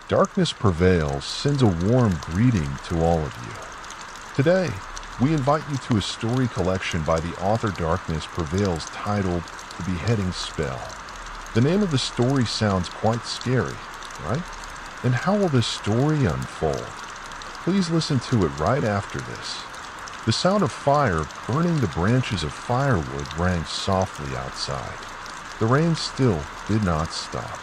Darkness Prevails sends a warm greeting to all of you. Today, we invite you to a story collection by the author Darkness Prevails titled The Beheading Spell. The name of the story sounds quite scary, right? And how will this story unfold? Please listen to it right after this. The sound of fire burning the branches of firewood rang softly outside. The rain still did not stop.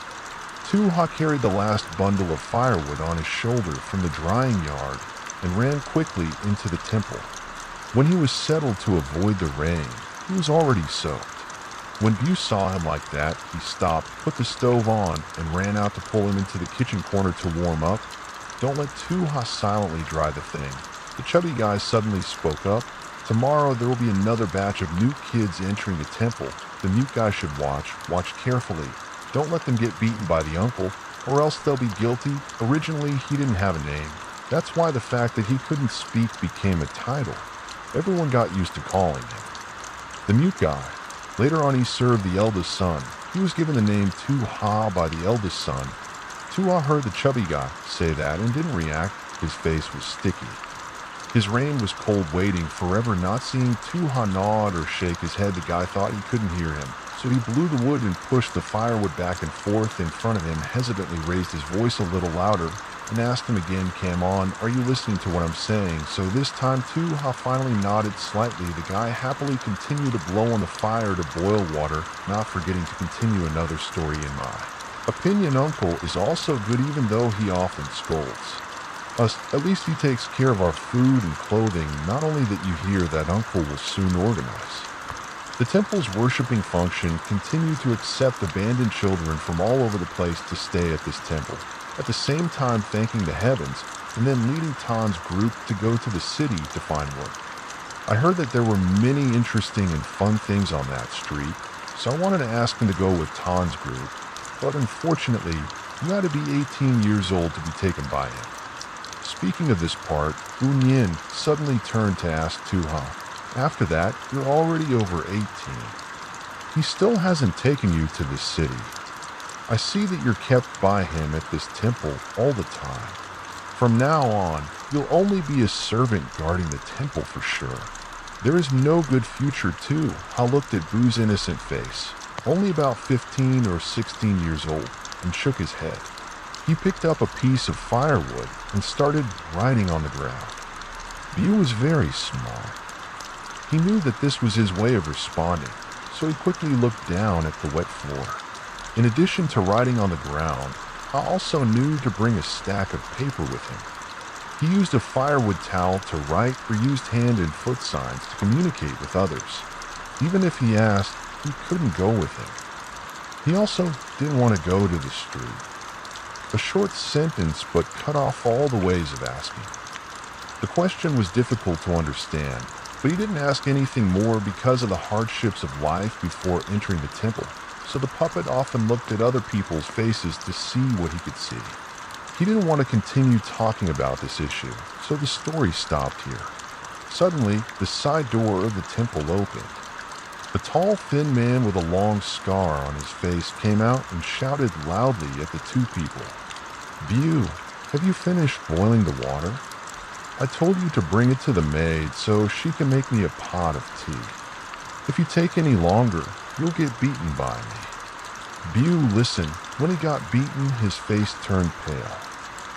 Tuha carried the last bundle of firewood on his shoulder from the drying yard and ran quickly into the temple. When he was settled to avoid the rain, he was already soaked. When Bu saw him like that, he stopped, put the stove on, and ran out to pull him into the kitchen corner to warm up. Don't let Tuha silently dry the thing. The chubby guy suddenly spoke up. Tomorrow there will be another batch of new kids entering the temple. The mute guy should watch carefully. Don't let them get beaten by the uncle, or else they'll be guilty. Originally, he didn't have a name. That's why the fact that he couldn't speak became a title. Everyone got used to calling him the mute guy. Later on, he served the eldest son. He was given the name Tuha by the eldest son. Tuha heard the chubby guy say that and didn't react. His face was sticky. His rain was cold waiting, forever not seeing Tuha nod or shake his head. The guy thought he couldn't hear him. So he blew the wood and pushed the firewood back and forth in front of him, hesitantly raised his voice a little louder, and asked him again, "Come on, are you listening to what I'm saying?" So this time Tuha finally nodded slightly. The guy happily continued to blow on the fire to boil water, not forgetting to continue another story in my opinion. Uncle is also good even though he often scolds us. At least he takes care of our food and clothing. Not only that, you hear that Uncle will soon organize the temple's worshipping function, continue to accept abandoned children from all over the place to stay at this temple, at the same time thanking the heavens, and then leading Tan's group to go to the city to find work. I heard that there were many interesting and fun things on that street, so I wanted to ask him to go with Tan's group, but unfortunately, you had to be 18 years old to be taken by him. Speaking of this part, Unyin suddenly turned to ask Tuha, "After that, you're already over 18. He still hasn't taken you to the city. I see that you're kept by him at this temple all the time. From now on, you'll only be a servant guarding the temple for sure. There is no good future too." I looked at Bu's innocent face, only about 15 or 16 years old, and shook his head. He picked up a piece of firewood and started writing on the ground. Bu was very smart. He knew that this was his way of responding, so he quickly looked down at the wet floor. In addition to writing on the ground, I also knew to bring a stack of paper with him. He used a firewood towel to write or used hand and foot signs to communicate with others. Even if he asked, he couldn't go with him. He also didn't want to go to the street. A short sentence, but cut off all the ways of asking. The question was difficult to understand, but he didn't ask anything more because of the hardships of life before entering the temple. So the puppet often looked at other people's faces to see what he could see. He didn't want to continue talking about this issue, so the story stopped here. Suddenly, the side door of the temple opened. A tall, thin man with a long scar on his face came out and shouted loudly at the two people, "Bu, have you finished boiling the water? I told you to bring it to the maid so she can make me a pot of tea. If you take any longer, you'll get beaten by me." Bu listened. When he got beaten, his face turned pale.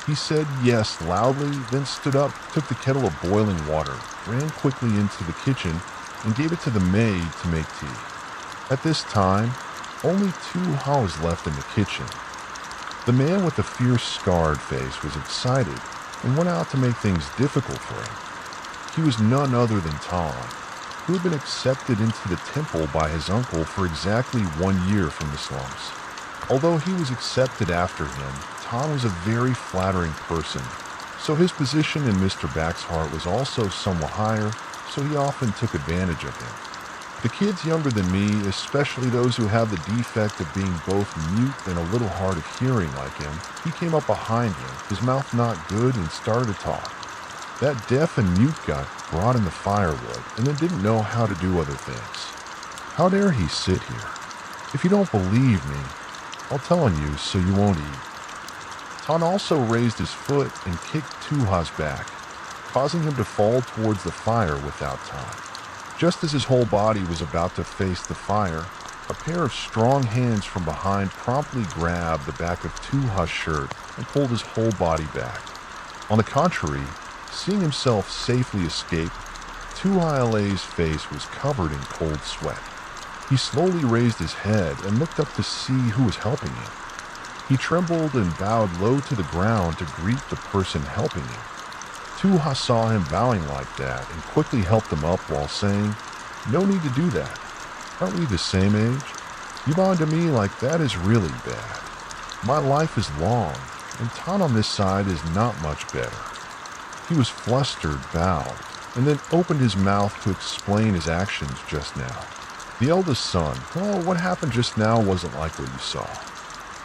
He said yes loudly, then stood up, took the kettle of boiling water, ran quickly into the kitchen, and gave it to the maid to make tea. At this time, only Tuha was left in the kitchen. The man with the fierce, scarred face was excited and went out to make things difficult for him. He was none other than Tan, who had been accepted into the temple by his uncle for exactly 1 year from the slums. Although he was accepted after him, Tan was a very flattering person, so his position in Mr. Back's heart was also somewhat higher, so he often took advantage of him. The kids younger than me, especially those who have the defect of being both mute and a little hard of hearing like him, he came up behind him, his mouth not good, and started to talk. That deaf and mute guy brought in the firewood and then didn't know how to do other things. How dare he sit here? If you don't believe me, I'll tell on you so you won't eat. Tan also raised his foot and kicked Tu-Ha's back, causing him to fall towards the fire without time. Just as his whole body was about to face the fire, a pair of strong hands from behind promptly grabbed the back of Tu-Ha's shirt and pulled his whole body back. On the contrary, seeing himself safely escape, Tu-Ha-Le's face was covered in cold sweat. He slowly raised his head and looked up to see who was helping him. He trembled and bowed low to the ground to greet the person helping him. Tu-Ha saw him bowing like that and quickly helped him up while saying, "No need to do that. Aren't we the same age? You bowing to me like that is really bad. My life is long, and Tan on this side is not much better." He was flustered, bowed, and then opened his mouth to explain his actions just now. The eldest son, "Oh, what happened just now wasn't like what you saw."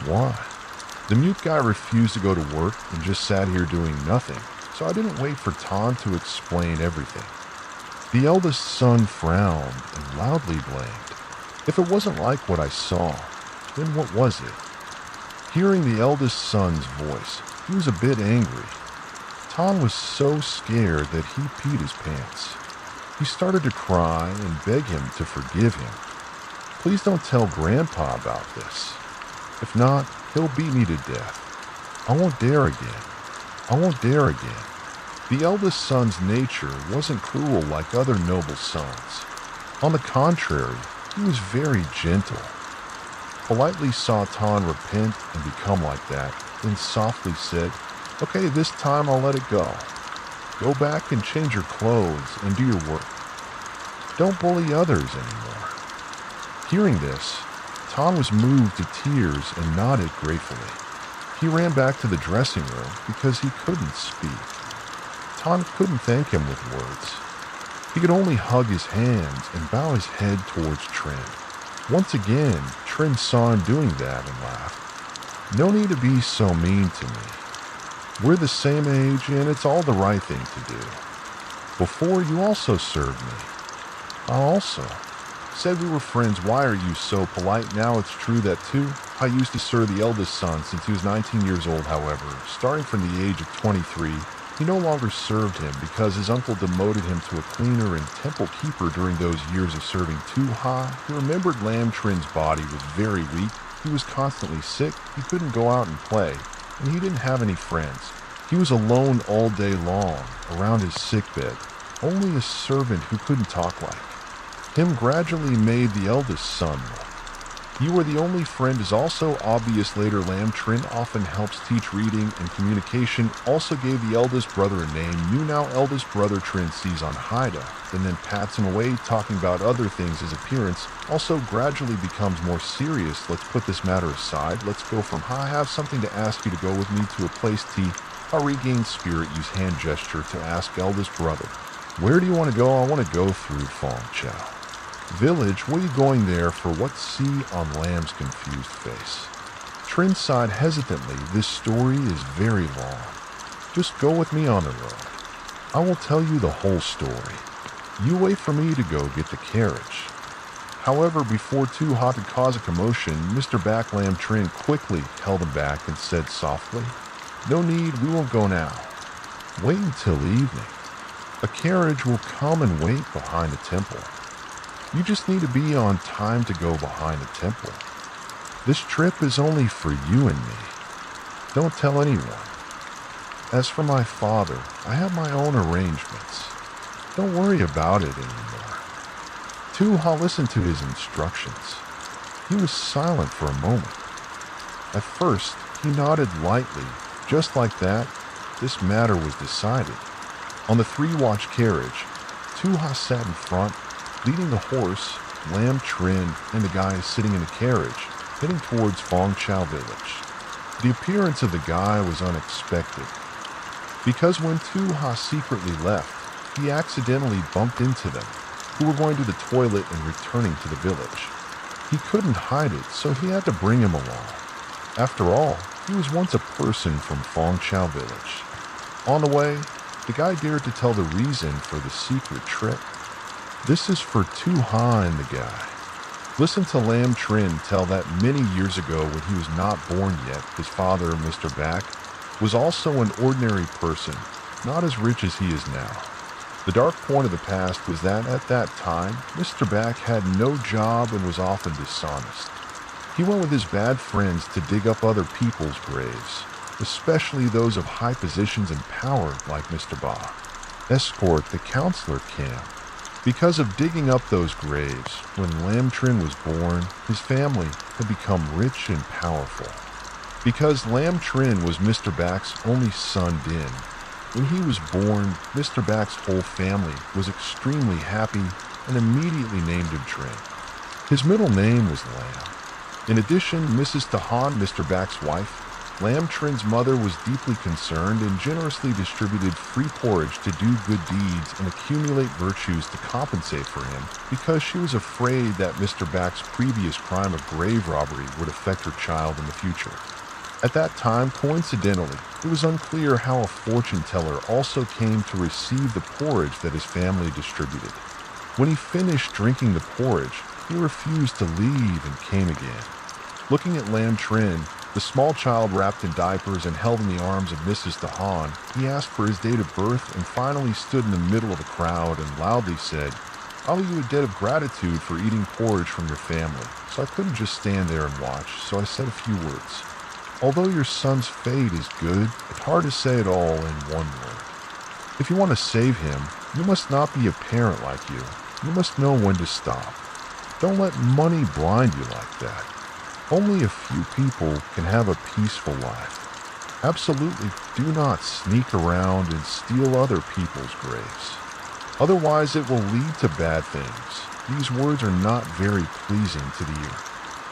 "Why?" "The mute guy refused to go to work and just sat here doing nothing, so I didn't wait for Tan to explain everything." The eldest son frowned and loudly blamed. "If it wasn't like what I saw, then what was it?" Hearing the eldest son's voice, he was a bit angry. Tan was so scared that he peed his pants. He started to cry and beg him to forgive him. "Please don't tell Grandpa about this. If not, he'll beat me to death. I won't dare again. I won't dare again." The eldest son's nature wasn't cruel like other noble sons. On the contrary, he was very gentle. Politely saw Tan repent and become like that, then softly said, "Okay, this time I'll let it go. Go back and change your clothes and do your work. Don't bully others anymore." Hearing this, Tan was moved to tears and nodded gratefully. He ran back to the dressing room because he couldn't speak. Tan couldn't thank him with words. He could only hug his hands and bow his head towards Trin. Once again, Trin saw him doing that and laughed. "No need to be so mean to me. We're the same age and it's all the right thing to do. Before, you also served me. I also said we were friends. Why are you so polite now? It's true that too. I used to serve the eldest son since he was 19 years old, however. Starting from the age of 23, he no longer served him because his uncle demoted him to a cleaner and temple keeper during those years of serving Tu-Ha. He remembered Lam Trin's body was very weak. He was constantly sick. He couldn't go out and play, and he didn't have any friends. He was alone all day long around his sickbed, only a servant who couldn't talk like him gradually made the eldest son look. You were the only friend is also obvious later. Lam Trin often helps teach reading and communication, also gave the eldest brother a name. You now eldest brother Trin sees on Haida, and then pats him away, talking about other things, his appearance, also gradually becomes more serious. Let's put this matter aside. Let's go from I have something to ask you to go with me to a place T. I regain spirit, use hand gesture to ask eldest brother. Where do you want to go? I want to go through Fong Chao Village. What are you going there for? What? See on Lamb's confused face. Trin sighed hesitantly. This story is very long. Just go with me on the road. I will tell you the whole story. You wait for me to go get the carriage. However, before Tu-Ha could cause a commotion, Mr. Back Lam Trin quickly held him back and said softly, "No need, we won't go now. Wait until evening. A carriage will come and wait behind the temple. You just need to be on time to go behind the temple. This trip is only for you and me. Don't tell anyone. As for my father, I have my own arrangements. Don't worry about it anymore." Tu-Ha listened to his instructions. He was silent for a moment. At first, he nodded lightly. Just like that, this matter was decided. On the three-watch carriage, Tu-Ha sat in front, leading the horse, Lam Trin, and the guy sitting in the carriage, heading towards Fong Chao Village. The appearance of the guy was unexpected, because when Tu-Ha secretly left, he accidentally bumped into them, who were going to the toilet and returning to the village. He couldn't hide it, so he had to bring him along. After all, he was once a person from Fong Chao Village. On the way, the guy dared to tell the reason for the secret trip. This is for Tu-Ha and the guy. Listen to Lam Trin tell that many years ago when he was not born yet, his father, Mr. Back, was also an ordinary person, not as rich as he is now. The dark point of the past was that at that time, Mr. Back had no job and was often dishonest. He went with his bad friends to dig up other people's graves, especially those of high positions and power like Mr. Ba. Escort the counselor camp. Because of digging up those graves, when Lam Trin was born, his family had become rich and powerful. Because Lam Trin was Mr. Back's only son Din, when he was born, Mr. Back's whole family was extremely happy and immediately named him Trin. His middle name was Lam. In addition, Mrs. Tahan, Mr. Back's wife, Lam Trin's mother was deeply concerned and generously distributed free porridge to do good deeds and accumulate virtues to compensate for him because she was afraid that Mr. Back's previous crime of grave robbery would affect her child in the future. At that time, coincidentally, it was unclear how a fortune teller also came to receive the porridge that his family distributed. When he finished drinking the porridge, he refused to leave and came again. Looking at Lam Trin, the small child wrapped in diapers and held in the arms of Mrs. Dahan, he asked for his date of birth and finally stood in the middle of the crowd and loudly said, "I owe you a debt of gratitude for eating porridge from your family, so I couldn't just stand there and watch, so I said a few words. Although your son's fate is good, it's hard to say it all in one word. If you want to save him, you must not be a parent like you. You must know when to stop. Don't let money blind you like that. Only a few people can have a peaceful life. Absolutely do not sneak around and steal other people's graves. Otherwise it will lead to bad things. These words are not very pleasing to the ear.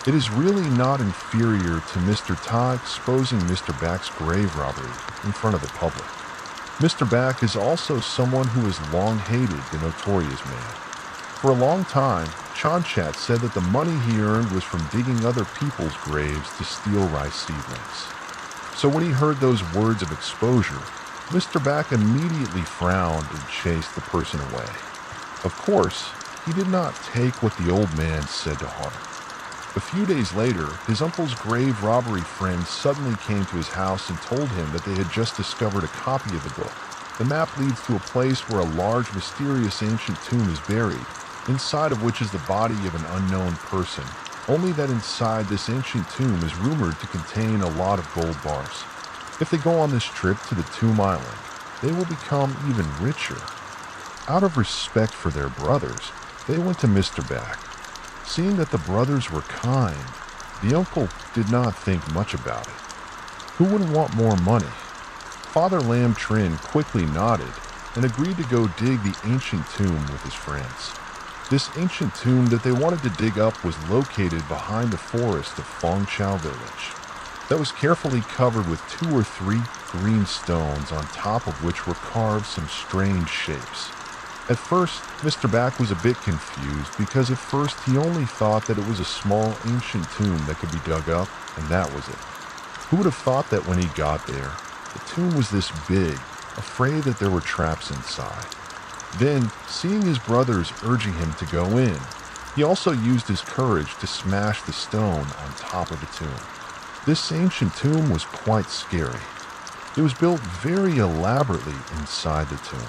It is really not inferior to Mr. Ta exposing Mr. Back's grave robbery in front of the public. Mr. Back is also someone who has long hated the notorious man. For a long time, Chanchat said that the money he earned was from digging other people's graves to steal rice seedlings. So when he heard those words of exposure, Mr. Back immediately frowned and chased the person away. Of course, he did not take what the old man said to heart. A few days later, his uncle's grave robbery friends suddenly came to his house and told him that they had just discovered a copy of the book. The map leads to a place where a large, mysterious ancient tomb is buried, inside of which is the body of an unknown person, only that inside this ancient tomb is rumored to contain a lot of gold bars. If they go on this trip to the Tomb Island, they will become even richer. Out of respect for their brothers, they went to Mr. Back. Seeing that the brothers were kind, the uncle did not think much about it. Who wouldn't want more money? Father Lam Trin quickly nodded and agreed to go dig the ancient tomb with his friends. This ancient tomb that they wanted to dig up was located behind the forest of Fong Chao village, that was carefully covered with 2 or 3 green stones on top of which were carved some strange shapes. At first, Mr. Back was a bit confused because at first he only thought that it was a small ancient tomb that could be dug up, and that was it. Who would have thought that when he got there, the tomb was this big, afraid that there were traps inside. Then, seeing his brothers urging him to go in, he also used his courage to smash the stone on top of the tomb. This ancient tomb was quite scary. It was built very elaborately inside the tomb.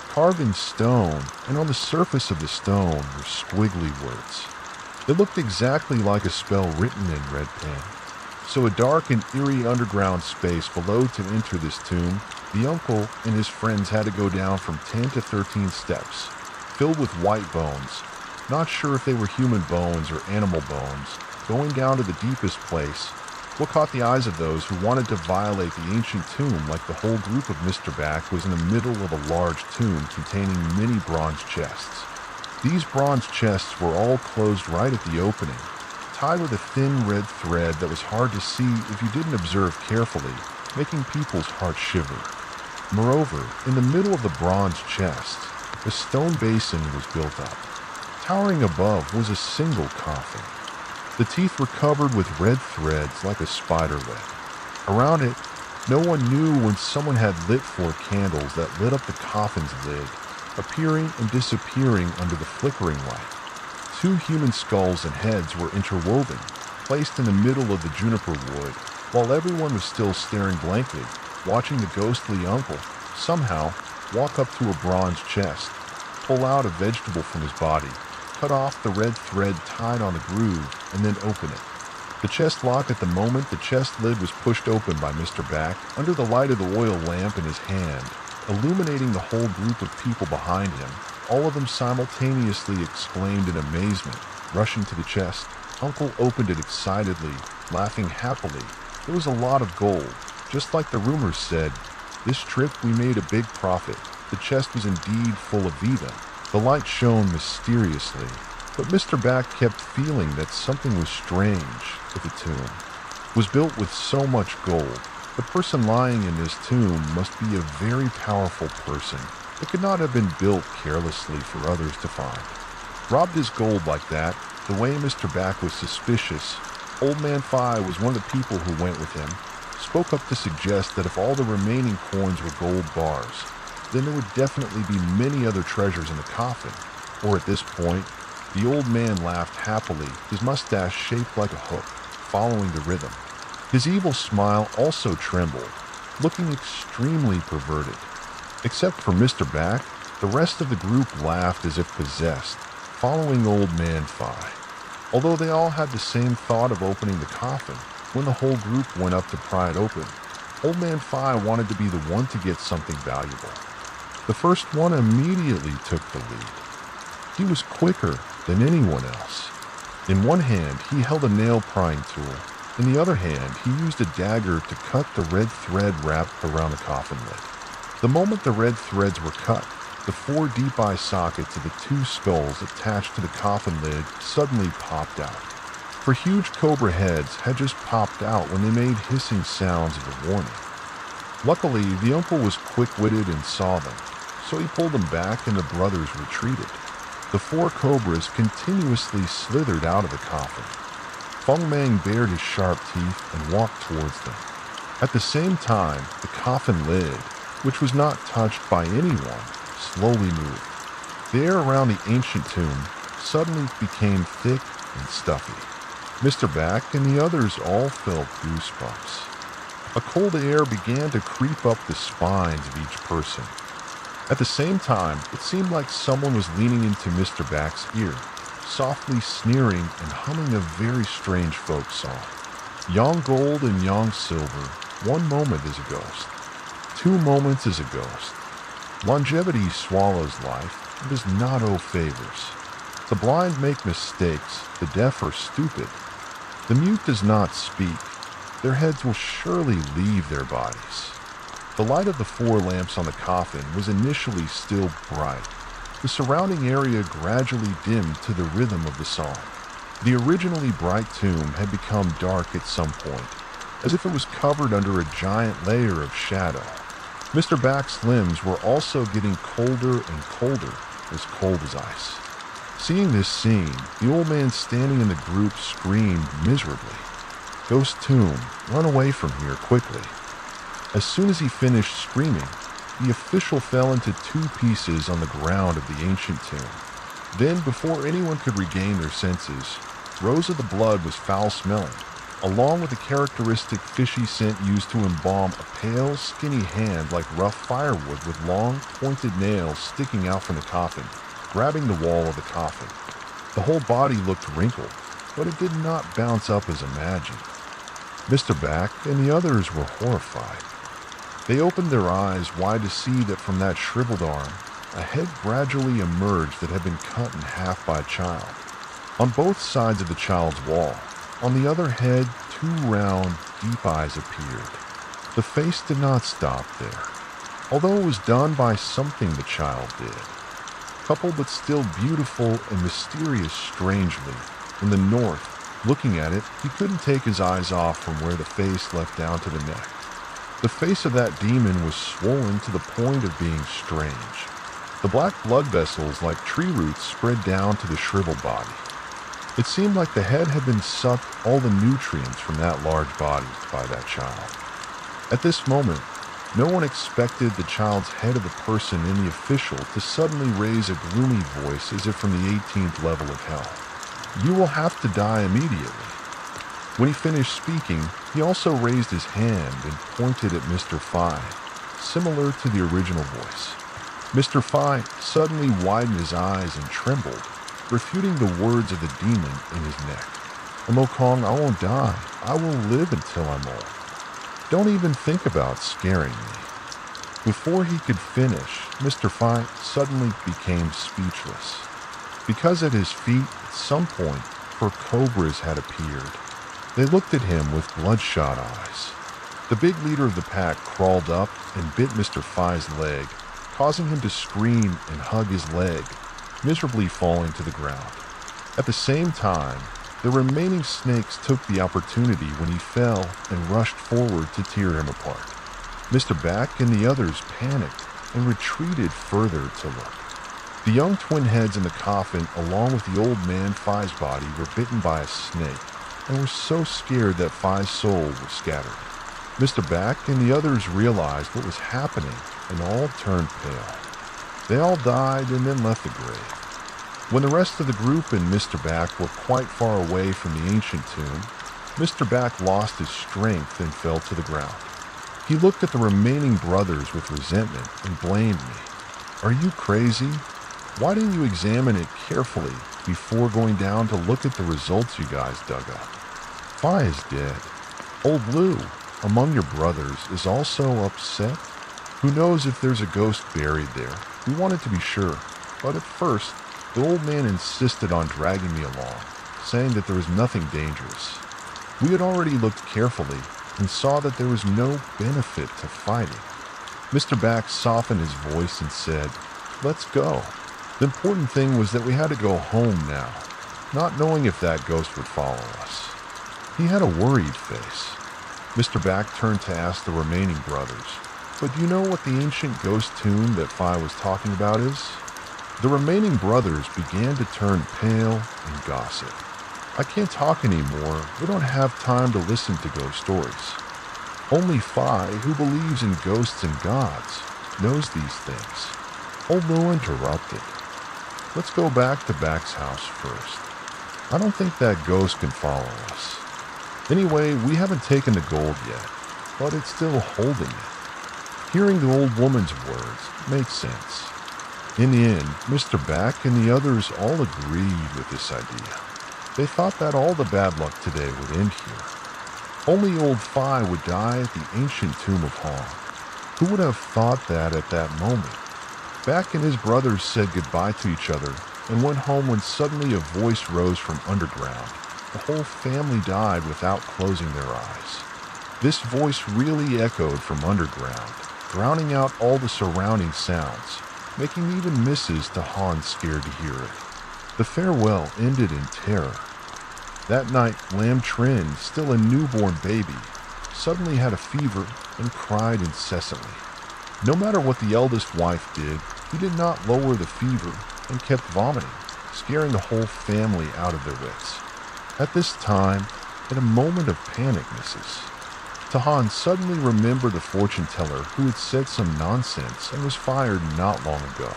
Carved in stone, and on the surface of the stone were squiggly words. It looked exactly like a spell written in red pen. So a dark and eerie underground space below to enter this tomb, the uncle and his friends had to go down from 10 to 13 steps, filled with white bones. Not sure if they were human bones or animal bones, going down to the deepest place. What caught the eyes of those who wanted to violate the ancient tomb like the whole group of Mr. Back was in the middle of a large tomb containing many bronze chests. These bronze chests were all closed right at the opening, tied with a thin red thread that was hard to see if you didn't observe carefully, making people's hearts shiver. Moreover, in the middle of the bronze chest, a stone basin was built up. Towering above was a single coffin. The teeth were covered with red threads like a spider web. Around it, no one knew when someone had lit 4 candles that lit up the coffin's lid, appearing and disappearing under the flickering light. 2 human skulls and heads were interwoven, placed in the middle of the juniper wood. While everyone was still staring blankly, watching the ghostly uncle somehow walk up to a bronze chest, pull out a vegetable from his body, cut off the red thread tied on the groove, and then open it. The chest locked at the moment the chest lid was pushed open by Mr. Back under the light of the oil lamp in his hand, illuminating the whole group of people behind him. All of them simultaneously exclaimed in amazement, rushing to the chest. Uncle opened it excitedly, laughing happily. It was a lot of gold. Just like the rumors said, this trip we made a big profit. The chest was indeed full of Viva. The light shone mysteriously, but Mr. Back kept feeling that something was strange with the tomb. It was built with so much gold. The person lying in this tomb must be a very powerful person. It could not have been built carelessly for others to find. Robbed his gold like that, the way Mr. Back was suspicious. Old Man Fi was one of the people who went with him, spoke up to suggest that if all the remaining coins were gold bars, then there would definitely be many other treasures in the coffin. Or at this point, the old man laughed happily, his mustache shaped like a hook, following the rhythm. His evil smile also trembled, looking extremely perverted. Except for Mr. Back, the rest of the group laughed as if possessed, following Old Man Fi. Although they all had the same thought of opening the coffin, when the whole group went up to pry it open, Old Man Fi wanted to be the one to get something valuable. The first one immediately took the lead. He was quicker than anyone else. In one hand, he held a nail-prying tool. In the other hand, he used a dagger to cut the red thread wrapped around the coffin lid. The moment the red threads were cut, the 4 deep-eye sockets of the 2 skulls attached to the coffin lid suddenly popped out. For huge cobra heads had just popped out when they made hissing sounds of a warning. Luckily, the uncle was quick-witted and saw them, so he pulled them back and the brothers retreated. The 4 cobras continuously slithered out of the coffin. Feng Mang bared his sharp teeth and walked towards them. At the same time, the coffin lid, which was not touched by anyone, slowly moved. The air around the ancient tomb suddenly became thick and stuffy. Mr. Back and the others all felt goosebumps. A cold air began to creep up the spines of each person. At the same time, it seemed like someone was leaning into Mr. Back's ear, softly sneering and humming a very strange folk song. Yang gold and yang silver, 1 moment is a ghost. 2 moments is a ghost. Longevity swallows life and does not owe favors. The blind make mistakes, the deaf are stupid. The mute does not speak. Their heads will surely leave their bodies. The light of the 4 lamps on the coffin was initially still bright. The surrounding area gradually dimmed to the rhythm of the song. The originally bright tomb had become dark at some point, as if it was covered under a giant layer of shadow. Mr. Back's limbs were also getting colder and colder, as cold as ice. Seeing this scene, the old man standing in the group screamed miserably, "Ghost tomb, run away from here quickly." As soon as he finished screaming, the official fell into 2 pieces on the ground of the ancient tomb. Then, before anyone could regain their senses, Rose of the Blood was foul-smelling, along with the characteristic fishy scent used to embalm a pale, skinny hand like rough firewood with long, pointed nails sticking out from the coffin, grabbing the wall of the coffin. The whole body looked wrinkled, but it did not bounce up as imagined. Mr. Back and the others were horrified. They opened their eyes wide to see that from that shriveled arm, a head gradually emerged that had been cut in half by a child. On both sides of the child's wall, on the other head, 2 round, deep eyes appeared. The face did not stop there, although it was done by something the child did. Coupled but still beautiful and mysterious strangely, in the north, looking at it, he couldn't take his eyes off from where the face left down to the neck. The face of that demon was swollen to the point of being strange. The black blood vessels like tree roots spread down to the shriveled body. It seemed like the head had been sucked all the nutrients from that large body by that child. At this moment, no one expected the child's head of the person in the official to suddenly raise a gloomy voice as if from the 18th level of hell. "You will have to die immediately." When he finished speaking, he also raised his hand and pointed at Mr. Fye, similar to the original voice. Mr. Fye suddenly widened his eyes and trembled, refuting the words of the demon in his neck. "Mokong, I won't die. I will live until I'm old. Don't even think about scaring me." Before he could finish, Mr. Fye suddenly became speechless, because at his feet, at some point, 4 cobras had appeared. They looked at him with bloodshot eyes. The big leader of the pack crawled up and bit Mr. Fye's leg, causing him to scream and hug his leg, miserably falling to the ground. At the same time, the remaining snakes took the opportunity when he fell and rushed forward to tear him apart. Mr. Back and the others panicked and retreated further to look. The young twin heads in the coffin, along with the old man Fye's body, were bitten by a snake and were so scared that Fye's soul was scattered. Mr. Back and the others realized what was happening and all turned pale. They all died and then left the grave. When the rest of the group and Mr. Back were quite far away from the ancient tomb, Mr. Back lost his strength and fell to the ground. He looked at the remaining brothers with resentment and blamed me. "Are you crazy? Why didn't you examine it carefully before going down to look at the results you guys dug up? Fye is dead. Old Lou, among your brothers, is also upset. Who knows if there's a ghost buried there? We wanted to be sure, but at first, the old man insisted on dragging me along, saying that there was nothing dangerous. We had already looked carefully and saw that there was no benefit to fighting." Mr. Back softened his voice and said, "Let's go." The important thing was that we had to go home now, not knowing if that ghost would follow us. He had a worried face. Mr. Back turned to ask the remaining brothers, "But do you know what the ancient ghost tomb that Fye was talking about is?" The remaining brothers began to turn pale and gossip. "I can't talk anymore. We don't have time to listen to ghost stories. Only Fye, who believes in ghosts and gods, knows these things." Old Lou interrupted. "Let's go back to Back's house first. I don't think that ghost can follow us. Anyway, we haven't taken the gold yet, but it's still holding it." Hearing the old woman's words makes sense. In the end, Mr. Back and the others all agreed with this idea. They thought that all the bad luck today would end here. Only old Fye would die at the ancient tomb of Hong. Who would have thought that at that moment? Back and his brothers said goodbye to each other and went home when suddenly a voice rose from underground. The whole family died without closing their eyes. This voice really echoed from underground, drowning out all the surrounding sounds, making even Mrs. Tahan scared to hear it. The farewell ended in terror. That night, Lam Trin, still a newborn baby, suddenly had a fever and cried incessantly. No matter what the eldest wife did, he did not lower the fever and kept vomiting, scaring the whole family out of their wits. At this time, in a moment of panic, Mrs. Tahan suddenly remembered the fortune teller who had said some nonsense and was fired not long ago.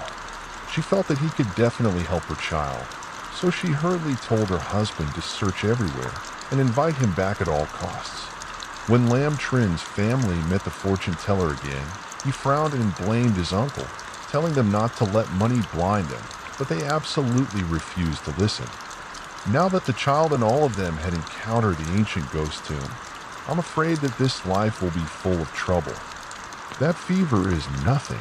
She felt that he could definitely help her child, so she hurriedly told her husband to search everywhere and invite him back at all costs. When Lam Trin's family met the fortune teller again, he frowned and blamed his uncle, telling them not to let money blind them, but they absolutely refused to listen. Now that the child and all of them had encountered the ancient ghost tomb, I'm afraid that this life will be full of trouble. That fever is nothing.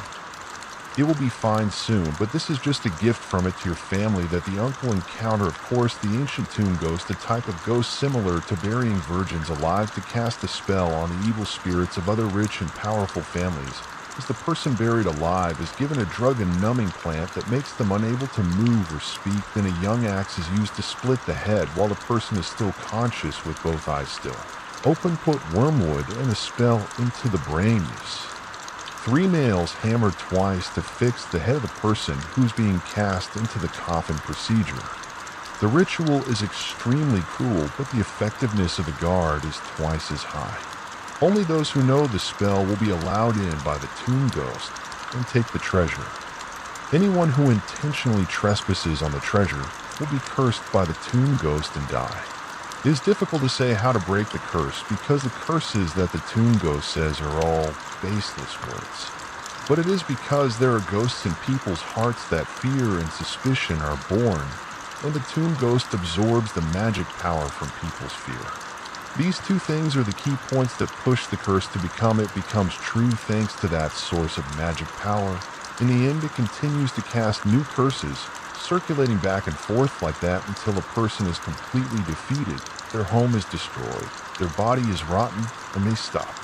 It will be fine soon, but this is just a gift from it to your family that the uncle encountered. Of course, the ancient tomb ghost, a type of ghost similar to burying virgins alive to cast a spell on the evil spirits of other rich and powerful families, as the person buried alive is given a drug and numbing plant that makes them unable to move or speak. Then a young axe is used to split the head while the person is still conscious with both eyes still. Put wormwood and a spell into the brain use. 3 nails hammered twice to fix the head of the person who's being cast into the coffin procedure. The ritual is extremely cruel, but the effectiveness of the guard is twice as high. Only those who know the spell will be allowed in by the tomb ghost and take the treasure. Anyone who intentionally trespasses on the treasure will be cursed by the tomb ghost and die. It is difficult to say how to break the curse because the curses that the tomb ghost says are all baseless words. But it is because there are ghosts in people's hearts that fear and suspicion are born, and the tomb ghost absorbs the magic power from people's fear. These two things are the key points that push the curse to become it becomes true thanks to that source of magic power. In the end, it continues to cast new curses, circulating back and forth like that until a person is completely defeated, their home is destroyed, their body is rotten, and they stop.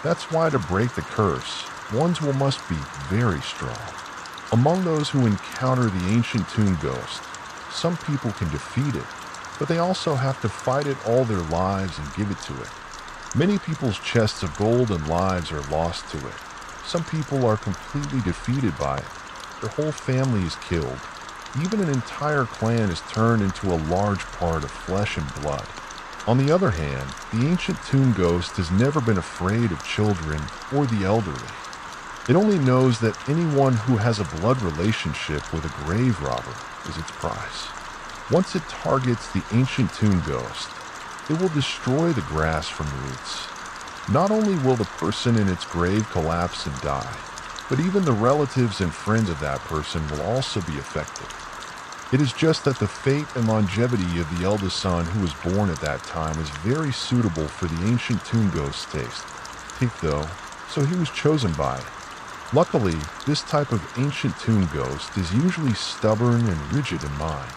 That's why to break the curse, one's will must be very strong. Among those who encounter the ancient tomb ghost, some people can defeat it, but they also have to fight it all their lives and give it to it. Many people's chests of gold and lives are lost to it. Some people are completely defeated by it. Their whole family is killed. Even an entire clan is turned into a large part of flesh and blood. On the other hand, the ancient tomb ghost has never been afraid of children or the elderly. It only knows that anyone who has a blood relationship with a grave robber is its prize. Once it targets the ancient tomb ghost, it will destroy the grass from roots. Not only will the person in its grave collapse and die, but even the relatives and friends of that person will also be affected. It is just that the fate and longevity of the eldest son who was born at that time is very suitable for the ancient tomb ghost's taste. Thick though, so he was chosen by it. Luckily, this type of ancient tomb ghost is usually stubborn and rigid in mind.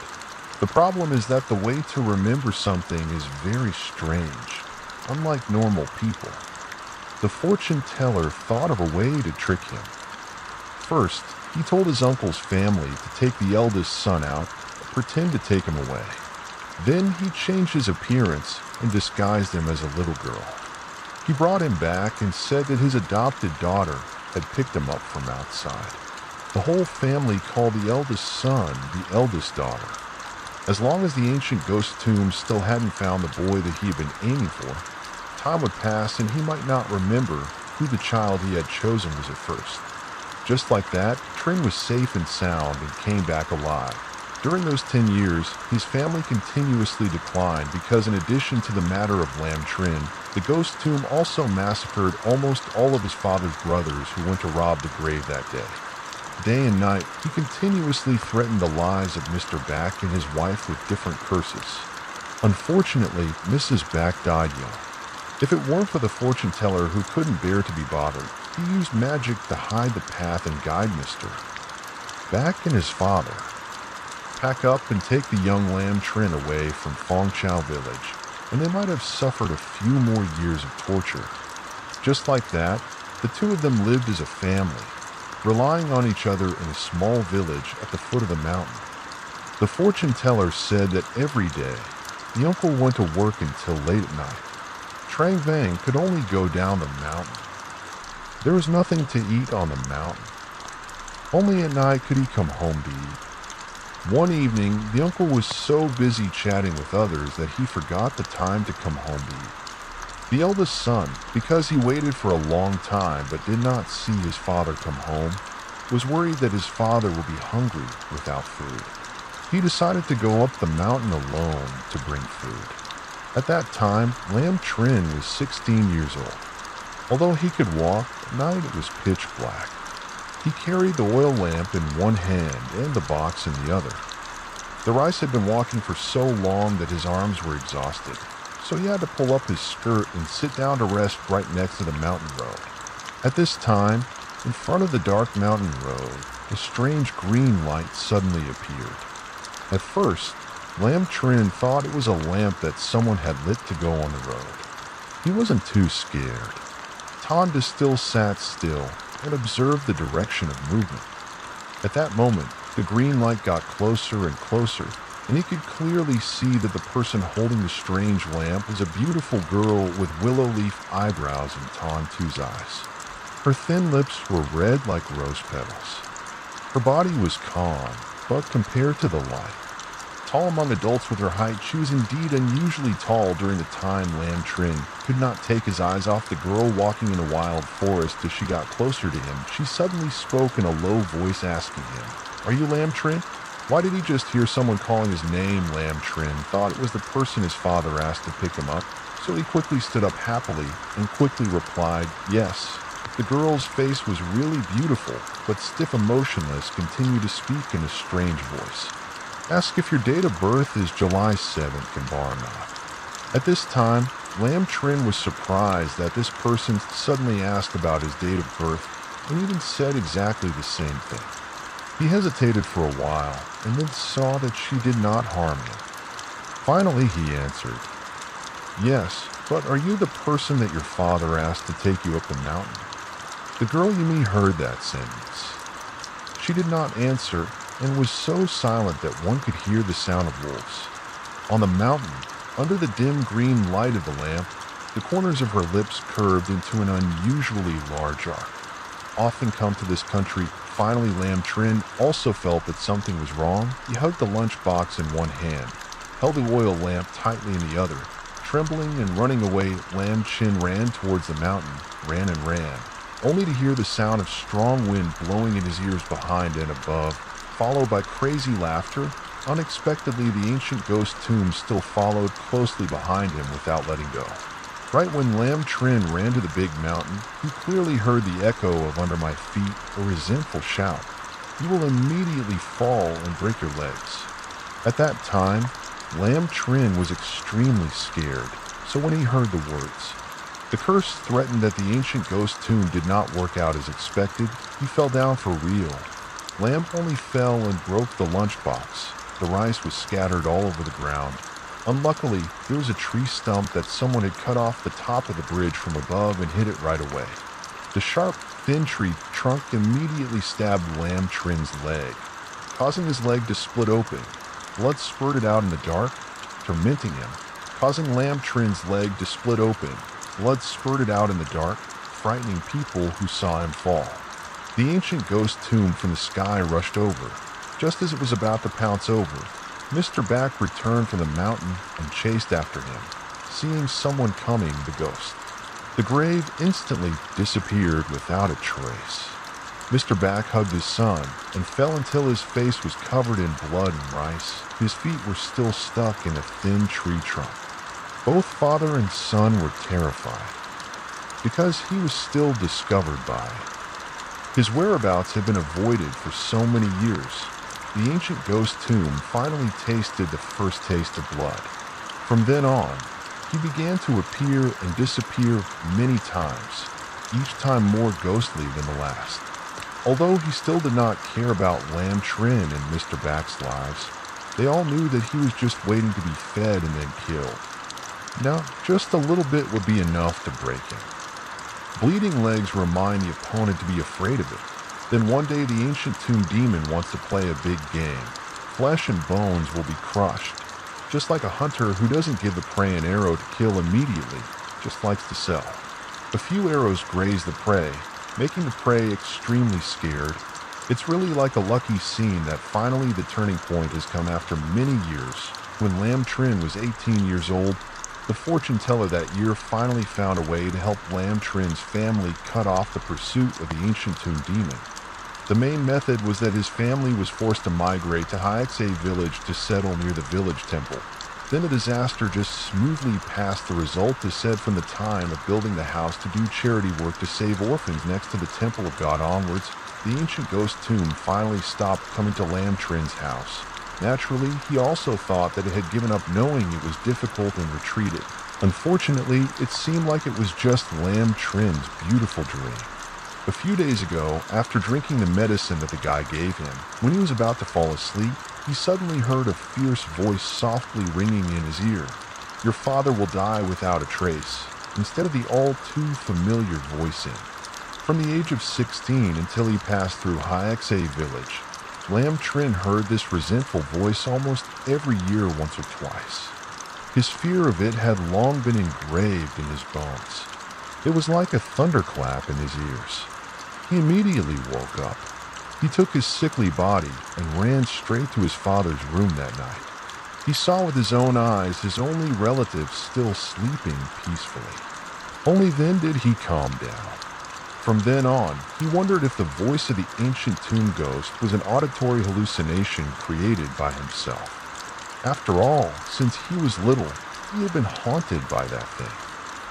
The problem is that the way to remember something is very strange, unlike normal people. The fortune teller thought of a way to trick him. First, he told his uncle's family to take the eldest son out and pretend to take him away. Then he changed his appearance and disguised him as a little girl. He brought him back and said that his adopted daughter had picked him up from outside. The whole family called the eldest son the eldest daughter. As long as the ancient ghost tomb still hadn't found the boy that he had been aiming for, time would pass and he might not remember who the child he had chosen was at first. Just like that, Trin was safe and sound and came back alive. During those 10 years, his family continuously declined because in addition to the matter of Lamb Trin, the ghost tomb also massacred almost all of his father's brothers who went to rob the grave that day. Day and night, he continuously threatened the lives of Mr. Back and his wife with different curses. Unfortunately, Mrs. Back died young. If it weren't for the fortune teller who couldn't bear to be bothered, he used magic to hide the path and guide Mr. Back and his father pack up and take the young Lamb Trin away from Fong Chao village, and they might have suffered a few more years of torture. Just like that, the two of them lived as a family, relying on each other in a small village at the foot of the mountain. The fortune teller said that every day, the uncle went to work until late at night. Trang Vang could only go down the mountain. There was nothing to eat on the mountain. Only at night could he come home to eat. One evening, the uncle was so busy chatting with others that he forgot the time to come home to eat. The eldest son, because he waited for a long time but did not see his father come home, was worried that his father would be hungry without food. He decided to go up the mountain alone to bring food. At that time, Lamb Trin was 16 years old. Although he could walk, at night it was pitch black. He carried the oil lamp in one hand and the box in the other. The rice had been walking for so long that his arms were exhausted, so he had to pull up his skirt and sit down to rest right next to the mountain road. At this time, in front of the dark mountain road, a strange green light suddenly appeared. At first, Lamb Trin thought it was a lamp that someone had lit to go on the road. He wasn't too scared. Tonda still sat still and observed the direction of movement. At that moment, the green light got closer and closer, and he could clearly see that the person holding the strange lamp was a beautiful girl with willow leaf eyebrows and Tu's eyes. Her thin lips were red like rose petals. Her body was calm, but compared to the light, tall among adults with her height, she was indeed unusually tall during the time Lamb Trin could not take his eyes off the girl walking in a wild forest. As she got closer to him, she suddenly spoke in a low voice asking him, "Are you Lamb Trin?" Why did he just hear someone calling his name? Lamb Trin thought it was the person his father asked to pick him up, so he quickly stood up happily and quickly replied, yes. The girl's face was really beautiful, but stiff and motionless, continued to speak in a strange voice. Ask if your date of birth is July 7th, Kimbarna. At this time, Lamb Trin was surprised that this person suddenly asked about his date of birth and even said exactly the same thing. He hesitated for a while and then saw that she did not harm him. Finally, he answered, yes, but are you the person that your father asked to take you up the mountain? The girl Yumi heard that sentence. She did not answer and was so silent that one could hear the sound of wolves. On the mountain, under the dim green light of the lamp, the corners of her lips curved into an unusually large arc. Often come to this country, finally Lamb Trin also felt that something was wrong. He hugged the lunchbox in one hand, held the oil lamp tightly in the other. Trembling and running away, Lamb Trin ran towards the mountain, ran and ran, only to hear the sound of strong wind blowing in his ears behind and above, followed by crazy laughter. Unexpectedly, the ancient ghost tomb still followed closely behind him without letting go. Right when Lamb Trin ran to the big mountain, he clearly heard the echo of "under my feet," a resentful shout. You will immediately fall and break your legs. At that time, Lamb Trin was extremely scared, so when he heard the words, the curse threatened that the ancient ghost tomb did not work out as expected, he fell down for real. Lamb only fell and broke the lunchbox. The rice was scattered all over the ground. Unluckily, there was a tree stump that someone had cut off the top of the bridge from above and hit it right away. The sharp, thin tree trunk immediately stabbed Lamb Trin's leg, causing his leg to split open. Blood spurted out in the dark, tormenting him, causing Lamb Trin's leg to split open. Blood spurted out in the dark, frightening people who saw him fall. The ancient ghost tomb from the sky rushed over. Just as it was about to pounce over, Mr. Back returned from the mountain and chased after him. Seeing someone coming, the ghost, the grave instantly disappeared without a trace. Mr. Back hugged his son and fell until his face was covered in blood and rice. His feet were still stuck in a thin tree trunk. Both father and son were terrified because he was still discovered by. His whereabouts had been avoided for so many years. The ancient ghost tomb finally tasted the first taste of blood. From then on, he began to appear and disappear many times, each time more ghostly than the last. Although he still did not care about Lamb Trin and Mr. Back's lives, they all knew that he was just waiting to be fed and then killed. Now, just a little bit would be enough to break him. Bleeding legs remind the opponent to be afraid of it. Then one day the ancient tomb demon wants to play a big game. Flesh and bones will be crushed, just like a hunter who doesn't give the prey an arrow to kill immediately, just likes to sell. A few arrows graze the prey, making the prey extremely scared. It's really like a lucky scene that finally the turning point has come after many years. When Lamb Trin was 18 years old, the fortune teller that year finally found a way to help Lamb Trin's family cut off the pursuit of the ancient tomb demon. The main method was that his family was forced to migrate to Hyaxe village to settle near the village temple. Then the disaster just smoothly passed. The result is said from the time of building the house to do charity work to save orphans next to the temple of God onwards, the ancient ghost tomb finally stopped coming to Lamb Trin's house. Naturally, he also thought that it had given up knowing it was difficult and retreated. Unfortunately, it seemed like it was just Lamb Trin's beautiful dream. A few days ago, after drinking the medicine that the guy gave him, when he was about to fall asleep, he suddenly heard a fierce voice softly ringing in his ear. Your father will die without a trace, instead of the all-too-familiar voicing. From the age of 16 until he passed through Hyaxe village, Lamb Trin heard this resentful voice almost every year once or twice. His fear of it had long been engraved in his bones. It was like a thunderclap in his ears. He immediately woke up. He took his sickly body and ran straight to his father's room that night. He saw with his own eyes his only relative still sleeping peacefully. Only then did he calm down. From then on, he wondered if the voice of the ancient tomb ghost was an auditory hallucination created by himself. After all, since he was little, he had been haunted by that thing.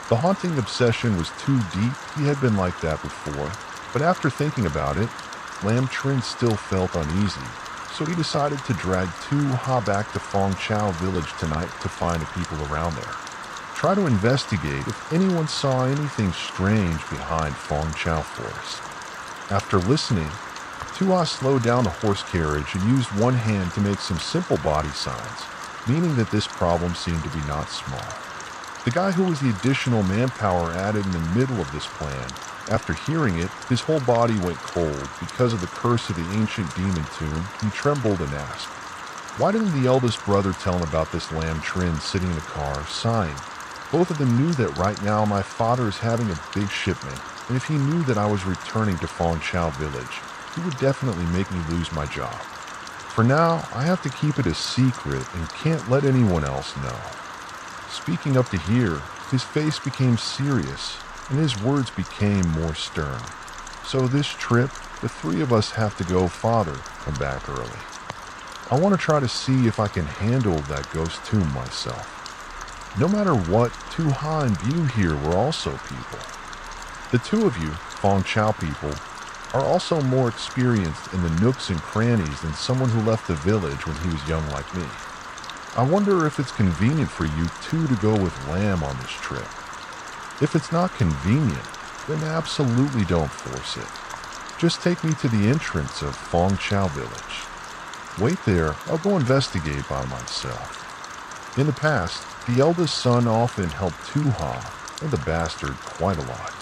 The haunting obsession was too deep. He had been like that before, but after thinking about it, Lam Trin still felt uneasy, so he decided to drag Tu Ha back to Fong Chao village tonight to find the people around there. Try to investigate if anyone saw anything strange behind Fong Chao Forest. After listening, Tu Ha slowed down the horse carriage and used one hand to make some simple body signs, meaning that this problem seemed to be not small. The guy who was the additional manpower added in the middle of this plan, after hearing it, his whole body went cold because of the curse of the ancient demon tomb. He trembled and asked, "Why didn't the eldest brother tell him about this Lam Trin sitting in the car, sighing? Both of them knew that right now my father is having a big shipment, and if he knew that I was returning to Fong Chao village, he would definitely make me lose my job. For now, I have to keep it a secret and can't let anyone else know." Speaking up to here, his face became serious, and his words became more stern. "So this trip, the three of us have to go farther, come back early. I want to try to see if I can handle that ghost tomb myself." No matter what, Tu Ha and View here were also people. The two of you, Fong Chao people, are also more experienced in the nooks and crannies than someone who left the village when he was young like me. I wonder if it's convenient for you two to go with Lam on this trip. If it's not convenient, then absolutely don't force it. Just take me to the entrance of Fong Chao village. Wait there, I'll go investigate by myself. In the past, the eldest son often helped Tu Ha and the bastard quite a lot.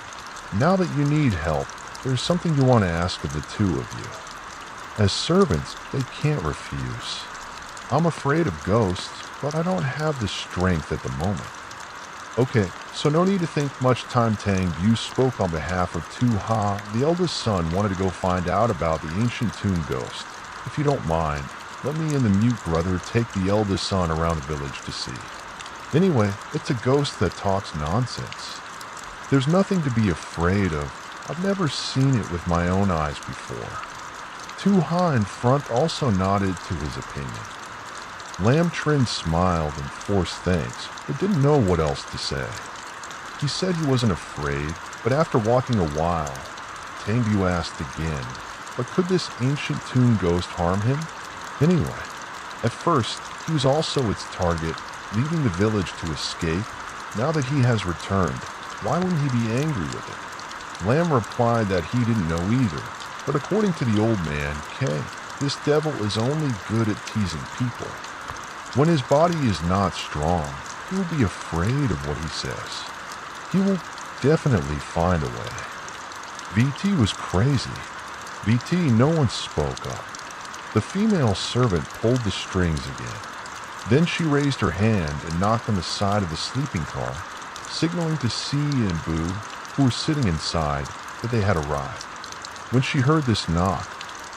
Now that you need help, there's something you want to ask of the two of you. As servants, they can't refuse. I'm afraid of ghosts, but I don't have the strength at the moment. Okay, so no need to think much time. Tang View spoke on behalf of Tu Ha. The eldest son wanted to go find out about the ancient tomb ghost. If you don't mind, let me and the mute brother take the eldest son around the village to see. Anyway, it's a ghost that talks nonsense. There's nothing to be afraid of. I've never seen it with my own eyes before. Tu Ha in front also nodded to his opinion. Lam Trin smiled and forced thanks, but didn't know what else to say. He said he wasn't afraid, but after walking a while, Tangbu asked again, but could this ancient tomb ghost harm him? Anyway, at first, he was also its target, leaving the village to escape. Now that he has returned, why wouldn't he be angry with it? Lam replied that he didn't know either, but according to the old man, Kay, this devil is only good at teasing people. When his body is not strong, he will be afraid of what he says. He will definitely find a way. VT was crazy. VT, no one spoke up. The female servant pulled the strings again. Then she raised her hand and knocked on the side of the sleeping car, signaling to C and Boo, who were sitting inside, that they had arrived. When she heard this knock,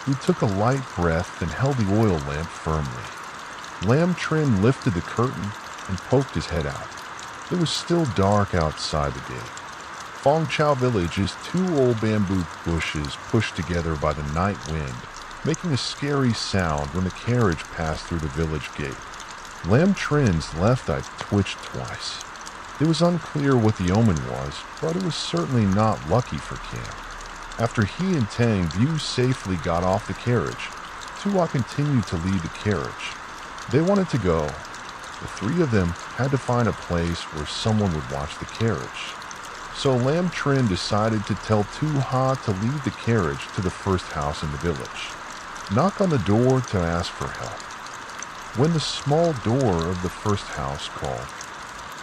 Boo took a light breath and held the oil lamp firmly. Lam Trin lifted the curtain and poked his head out. It was still dark outside the gate. Fong Chao village is two old bamboo bushes pushed together by the night wind, making a scary sound when the carriage passed through the village gate. Lam Trin's left eye twitched twice. It was unclear what the omen was, but it was certainly not lucky for Cam. After he and Tang View safely got off the carriage, Tuwa continued to lead the carriage. They wanted to go. The three of them had to find a place where someone would watch the carriage. So Lam Trin decided to tell Tu Ha to lead the carriage to the first house in the village. Knock on the door to ask for help. When the small door of the first house called,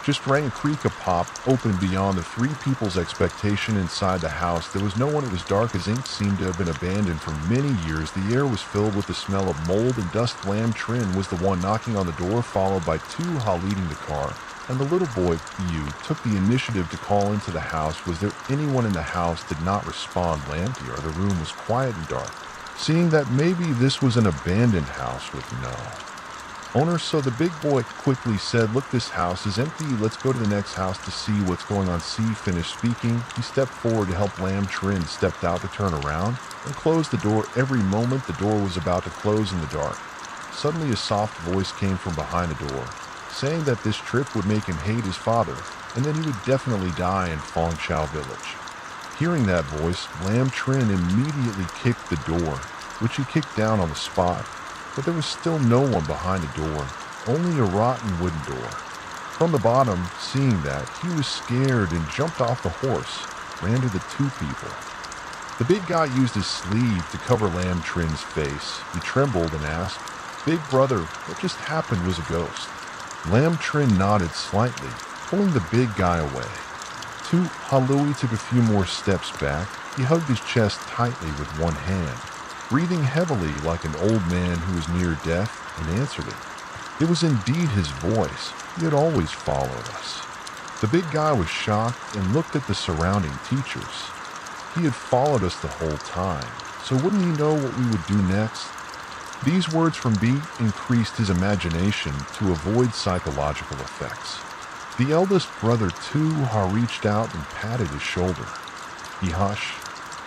just rang a creak. A pop opened beyond the three people's expectation. Inside the house, there was no one. It was dark as ink, seemed to have been abandoned for many years. The air was filled with the smell of mold and dust. Lam Trin was the one knocking on the door, followed by Tu Ha leading the car, and the little boy, Yu, took the initiative to call into the house. Was there anyone in the house? Did not respond. Lam Dear, the room was quiet and dark, seeing that maybe this was an abandoned house with no. Owner, so the big boy quickly said, "Look, this house is empty. Let's go to the next house to see what's going on." C finished speaking. He stepped forward to help Lamb Trin stepped out to turn around and close the door. Every moment the door was about to close in the dark. Suddenly a soft voice came from behind the door, saying that this trip would make him hate his father, and that he would definitely die in Fong Chao Village. Hearing that voice, Lamb Trin immediately kicked the door, which he kicked down on the spot. But there was still no one behind the door, only a rotten wooden door. From the bottom, seeing that, he was scared and jumped off the horse, ran to the two people. The big guy used his sleeve to cover Lamb Trin's face. He trembled and asked, "Big brother, what just happened was a ghost?" Lamb Trin nodded slightly, pulling the big guy away. Louis took a few more steps back. He hugged his chest tightly with one hand, breathing heavily like an old man who was near death, and answered it. It was indeed his voice. He had always followed us. The big guy was shocked and looked at the surrounding teachers. He had followed us the whole time, so wouldn't he know what we would do next? These words from B increased his imagination to avoid psychological effects. The eldest brother, Tu-Ha, reached out and patted his shoulder. He hushed,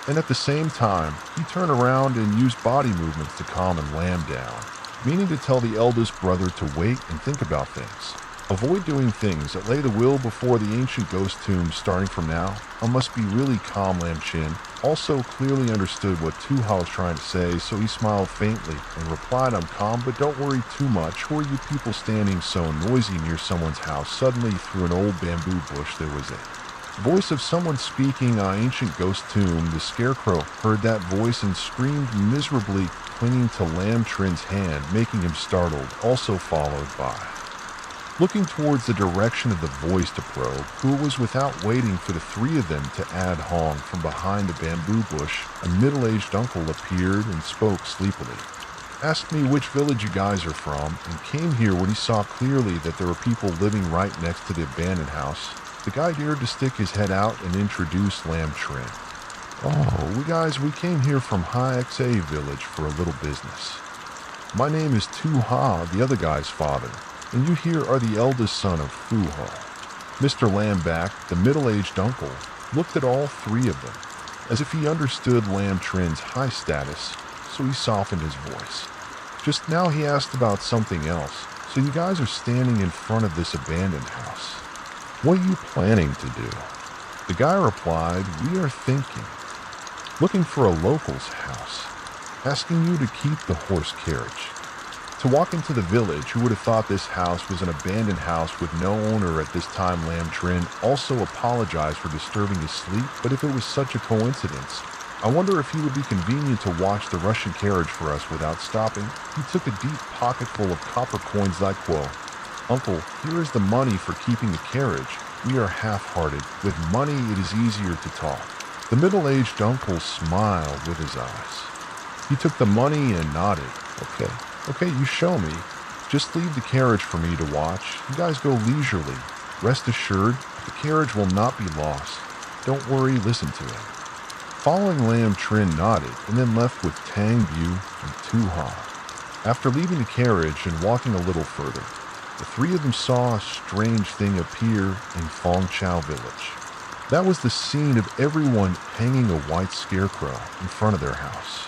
and at the same time, he turned around and used body movements to calm and Lamb down, meaning to tell the eldest brother to wait and think about things. Avoid doing things that lay the will before the ancient ghost tomb. Starting from now, I must be really calm. Lamb Chin also clearly understood what Tu-Ha was trying to say, so he smiled faintly and replied, "I'm calm, but don't worry too much. Who are you people standing so noisy near someone's house?" Suddenly, through an old bamboo bush, there was a voice of someone speaking. Ancient ghost tomb. The scarecrow heard that voice and screamed miserably, clinging to Lamb Trin's hand, making him startled, also followed by looking towards the direction of the voice to probe, who it was. Without waiting for the three of them to add Hong, from behind the bamboo bush, a middle-aged uncle appeared and spoke sleepily. "Asked me which village you guys are from, and came here when he saw clearly that there were people living right next to the abandoned house." The guy dared to stick his head out and introduce Lamb Trin. "Oh, we came here from Haixa village for a little business. My name is Tu-Ha, the other guy's father, and you here are the eldest son of Fu-Ha." Mr. Lamback, the middle-aged uncle, looked at all three of them, as if he understood Lamb Trin's high status, so he softened his voice. Just now he asked about something else. "So you guys are standing in front of this abandoned house. What are you planning to do?" The guy replied, "We are looking for a local's house, asking you to keep the horse carriage." To walk into the village, who would have thought this house was an abandoned house with no owner at this time? Lamb Trin also apologized for disturbing his sleep, but if it was such a coincidence, I wonder if he would be convenient to watch the Russian carriage for us without stopping. He took a deep pocketful of copper coins like, "Quo, Uncle, here is the money for keeping the carriage. We are half-hearted. With money, it is easier to talk." The middle-aged uncle smiled with his eyes. He took the money and nodded. Okay, you show me. Just leave the carriage for me to watch. You guys go leisurely. Rest assured, the carriage will not be lost. Don't worry, listen to it." Following, Lamb Trin nodded and then left with Tang Bu and Tu-Ha. After leaving the carriage and walking a little further, the three of them saw a strange thing appear in Fong Chao Village. That was the scene of everyone hanging a white scarecrow in front of their house.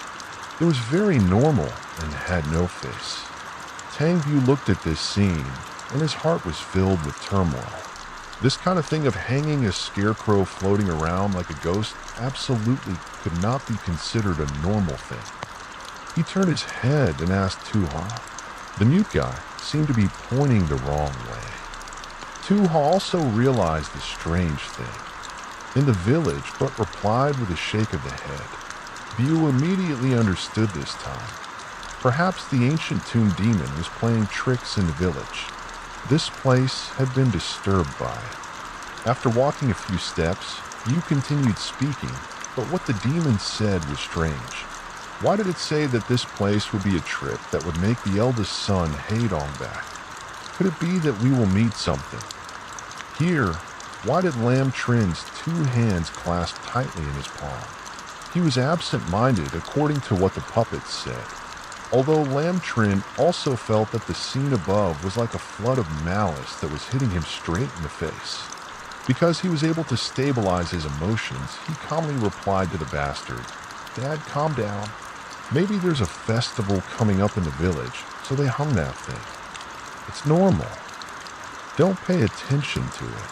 It was very normal and had no face. Tang Bu looked at this scene, and his heart was filled with turmoil. This kind of thing of hanging a scarecrow floating around like a ghost absolutely could not be considered a normal thing. He turned his head and asked Tu-Ha. The mute guy seemed to be pointing the wrong way. Tu-Ha also realized the strange thing in the village, but replied with a shake of the head. Bu immediately understood this time. Perhaps the ancient tomb demon was playing tricks in the village. This place had been disturbed by it. After walking a few steps, Bu continued speaking, but what the demon said was strange. Why did it say that this place would be a trip that would make the eldest son hate on back? Could it be that we will meet something? Here, why did Lamb Trin's two hands clasp tightly in his palm? He was absent-minded according to what the puppets said. Although Lamtrin also felt that the scene above was like a flood of malice that was hitting him straight in the face. Because he was able to stabilize his emotions, he calmly replied to the bastard, "Dad, calm down. Maybe there's a festival coming up in the village, so they hung that thing. It's normal. Don't pay attention to it.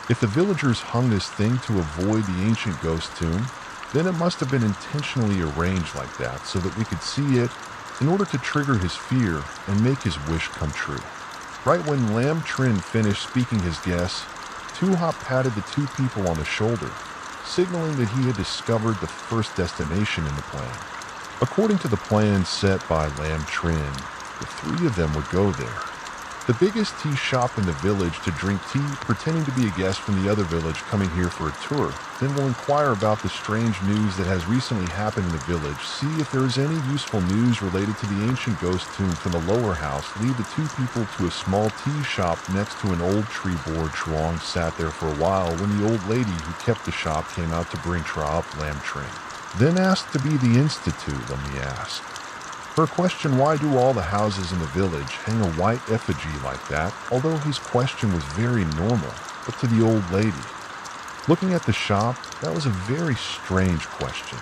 If the villagers hung this thing to avoid the ancient ghost tomb, then it must have been intentionally arranged like that so that we could see it in order to trigger his fear and make his wish come true." Right when Lamtrin finished speaking his guess, Tuha patted the two people on the shoulder, signaling that he had discovered the first destination in the plan. According to the plan set by Lamtrin, the three of them would go there. The biggest tea shop in the village to drink tea, pretending to be a guest from the other village coming here for a tour. Then we'll inquire about the strange news that has recently happened in the village, see if there is any useful news related to the ancient ghost tomb from the lower house, lead the two people to a small tea shop next to an old tree board. Truong sat there for a while when the old lady who kept the shop came out to bring Tra up Lamtrin. Then asked to be the institute, let me ask. Her question, why do all the houses in the village hang a white effigy like that, although his question was very normal, but to the old lady. Looking at the shop, that was a very strange question.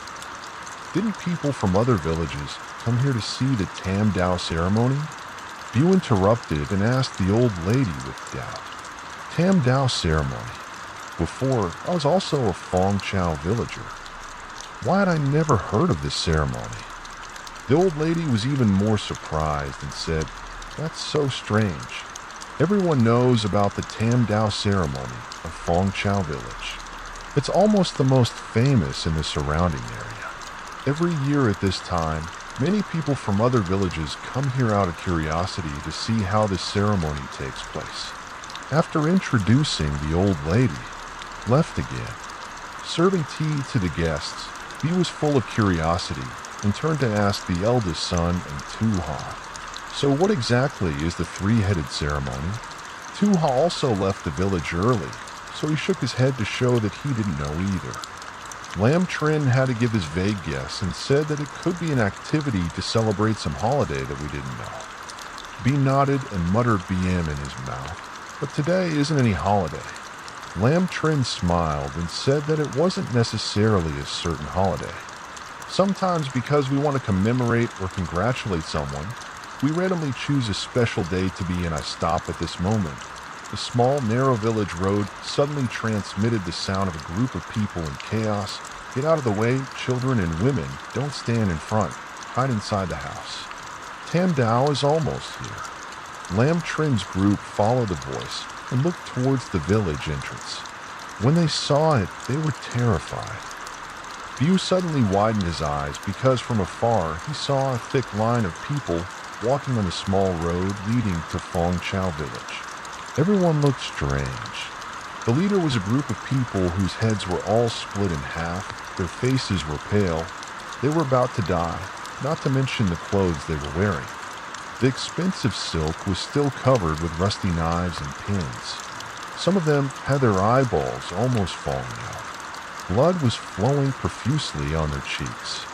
Didn't people from other villages come here to see the Tam Dao ceremony? Biu interrupted and asked the old lady with doubt. Tam Dao ceremony. Before, I was also a Fong Chao villager. Why had I never heard of this ceremony? The old lady was even more surprised and said, "That's so strange. Everyone knows about the Tam Dao ceremony of Fong Chao village. It's almost the most famous in the surrounding area. Every year at this time, many people from other villages come here out of curiosity to see how this ceremony takes place." After introducing the old lady, left again. Serving tea to the guests, he was full of curiosity and turned to ask the eldest son and Tuha, "So what exactly is the three-headed ceremony?" Tuha also left the village early, so he shook his head to show that he didn't know either. Lamtrin had to give his vague guess and said that it could be an activity to celebrate some holiday that we didn't know. B nodded and muttered BM in his mouth, but today isn't any holiday. Lamtrin smiled and said that it wasn't necessarily a certain holiday. Sometimes because we want to commemorate or congratulate someone, we randomly choose a special day to be in. I stop at this moment. The small, narrow village road suddenly transmitted the sound of a group of people in chaos. Get out of the way, children and women. Don't stand in front. Hide inside the house. Tam Dao is almost here. Lamtrin's group followed the voice and looked towards the village entrance. When they saw it, they were terrified. Biu suddenly widened his eyes because from afar he saw a thick line of people walking on a small road leading to Fong Chao village. Everyone looked strange. The leader was a group of people whose heads were all split in half, their faces were pale, they were about to die, not to mention the clothes they were wearing. The expensive silk was still covered with rusty knives and pins. Some of them had their eyeballs almost falling out. Blood was flowing profusely on their cheeks.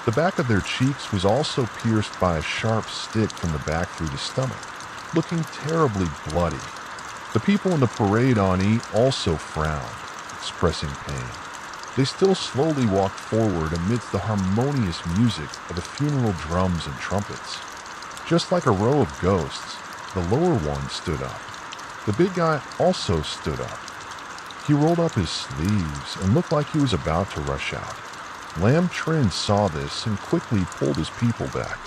The back of their cheeks was also pierced by a sharp stick from the back through the stomach, looking terribly bloody. The people in the parade on E also frowned, expressing pain. They still slowly walked forward amidst the harmonious music of the funeral drums and trumpets. Just like a row of ghosts, the lower one stood up. The big guy also stood up. He rolled up his sleeves and looked like he was about to rush out. Lamtrin saw this and quickly pulled his people back.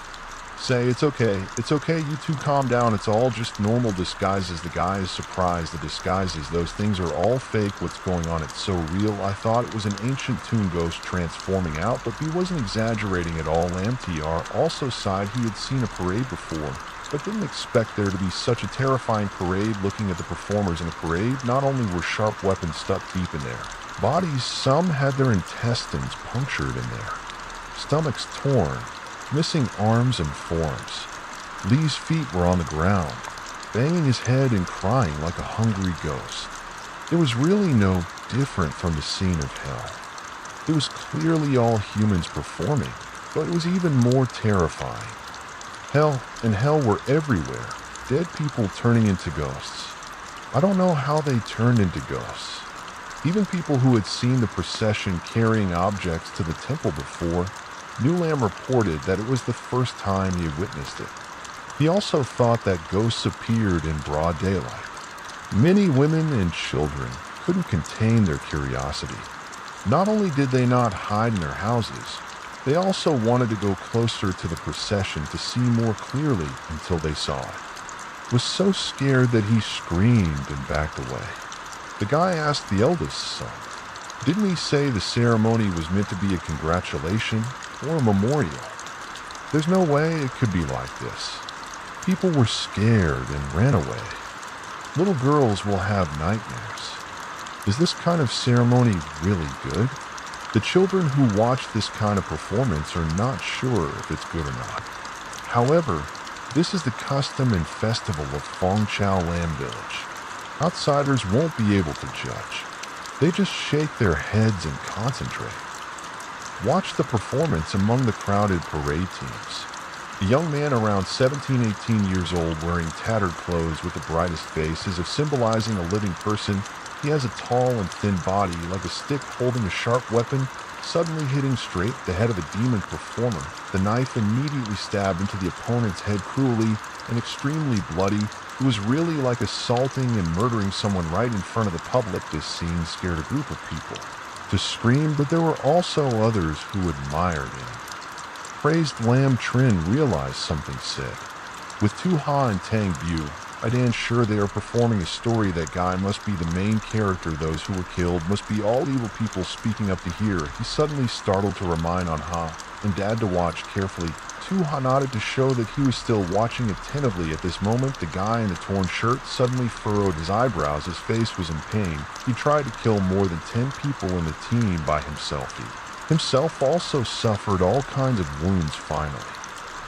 "Say, it's okay, you two calm down, it's all just normal disguises." The guy is surprised. The disguises, those things are all fake. What's going on? It's so real. I thought it was an ancient tomb ghost transforming out, but he wasn't exaggerating at all. Lam TR also sighed. He had seen a parade before, but didn't expect there to be such a terrifying parade. Looking at the performers in the parade, not only were sharp weapons stuck deep in their bodies, some had their intestines punctured in there, stomachs torn, missing arms and forearms. Lee's feet were on the ground, banging his head and crying like a hungry ghost. It was really no different from the scene of hell. It was clearly all humans performing, but it was even more terrifying. Hell were everywhere, dead people turning into ghosts. I don't know how they turned into ghosts. Even people who had seen the procession carrying objects to the temple before, Lamb reported that it was the first time he had witnessed it. He also thought that ghosts appeared in broad daylight. Many women and children couldn't contain their curiosity. Not only did they not hide in their houses, they also wanted to go closer to the procession to see more clearly until they saw it. Was so scared that he screamed and backed away. The guy asked the eldest son, "Didn't he say the ceremony was meant to be a congratulation or a memorial? There's no way it could be like this." People were scared and ran away. Little girls will have nightmares. Is this kind of ceremony really good? The children who watch this kind of performance are not sure if it's good or not. However, this is the custom and festival of Fengchao Lam Village. Outsiders won't be able to judge. They just shake their heads and concentrate. Watch the performance among the crowded parade teams. A young man around 17-18 years old wearing tattered clothes with the brightest face as if symbolizing a living person. He has a tall and thin body like a stick holding a sharp weapon, suddenly hitting straight the head of a demon performer. The knife immediately stabbed into the opponent's head cruelly and extremely bloody. It was really like assaulting and murdering someone right in front of the public. This scene scared a group of people to scream, but there were also others who admired him. Praised Lam Trin realized something said. With Tu Ha and Tang Bu, I Dan sure they are performing a story. That guy must be the main character. Those who were killed must be all evil people speaking up to hear. He suddenly startled to remind on Ha and Dad to watch carefully. Tu Ha nodded to show that he was still watching attentively. At this moment, the guy in the torn shirt suddenly furrowed his eyebrows. His face was in pain. He tried to kill more than 10 people in the team by himself. He himself also suffered all kinds of wounds finally.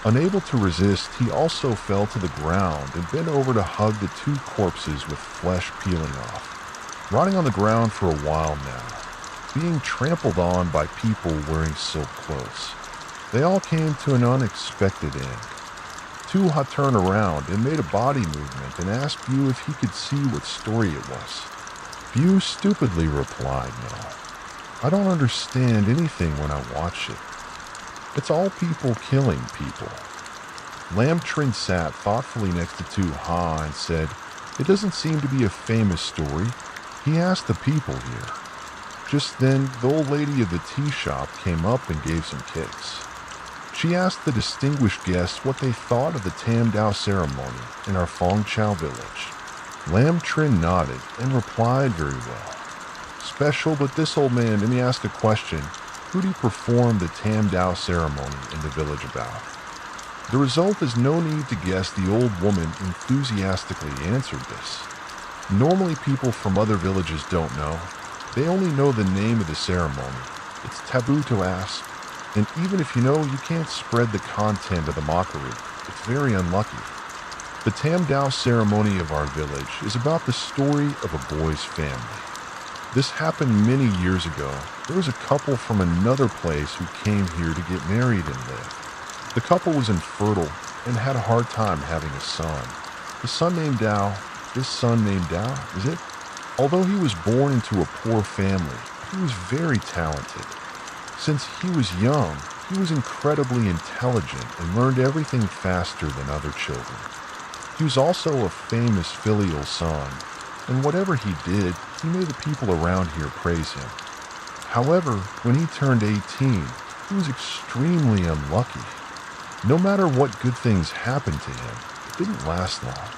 Unable to resist, he also fell to the ground and bent over to hug the two corpses with flesh peeling off. Rotting on the ground for a while now, being trampled on by people wearing silk clothes. They all came to an unexpected end. Tu Ha turned around and made a body movement and asked Bu if he could see what story it was. Bu stupidly replied, "No. I don't understand anything when I watch it. It's all people killing people." Lam Trin sat thoughtfully next to Tu Ha and said, "It doesn't seem to be a famous story." He asked the people here. Just then, the old lady of the tea shop came up and gave some kicks. She asked the distinguished guests what they thought of the Tam Dao ceremony in our Fengchao village. Lam Trin nodded and replied very well. "Special, but this old man, let me ask a question. Who do you perform the Tam Dao ceremony in the village about?" The result is no need to guess. The old woman enthusiastically answered this. Normally people from other villages don't know. They only know the name of the ceremony. It's taboo to ask. And even if you know, you can't spread the content of the mockery. It's very unlucky. The Tam Dao ceremony of our village is about the story of a boy's family. This happened many years ago. There was a couple from another place who came here to get married and live. The couple was infertile and had a hard time having a son. The son named Dao. This son named Dao, is it? Although he was born into a poor family, he was very talented. Since he was young, he was incredibly intelligent and learned everything faster than other children. He was also a famous filial son, and whatever he did, he made the people around here praise him. However, when he turned 18, he was extremely unlucky. No matter what good things happened to him, it didn't last long.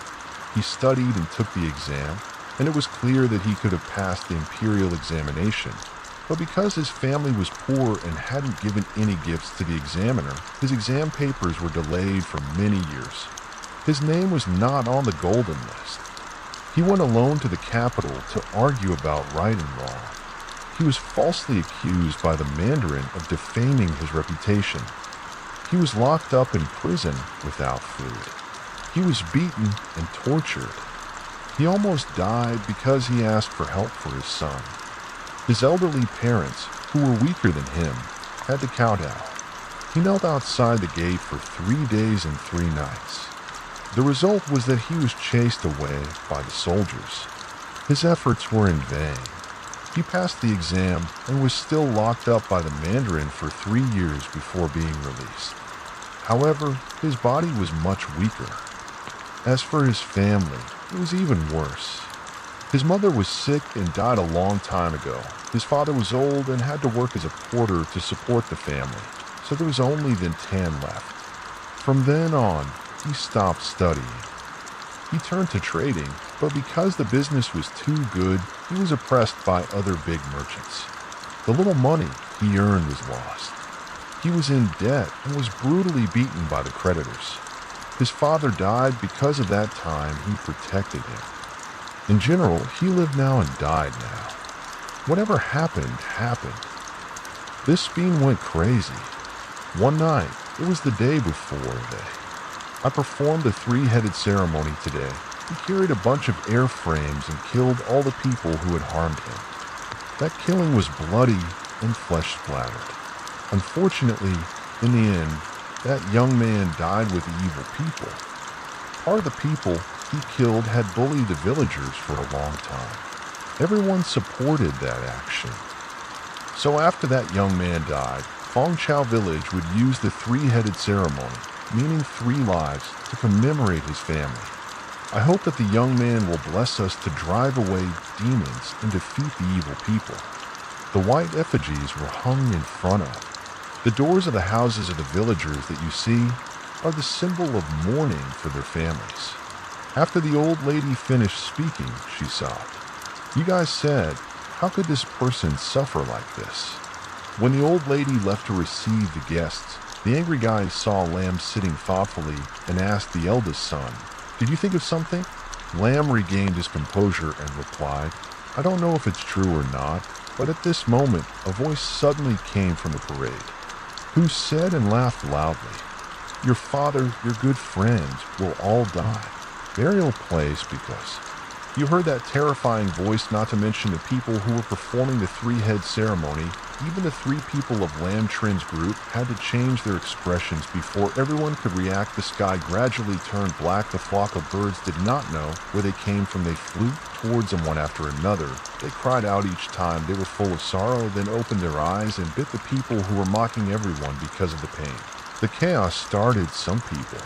He studied and took the exam, and it was clear that he could have passed the imperial examination. But because his family was poor and hadn't given any gifts to the examiner, his exam papers were delayed for many years. His name was not on the golden list. He went alone to the capital to argue about right and wrong. He was falsely accused by the Mandarin of defaming his reputation. He was locked up in prison without food. He was beaten and tortured. He almost died because he asked for help for his son. His elderly parents, who were weaker than him, had to kowtow. He knelt outside the gate for 3 days and 3 nights. The result was that he was chased away by the soldiers. His efforts were in vain. He passed the exam and was still locked up by the Mandarin for 3 years before being released. However, his body was much weaker. As for his family, it was even worse. His mother was sick and died a long time ago. His father was old and had to work as a porter to support the family, so there was only then Tan left. From then on, he stopped studying. He turned to trading, but because the business was too good, he was oppressed by other big merchants. The little money he earned was lost. He was in debt and was brutally beaten by the creditors. His father died because of that time he protected him. In general, he lived now and died now. Whatever happened, happened. This being went crazy. One night, it was the day before I performed a 3-headed ceremony today. He carried a bunch of airframes and killed all the people who had harmed him. That killing was bloody and flesh-splattered. Unfortunately, in the end, that young man died with evil people. Part of the people he killed had bullied the villagers for a long time. Everyone supported that action. So after that young man died, Fong Chao village would use the 3-headed ceremony, meaning 3 lives, to commemorate his family. I hope that the young man will bless us to drive away demons and defeat the evil people. The white effigies were hung in front of. The doors of the houses of the villagers that you see are the symbol of mourning for their families. After the old lady finished speaking, she sobbed. You guys said, how could this person suffer like this? When the old lady left to receive the guests, the angry guy saw Lamb sitting thoughtfully and asked the eldest son, did you think of something? Lamb regained his composure and replied, I don't know if it's true or not, but at this moment, a voice suddenly came from the parade, who said and laughed loudly, your father, your good friends, will all die. Burial place because you heard that terrifying voice, not to mention the people who were performing the 3-head ceremony. Even the 3 people of Lam Trin's group had to change their expressions before everyone could react. The sky gradually turned black. The flock of birds did not know where they came from. They flew towards them one after another. They cried out each time. They were full of sorrow, then opened their eyes and bit the people who were mocking everyone because of the pain. The chaos started. Some people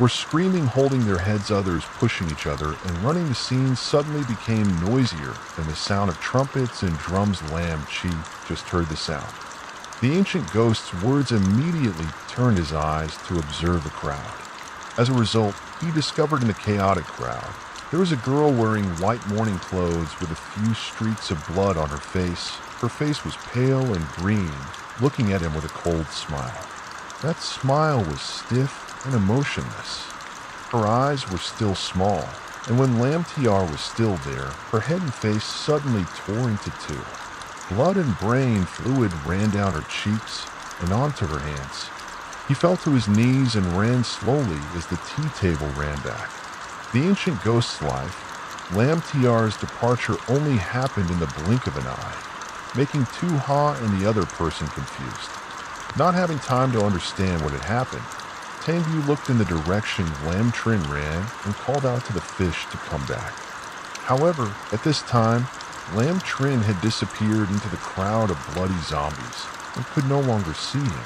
were screaming, holding their heads, others pushing each other, and running. The scene suddenly became noisier than the sound of trumpets and drums. Lam Chi just heard the sound. The ancient ghost's words immediately turned his eyes to observe the crowd. As a result, he discovered in the chaotic crowd, there was a girl wearing white mourning clothes with a few streaks of blood on her face. Her face was pale and green, looking at him with a cold smile. That smile was stiff and emotionless. Her eyes were still small, and when Lam Tiar was still there, her head and face suddenly tore into 2. Blood and brain fluid ran down her cheeks and onto her hands. He fell to his knees and ran slowly as the tea table ran back. The ancient ghost's life, Lam Tiar's departure, only happened in the blink of an eye, making Tu Ha and the other person confused. Not having time to understand what had happened, Tangbu looked in the direction Lam Trin ran and called out to the fish to come back. However, at this time, Lam Trin had disappeared into the crowd of bloody zombies and could no longer see him.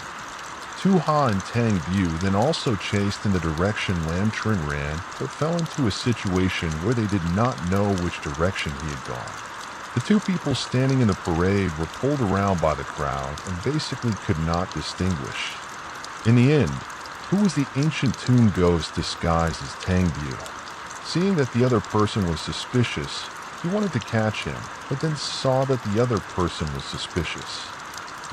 Tu Ha and Tang Bu then also chased in the direction Lam Trin ran, but fell into a situation where they did not know which direction he had gone. The 2 people standing in the parade were pulled around by the crowd and basically could not distinguish. In the end, who was the ancient tomb ghost disguised as Tang Bu? Seeing that the other person was suspicious, he wanted to catch him, but then saw that the other person was suspicious.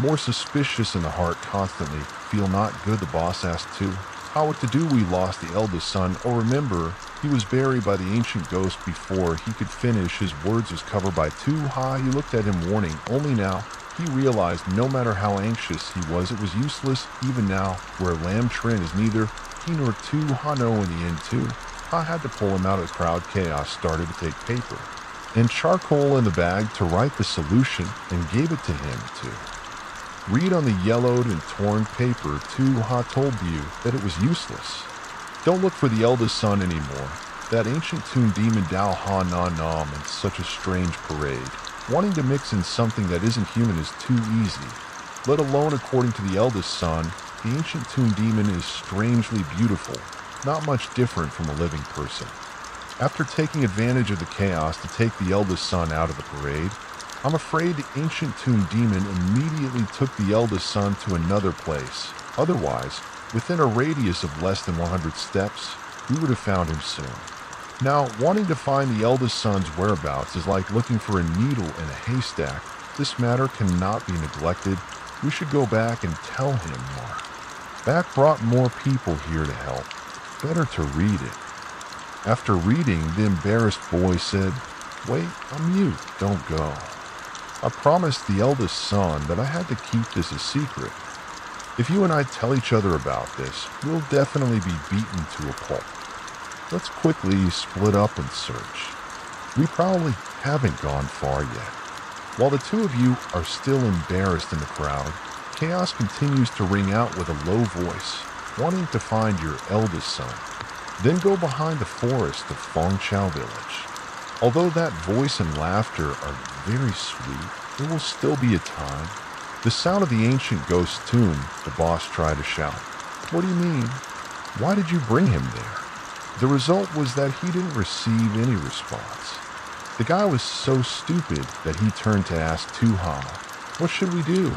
More suspicious in the heart constantly. Feel not good, the boss asked too. How what to do? We lost the eldest son. Oh, remember, he was buried by the ancient ghost before he could finish. His words was covered by Tu Ha. He looked at him warning. Only now he realized no matter how anxious he was, it was useless. Even now, where Lam Trin is neither he nor Tu Ha know in the end too. Ha had to pull him out of the crowd. Chaos started to take paper and charcoal in the bag to write the solution and gave it to him too. Read on the yellowed and torn paper, Tu-Ha told you that it was useless. Don't look for the eldest son anymore. That ancient tomb demon Dao Ha Na Nam in such a strange parade. Wanting to mix in something that isn't human is too easy. Let alone according to the eldest son, the ancient tomb demon is strangely beautiful, not much different from a living person. After taking advantage of the chaos to take the eldest son out of the parade, I'm afraid the ancient tomb demon immediately took the eldest son to another place. Otherwise, within a radius of less than 100 steps, we would have found him soon. Now, wanting to find the eldest son's whereabouts is like looking for a needle in a haystack. This matter cannot be neglected. We should go back and tell him more. Back brought more people here to help. Better to read it. After reading, the embarrassed boy said, "Wait, I'm mute, don't go." I promised the eldest son that I had to keep this a secret. If you and I tell each other about this, we'll definitely be beaten to a pulp. Let's quickly split up and search. We probably haven't gone far yet. While the two of you are still embarrassed in the crowd, chaos continues to ring out with a low voice, wanting to find your eldest son. Then go behind the forest of Fengchao village. Although that voice and laughter are very sweet, there will still be a time. The sound of the ancient ghost tomb, the boss tried to shout. What do you mean? Why did you bring him there? The result was that he didn't receive any response. The guy was so stupid that he turned to ask Tu-Ha, "What should we do?"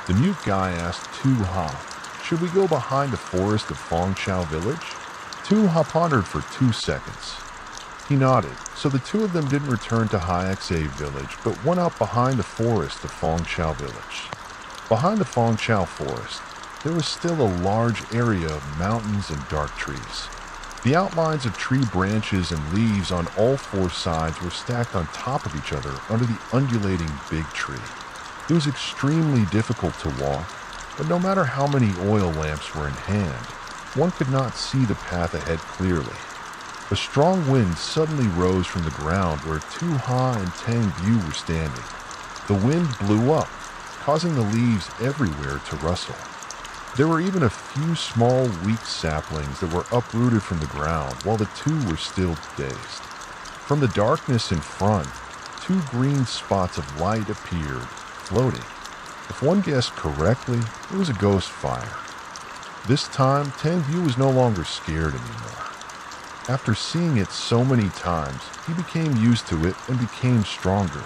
The mute guy asked Tu-Ha, "Should we go behind the forest of Fengchao village?" Tu-Ha pondered for 2 seconds. He nodded, so the two of them didn't return to Haixe village, but went up behind the forest of Fengchao village. Behind the Fengchao forest, there was still a large area of mountains and dark trees. The outlines of tree branches and leaves on all 4 sides were stacked on top of each other under the undulating big tree. It was extremely difficult to walk, but no matter how many oil lamps were in hand, one could not see the path ahead clearly. A strong wind suddenly rose from the ground where Tu-Ha and Tang Bu were standing. The wind blew up, causing the leaves everywhere to rustle. There were even a few small, weak saplings that were uprooted from the ground while the two were still dazed. From the darkness in front, 2 green spots of light appeared, floating. If one guessed correctly, it was a ghost fire. This time, Tang Bu was no longer scared anymore. After seeing it so many times, he became used to it and became stronger.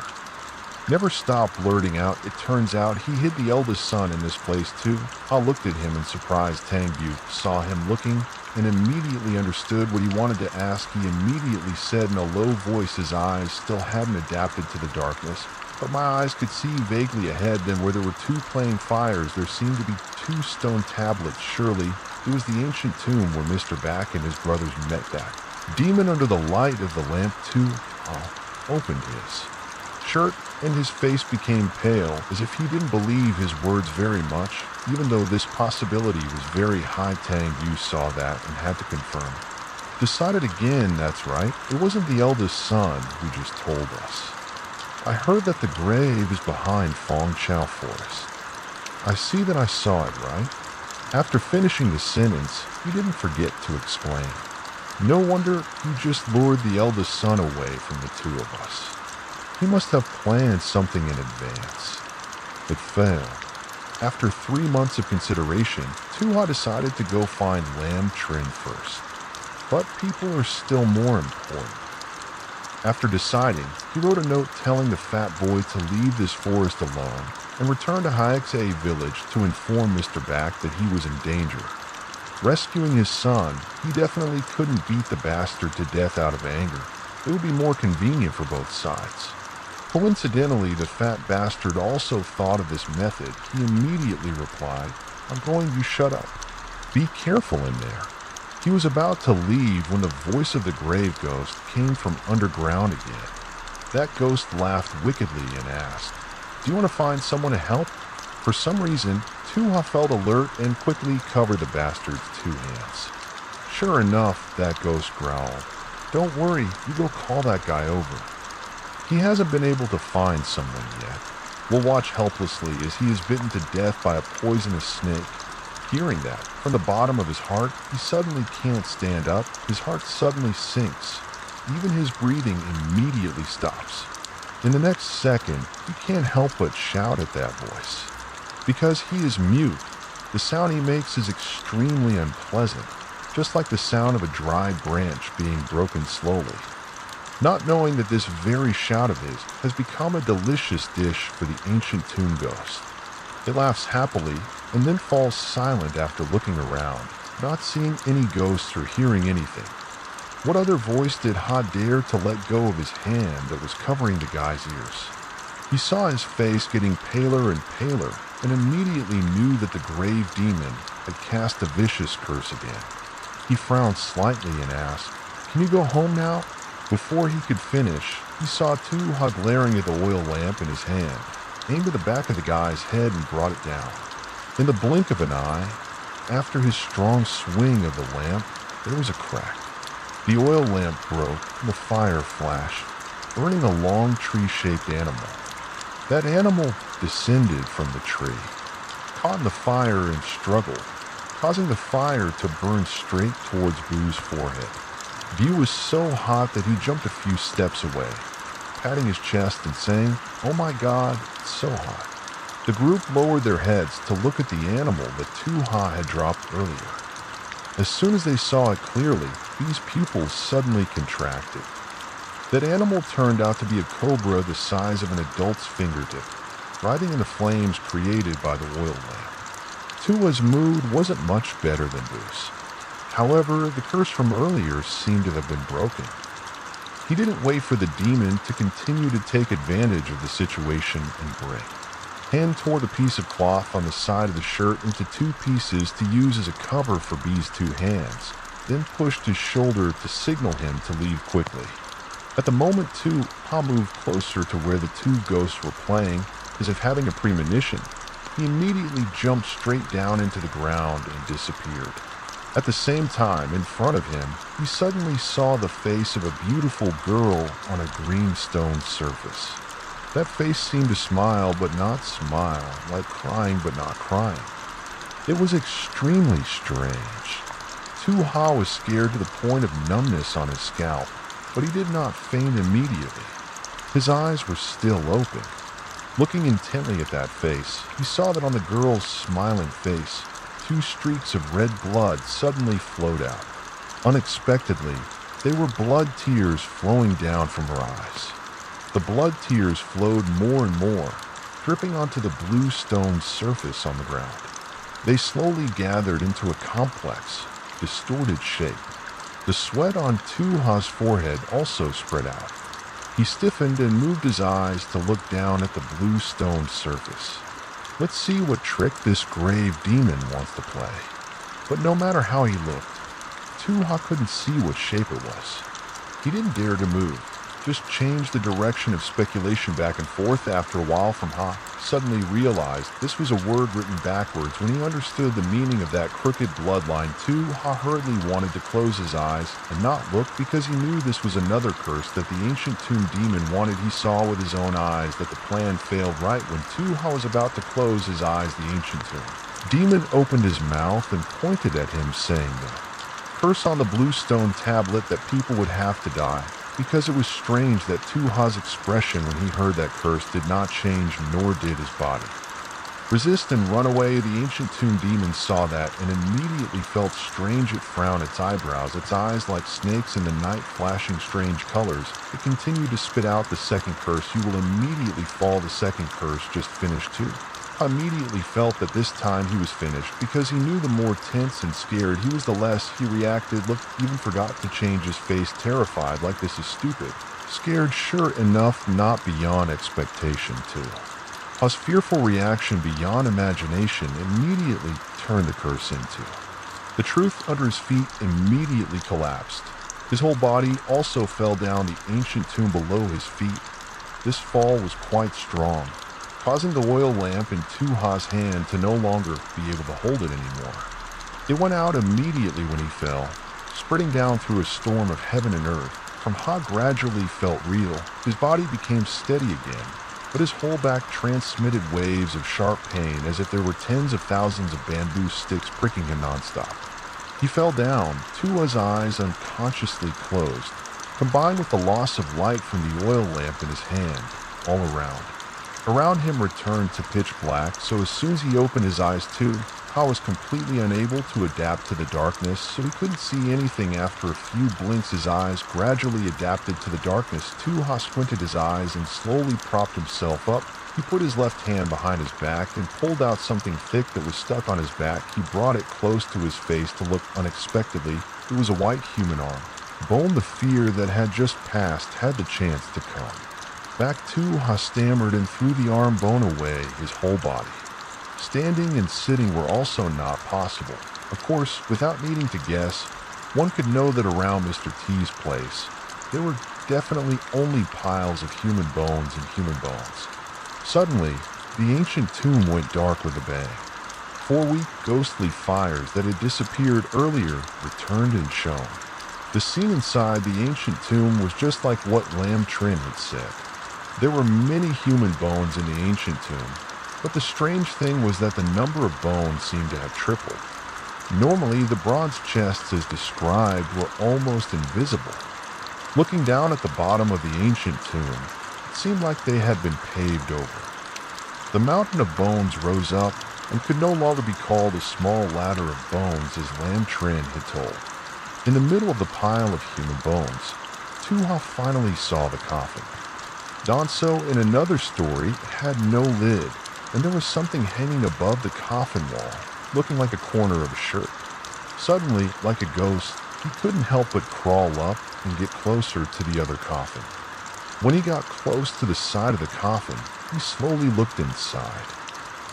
Never stopped blurting out, "It turns out he hid the eldest son in this place too." Ha looked at him in surprise. Tang Bu saw him looking and immediately understood what he wanted to ask. He immediately said in a low voice his eyes still hadn't adapted to the darkness, but my eyes could see vaguely ahead. Then where there were 2 playing fires, there seemed to be 2 stone tablets. Surely it was the ancient tomb where Mr. Back and his brothers met back. Demon under the light of the lamp too opened his shirt, and his face became pale, as if he didn't believe his words very much, even though this possibility was very high. Tang Bu saw that and had to confirm. Decided again, that's right, it wasn't the eldest son who just told us. I heard that the grave is behind Fengchao forest. I see that I saw it, right? After finishing the sentence, he didn't forget to explain. No wonder he just lured the eldest son away from the 2 of us. He must have planned something in advance. It failed. After 3 months of consideration, Tu-Ha decided to go find Lam Trin first. But people are still more important. After deciding, he wrote a note telling the fat boy to leave this forest alone and return to Haixe village to inform Mr. Back that he was in danger. Rescuing his son, he definitely couldn't beat the bastard to death out of anger. It would be more convenient for both sides. Coincidentally, the fat bastard also thought of this method. He immediately replied, "I'm going to shut up. Be careful in there." He was about to leave when the voice of the grave ghost came from underground again. That ghost laughed wickedly and asked, "Do you want to find someone to help?" For some reason, Tu-Ha felt alert and quickly covered the bastard's 2 hands. Sure enough, that ghost growled, "Don't worry, you go call that guy over. He hasn't been able to find someone yet." will watch helplessly as he is bitten to death by a poisonous snake. Hearing that, from the bottom of his heart, he suddenly can't stand up. His heart suddenly sinks. Even his breathing immediately stops. In the next second, he can't help but shout at that voice. Because he is mute, the sound he makes is extremely unpleasant, just like the sound of a dry branch being broken slowly. Not knowing that this very shout of his has become a delicious dish for the ancient tomb ghost. It laughs happily and then falls silent after looking around, not seeing any ghosts or hearing anything. What other voice did Ha dare to let go of his hand that was covering the guy's ears? He saw his face getting paler and paler and immediately knew that the grave demon had cast a vicious curse again. He frowned slightly and asked, "Can you go home now?" Before he could finish, he saw Tu-Ha glaring at the oil lamp in his hand, aimed at the back of the guy's head and brought it down. In the blink of an eye, after his strong swing of the lamp, there was a crack. The oil lamp broke and the fire flashed, burning a long tree-shaped animal. That animal descended from the tree, caught in the fire and struggled, causing the fire to burn straight towards Boo's forehead. Bu was so hot that he jumped a few steps away, patting his chest and saying, "Oh my God, it's so hot." The group lowered their heads to look at the animal that Tu-Ha had dropped earlier. As soon as they saw it clearly, these pupils suddenly contracted. That animal turned out to be a cobra the size of an adult's fingertip, riding in the flames created by the oil lamp. Tu-Ha's mood wasn't much better than Boo's. However, the curse from earlier seemed to have been broken. He didn't wait for the demon to continue to take advantage of the situation and break. Hand tore the piece of cloth on the side of the shirt into two pieces to use as a cover for B's two hands, then pushed his shoulder to signal him to leave quickly. At the moment Tu-Ha moved closer to where the two ghosts were playing, as if having a premonition, he immediately jumped straight down into the ground and disappeared. At the same time, in front of him, he suddenly saw the face of a beautiful girl on a green stone surface. That face seemed to smile but not smile, like crying but not crying. It was extremely strange. Tu-Ha was scared to the point of numbness on his scalp, but he did not faint immediately. His eyes were still open. Looking intently at that face, he saw that on the girl's smiling face, two streaks of red blood suddenly flowed out. Unexpectedly, they were blood tears flowing down from her eyes. The blood tears flowed more and more, dripping onto the blue stone surface on the ground. They slowly gathered into a complex, distorted shape. The sweat on Tu-Ha's forehead also spread out. He stiffened and moved his eyes to look down at the blue stone surface. Let's see what trick this grave demon wants to play. But no matter how he looked, Tu-Ha couldn't see what shape it was. He didn't dare to move, just changed the direction of speculation back and forth. After a while from Ha, suddenly realized this was a word written backwards. When he understood the meaning of that crooked bloodline, Tu-Ha hurriedly wanted to close his eyes and not look because he knew this was another curse that the ancient tomb demon wanted. He saw with his own eyes that the plan failed right when Tu-Ha was about to close his eyes. The ancient tomb demon opened his mouth and pointed at him, saying that curse on the blue stone tablet that people would have to die. Because it was strange that Tu-Ha's expression when he heard that curse did not change, nor did his body. Resist and run away. The ancient tomb demon saw that and immediately felt strange. It frowned its eyebrows, its eyes like snakes in the night flashing strange colors. It continued to spit out the second curse. You will immediately fall. The second curse just finished too. Immediately felt that this time he was finished because he knew the more tense and scared he was, the less he reacted. Looked, even forgot to change his face, terrified, like this is stupid. Scared, sure enough, not beyond expectation too. Ha's fearful reaction beyond imagination immediately turned the curse into. The truth under his feet immediately collapsed. His whole body also fell down the ancient tomb below his feet. This fall was quite strong, causing the oil lamp in Tu-Ha's hand to no longer be able to hold it anymore. It went out immediately when he fell, spreading down through a storm of heaven and earth. From Ha gradually felt real, his body became steady again. but his whole back transmitted waves of sharp pain as if there were tens of thousands of bamboo sticks pricking him nonstop. He fell down, Tua's eyes unconsciously closed, combined with the loss of light from the oil lamp in his hand, all around. Around him returned to pitch black, so as soon as he opened his eyes too, Ha was completely unable to adapt to the darkness, so he couldn't see anything. After a few blinks, his eyes gradually adapted to the darkness. Ha squinted his eyes and slowly propped himself up. He put his left hand behind his back and pulled out something thick that was stuck on his back. He brought it close to his face to look. Unexpectedly, it was a white human arm. Bone, the fear that had just passed, had the chance to come. Back Ha stammered and threw the arm bone away. His whole body. Standing and sitting were also not possible. Of course, without needing to guess, one could know that around Mr. T's place, there were definitely only piles of human bones and human bones. Suddenly, the ancient tomb went dark with a bang. 4 weak, ghostly fires that had disappeared earlier returned and shone. The scene inside the ancient tomb was just like what Lam Trin had said. There were many human bones in the ancient tomb, but the strange thing was that the number of bones seemed to have tripled. Normally, the bronze chests as described were almost invisible. Looking down at the bottom of the ancient tomb, it seemed like they had been paved over. The mountain of bones rose up and could no longer be called a small ladder of bones as Lam Trin had told. In the middle of the pile of human bones, Tuha finally saw the coffin. Donso, in another story, had no lid, and there was something hanging above the coffin wall, looking like a corner of a shirt. Suddenly, like a ghost, he couldn't help but crawl up and get closer to the other coffin. When he got close to the side of the coffin, he slowly looked inside.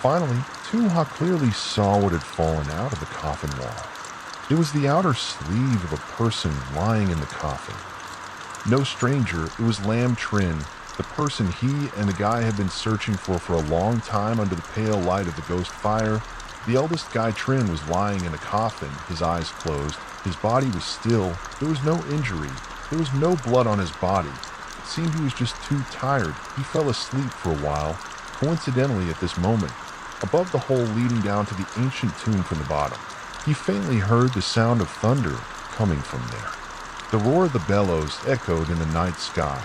Finally, Tuha clearly saw what had fallen out of the coffin wall. It was the outer sleeve of a person lying in the coffin. No stranger, it was Lam Trin, the person he and the guy had been searching for a long time under the pale light of the ghost fire. The eldest guy, Trin, was lying in a coffin, his eyes closed. His body was still. There was no injury. There was no blood on his body. It seemed he was just too tired. He fell asleep for a while. Coincidentally, at this moment, above the hole leading down to the ancient tomb from the bottom, he faintly heard the sound of thunder coming from there. The roar of the bellows echoed in the night sky,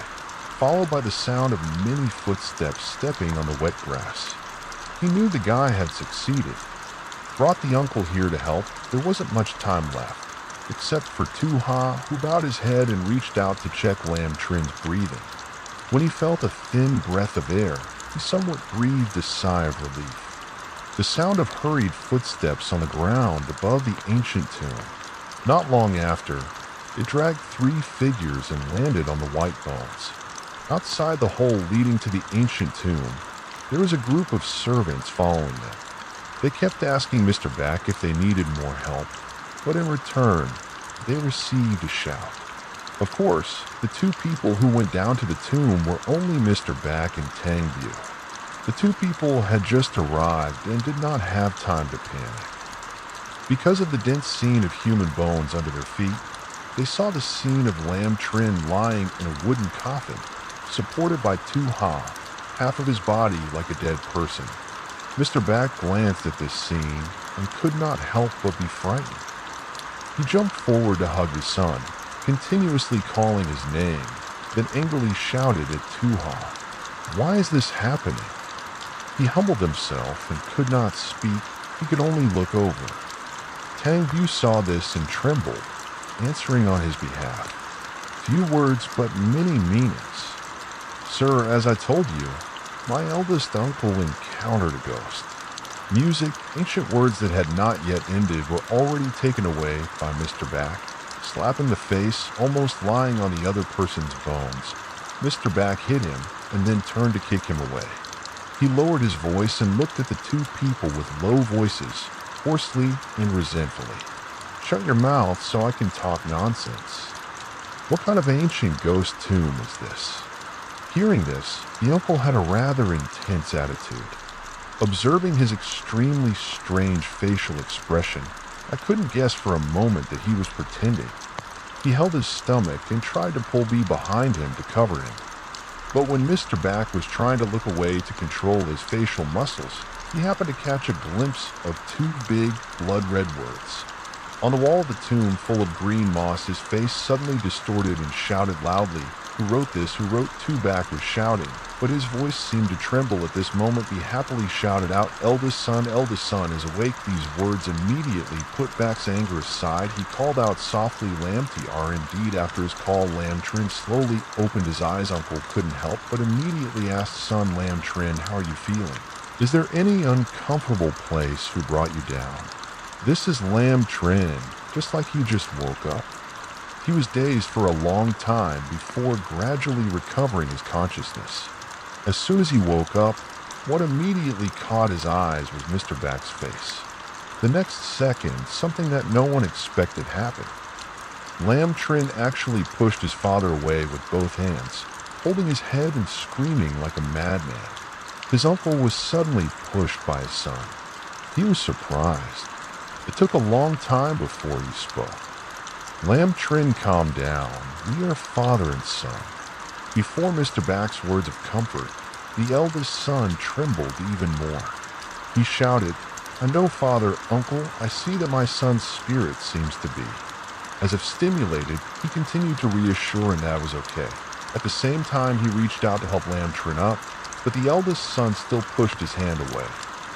followed by the sound of many footsteps stepping on the wet grass. He knew the guy had succeeded. Brought the uncle here to help, there wasn't much time left, except for Tuha, who bowed his head and reached out to check Lam Trin's breathing. When he felt a thin breath of air, he somewhat breathed a sigh of relief. The sound of hurried footsteps on the ground above the ancient tomb. Not long after, it dragged 3 figures and landed on the white bones. Outside the hole leading to the ancient tomb, there was a group of servants following them. They kept asking Mr. Back if they needed more help, but in return, they received a shout. Of course, the 2 people who went down to the tomb were only Mr. Back and Tang Bu. The 2 people had just arrived and did not have time to panic. Because of the dense scene of human bones under their feet, they saw the scene of Lam Trin lying in a wooden coffin, supported by Tuha, half of his body like a dead person. Mr. Back glanced at this scene and could not help but be frightened. He jumped forward to hug his son, continuously calling his name, then angrily shouted at Tuha, "Why is this happening?" He humbled himself and could not speak. He could only look over. Tang Bu saw this and trembled, answering on his behalf. Few words, but many meanings. "Sir, as I told you, my eldest uncle encountered a ghost." Music, ancient words that had not yet ended, were already taken away by Mr. Back, slapping the face, almost lying on the other person's bones. Mr. Back hit him and then turned to kick him away. He lowered his voice and looked at the 2 people with low voices, hoarsely and resentfully. "Shut your mouth so I can talk nonsense." What kind of ancient ghost tomb was this? Hearing this, the uncle had a rather intense attitude. Observing his extremely strange facial expression, I couldn't guess for a moment that he was pretending. He held his stomach and tried to pull B behind him to cover him. But when Mr. Back was trying to look away to control his facial muscles, he happened to catch a glimpse of two big, blood-red words. On the wall of the tomb full of green moss, his face suddenly distorted and shouted loudly. Who wrote this? Who wrote to Back was shouting, but his voice seemed to tremble at this moment. He happily shouted out, eldest son is awake." These words immediately put Back's anger aside. He called out softly, "Lamb Tr." Indeed, after his call, Lamb Trin slowly opened his eyes. Uncle couldn't help but immediately asked, "Son Lamb Trin, how are you feeling? Is there any uncomfortable place who brought you down?" "This is Lamb Trin, just like you just woke up." He was dazed for a long time before gradually recovering his consciousness. As soon as he woke up, what immediately caught his eyes was Mr. Back's face. The next second, something that no one expected happened. Lamb Trin actually pushed his father away with both hands, holding his head and screaming like a madman. His uncle was suddenly pushed by his son. He was surprised. It took a long time before he spoke. "Lamb Trin, calm down. We are father and son." Before Mr. Back's words of comfort, the eldest son trembled even more. He shouted, "I know, Father, Uncle, I see that my son's spirit seems to be." As if stimulated, he continued to reassure him that it was okay. At the same time, he reached out to help Lamb Trin up, but the eldest son still pushed his hand away.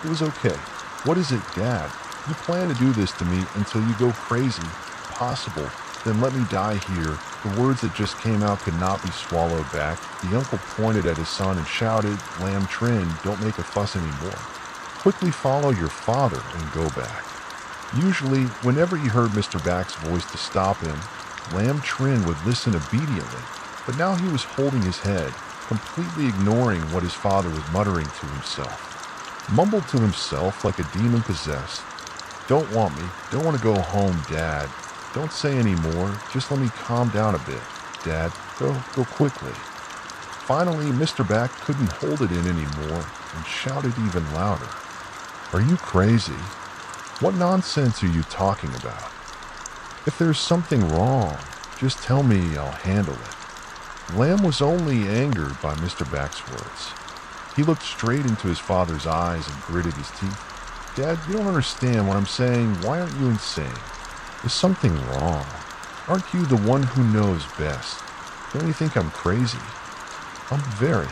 "It was okay. What is it, Dad? You plan to do this to me until you go crazy. Possible. Then let me die here." The words that just came out could not be swallowed back. The uncle pointed at his son and shouted, "Lamb Trin, don't make a fuss anymore. Quickly follow your father and go back." Usually, whenever he heard Mr. Back's voice to stop him, Lamb Trin would listen obediently, but now he was holding his head, completely ignoring what his father was muttering to himself. Mumbled to himself like a demon possessed. "Don't want me. Don't want to go home, Dad. Don't say any more. Just let me calm down a bit. Dad, go quickly." Finally, Mr. Back couldn't hold it in anymore and shouted even louder. "Are you crazy? What nonsense are you talking about? If there's something wrong, just tell me, I'll handle it." Lamb was only angered by Mr. Back's words. He looked straight into his father's eyes and gritted his teeth. "Dad, you don't understand what I'm saying. Why aren't you insane? Is something wrong? Aren't you the one who knows best? Don't you think I'm crazy?" "I'm very.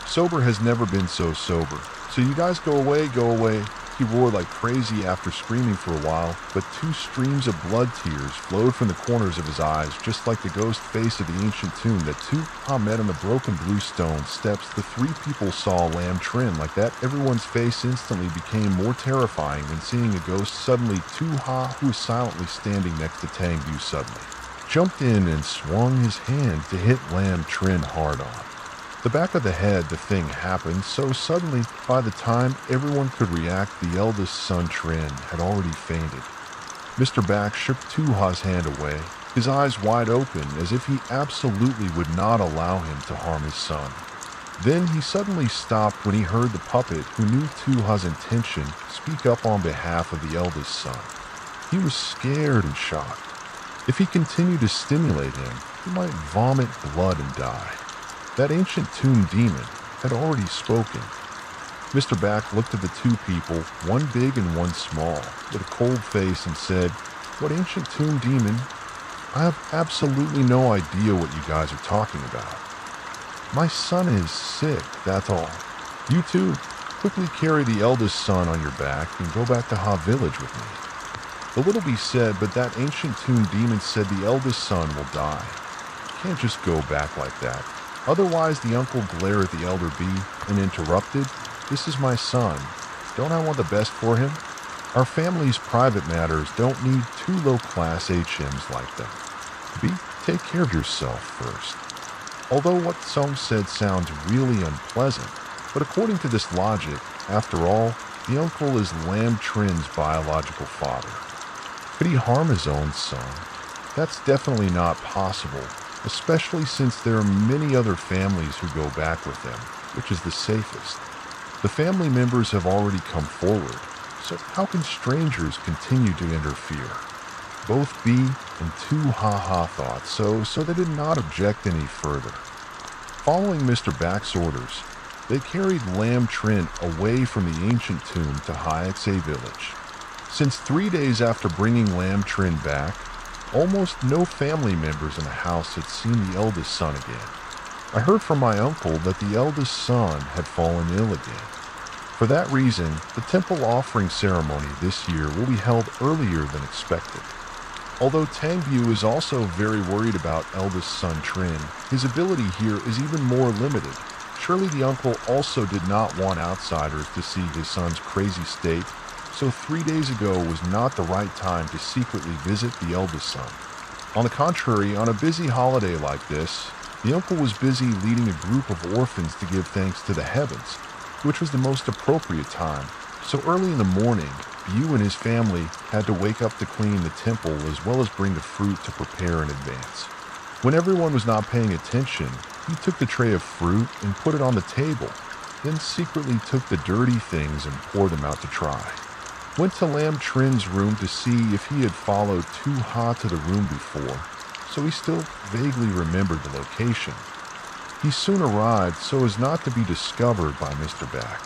Sober has never been so sober. So you guys go away, go away." He roared like crazy after screaming for a while, but two streams of blood tears flowed from the corners of his eyes, just like the ghost face of the ancient tomb that Tu-Ha met on the broken blue stone steps. The three people saw Lamb Trin like that. Everyone's face instantly became more terrifying than seeing a ghost. Suddenly, Tu-Ha, who was silently standing next to Tang Yu, suddenly jumped in and swung his hand to hit Lamb Trin hard on the back of the head. The thing happened so suddenly, by the time everyone could react, the eldest son Trin had already fainted. Mr. Back shook Tu-Ha's hand away, his eyes wide open as if he absolutely would not allow him to harm his son. Then he suddenly stopped when he heard the puppet, who knew Tu-Ha's intention, speak up on behalf of the eldest son. He was scared and shocked. If he continued to stimulate him, he might vomit blood and die. That ancient tomb demon had already spoken. Mr. Back looked at the two people, one big and one small, with a cold face and said, "What ancient tomb demon? I have absolutely no idea what you guys are talking about. My son is sick, that's all. You two, quickly carry the eldest son on your back and go back to Ha Village with me." The little be said, but that ancient tomb demon said the eldest son will die. You can't just go back like that. Otherwise, the uncle glared at the elder bee and interrupted, "This is my son. Don't I want the best for him? Our family's private matters don't need two low-class HMs like them. Bee, take care of yourself first." Although what some said sounds really unpleasant, but according to this logic, after all, the uncle is Lamb Trin's biological father. Could he harm his own son? That's definitely not possible, especially since there are many other families who go back with them, which is the safest. The family members have already come forward, so how can strangers continue to interfere? Both Bee and Tu-Ha thought so they did not object any further. Following Mr. Back's orders, they carried Lamb Trin away from the ancient tomb to Hyaxe village. Since 3 days after bringing Lamb Trin back, almost no family members in the house had seen the eldest son again. I heard from my uncle that the eldest son had fallen ill again. For that reason, the temple offering ceremony this year will be held earlier than expected. Although Tangbu is also very worried about eldest son Trin, his ability here is even more limited. Surely the uncle also did not want outsiders to see his son's crazy state, so 3 days ago was not the right time to secretly visit the eldest son. On the contrary, on a busy holiday like this, the uncle was busy leading a group of orphans to give thanks to the heavens, which was the most appropriate time. So early in the morning, Bu and his family had to wake up to clean the temple as well as bring the fruit to prepare in advance. When everyone was not paying attention, he took the tray of fruit and put it on the table, then secretly took the dirty things and poured them out to try. Went to Lamb Trin's room to see if he had followed Tu-Ha to the room before, so he still vaguely remembered the location. He soon arrived so as not to be discovered by Mr. Back.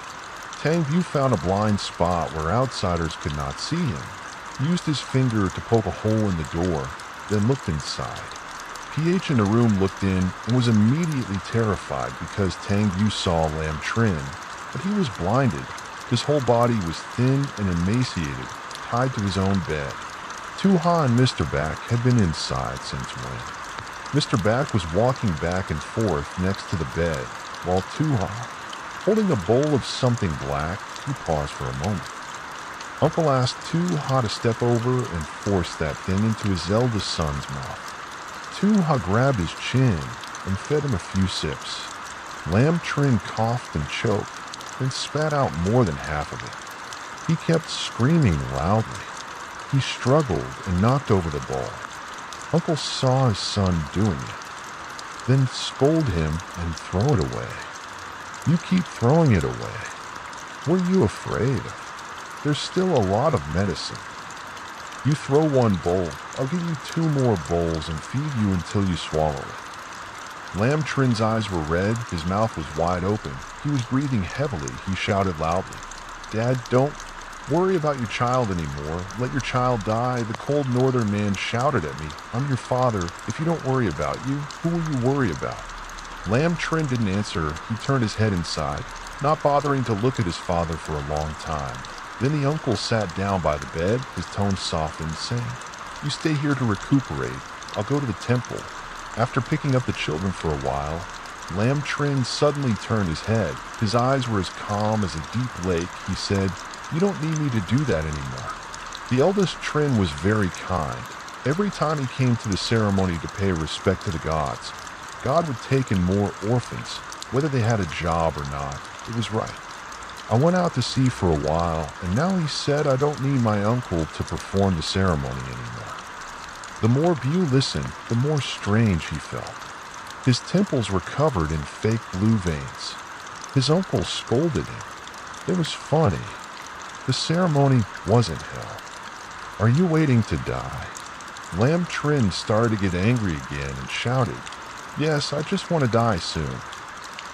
Tangbu found a blind spot where outsiders could not see him, used his finger to poke a hole in the door, then looked inside. PH in the room looked in and was immediately terrified because Tangbu saw Lamb Trin, but he was blinded. His whole body was thin and emaciated, tied to his own bed. Tu-Ha and Mr. Back had been inside since when? Mr. Back was walking back and forth next to the bed, while Tu-Ha, holding a bowl of something black, he paused for a moment. Uncle asked Tu-Ha to step over and force that thing into his eldest son's mouth. Tu-Ha grabbed his chin and fed him a few sips. Lamb Trin coughed and choked, then spat out more than half of it. He kept screaming loudly. He struggled and knocked over the bowl. Uncle saw his son doing it, then scold him and throw it away. You keep throwing it away. What are you afraid of? There's still a lot of medicine. You throw one bowl, I'll give you 2 more bowls and feed you until you swallow it. Lamb Trin's eyes were red, his mouth was wide open. He was breathing heavily. He shouted loudly, "Dad, don't worry about your child anymore. Let your child die." The cold northern man shouted at me, "I'm your father. If you don't worry about you, who will you worry about?" Lamb Trin didn't answer. He turned his head inside, not bothering to look at his father for a long time. Then the uncle sat down by the bed, his tone softened, saying, "You stay here to recuperate. I'll go to the temple." After picking up the children for a while, Lamb Trin suddenly turned his head. His eyes were as calm as a deep lake. He said, "You don't need me to do that anymore." The eldest Trin was very kind. Every time he came to the ceremony to pay respect to the gods, God would take in more orphans, whether they had a job or not. It was right. I went out to sea for a while, and now he said I don't need my uncle to perform the ceremony anymore. The more Bu listened, the more strange he felt. His temples were covered in fake blue veins. His uncle scolded him. It was funny. The ceremony wasn't hell. Are you waiting to die? Lamb Trin started to get angry again and shouted, "Yes, I just want to die soon."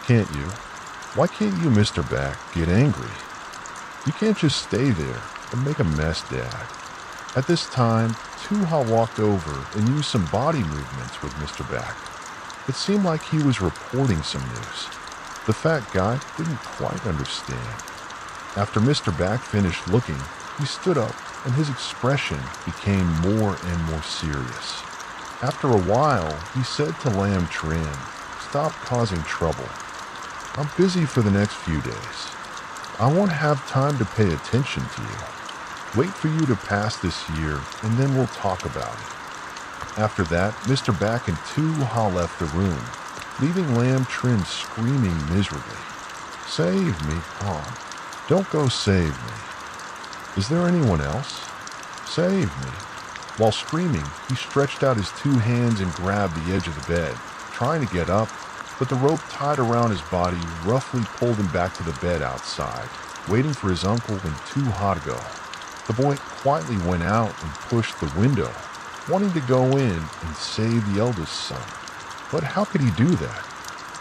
"Can't you? Why can't you, Mr. Back, get angry? You can't just stay there and make a mess, Dad." At this time, Tu-Ha walked over and used some body movements with Mr. Back. It seemed like he was reporting some news. The fat guy didn't quite understand. After Mr. Back finished looking, he stood up and his expression became more and more serious. After a while, he said to Lamb Trin, "Stop causing trouble. I'm busy for the next few days. I won't have time to pay attention to you. Wait for you to pass this year, and then we'll talk about it." After that, Mr. Back and Tu-Ha left the room, leaving Lamb Trin screaming miserably. "Save me, Mom. Don't go save me. Is there anyone else? Save me." While screaming, he stretched out his 2 hands and grabbed the edge of the bed, trying to get up, but the rope tied around his body roughly pulled him back to the bed outside, waiting for his uncle and Tu-Ha to go. The boy quietly went out and pushed the window, wanting to go in and save the eldest son. But how could he do that?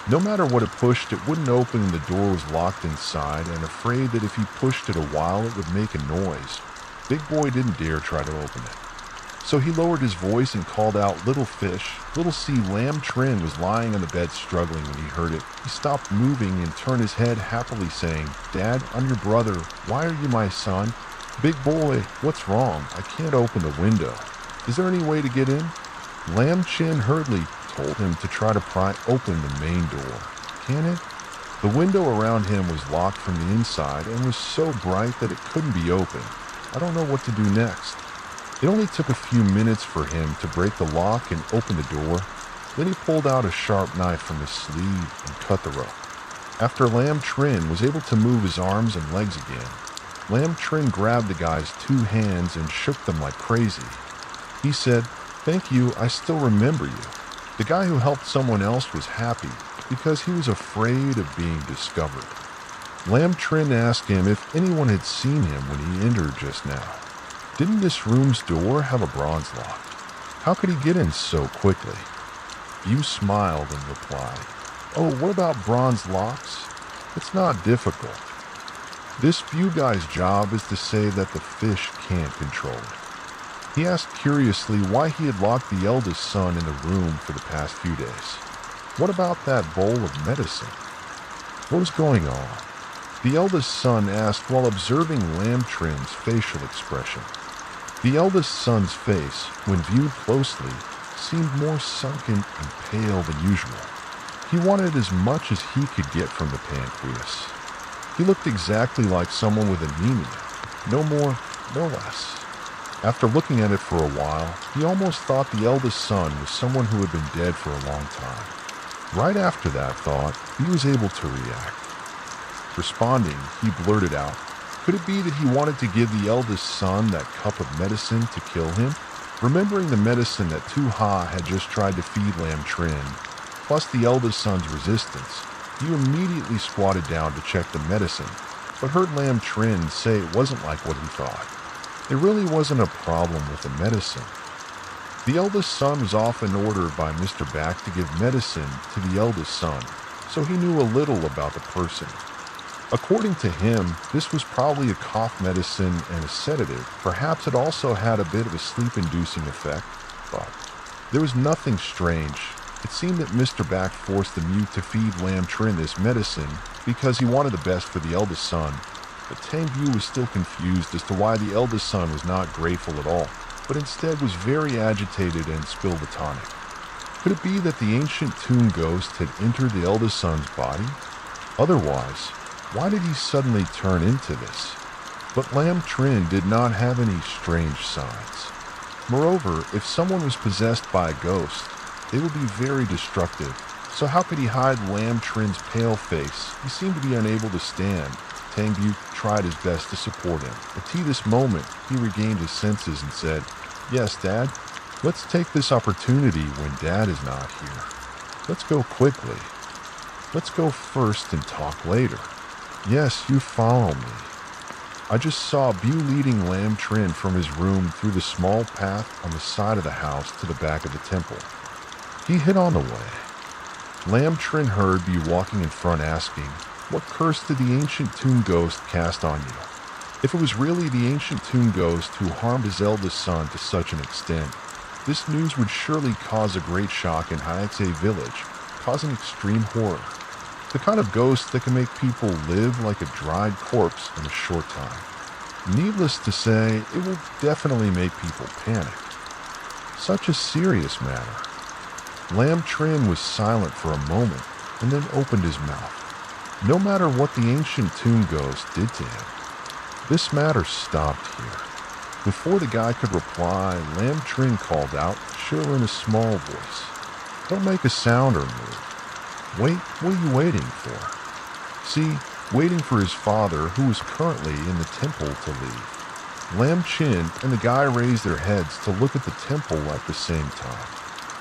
No matter what it pushed, it wouldn't open and the door was locked inside, and afraid that if he pushed it a while it would make a noise, Big Boy didn't dare try to open it. So he lowered his voice and called out, "Little fish." Little C. Lamb Trin was lying on the bed struggling when he heard it. He stopped moving and turned his head happily saying, "Dad, I'm your brother. Why are you my son?" "Big Boy, what's wrong? I can't open the window. Is there any way to get in?" Lamb Chin hurriedly told him to try to pry open the main door. "Can it?" The window around him was locked from the inside and was so bright that it couldn't be opened. "I don't know what to do next." It only took a few minutes for him to break the lock and open the door. Then he pulled out a sharp knife from his sleeve and cut the rope. After Lamb Trin was able to move his arms and legs again, Lamb Trin grabbed the guy's 2 hands and shook them like crazy. He said, "Thank you, I still remember you." The guy who helped someone else was happy because he was afraid of being discovered. Lamb Trin asked him if anyone had seen him when he entered just now. Didn't this room's door have a bronze lock? How could he get in so quickly? You smiled and replied, "Oh, what about bronze locks? It's not difficult." This few guy's job is to say that the fish can't control it. He asked curiously why he had locked the eldest son in the room for the past few days. What about that bowl of medicine? What was going on? The eldest son asked while observing Lamb Trin's facial expression. The eldest son's face, when viewed closely, seemed more sunken and pale than usual. He wanted as much as he could get from the pancreas. He looked exactly like someone with anemia, no more, no less. After looking at it for a while, he almost thought the eldest son was someone who had been dead for a long time. Right after that thought, he was able to react. Responding, he blurted out, could it be that he wanted to give the eldest son that cup of medicine to kill him? Remembering the medicine that Tu-Ha had just tried to feed Lamb Trin, plus the eldest son's resistance, he immediately squatted down to check the medicine, but heard Lamb Trin say it wasn't like what he thought. It really wasn't a problem with the medicine. The eldest son was often ordered by Mr. Back to give medicine to the eldest son, so he knew a little about the person. According to him, this was probably a cough medicine and a sedative. Perhaps it also had a bit of a sleep-inducing effect, but there was nothing strange. It seemed that Mr. Back forced the mute to feed Lamb Trin this medicine because he wanted the best for the eldest son, but Tang Bu was still confused as to why the eldest son was not grateful at all, but instead was very agitated and spilled the tonic. Could it be that the ancient tomb ghost had entered the eldest son's body? Otherwise, why did he suddenly turn into this? But Lamb Trin did not have any strange signs. Moreover, if someone was possessed by a ghost, they would be very destructive. So how could he hide Lamb Trin's pale face? He seemed to be unable to stand. Tang Bu tried his best to support him. But to this moment, he regained his senses and said, "Yes, Dad. Let's take this opportunity when Dad is not here. Let's go quickly. Let's go first and talk later. Yes, you follow me." I just saw Bu leading Lamb Trin from his room through the small path on the side of the house to the back of the temple. He hit on the way. Lamb Trin heard Bu walking in front asking, "What curse did the ancient tomb ghost cast on you?" If it was really the ancient tomb ghost who harmed his eldest son to such an extent, this news would surely cause a great shock in Hyakse village, causing extreme horror. The kind of ghost that can make people live like a dried corpse in a short time. Needless to say, it will definitely make people panic. Such a serious matter. Lamb Trin was silent for a moment and then opened his mouth. No matter what the ancient tomb ghost did to him, this matter stopped here. Before the guy could reply, Lamb Trin called out, sure in a small voice, "Don't make a sound or move. Wait, what are you waiting for?" See, waiting for his father, who was currently in the temple, to leave. Lamb Chin and the guy raised their heads to look at the temple at the same time.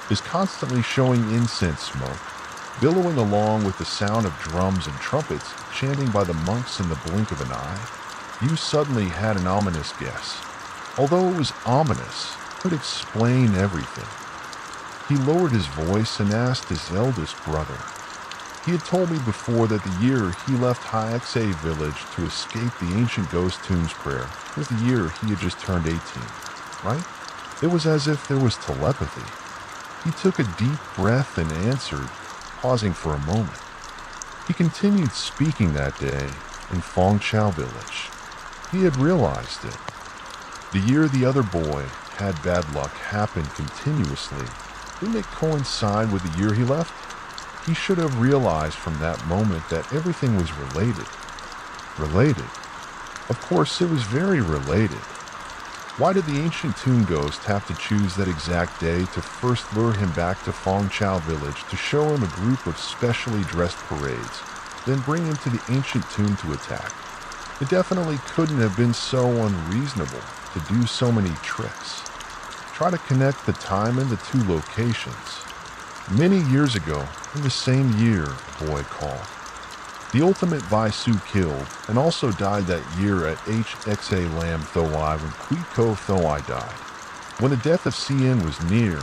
Is constantly showing incense smoke, billowing along with the sound of drums and trumpets chanting by the monks in the blink of an eye. You suddenly had an ominous guess. Although it was ominous, it could explain everything. He lowered his voice and asked his eldest brother, He had told me before that the year he left Hyaxa village to escape the ancient ghost tomb's prayer was the year he had just turned 18, right? It was as if there was telepathy. He took a deep breath and answered, pausing for a moment. He continued speaking that day in Fengchao village. He had realized it. The year the other boy had bad luck happen continuously, didn't it coincide with the year he left? He should have realized from that moment that everything was related. Related? Of course, it was very related. Why did the ancient tomb ghost have to choose that exact day to first lure him back to Fengchao village to show him a group of specially dressed parades, then bring him to the ancient tomb to attack? It definitely couldn't have been so unreasonable to do so many tricks. Try to connect the time and the two locations. Many years ago, in the same year, a boy called. The ultimate Vaisu killed and also died that year at Hxa Lam Thoai when Kuiko Thoai died. When the death of Cien was near,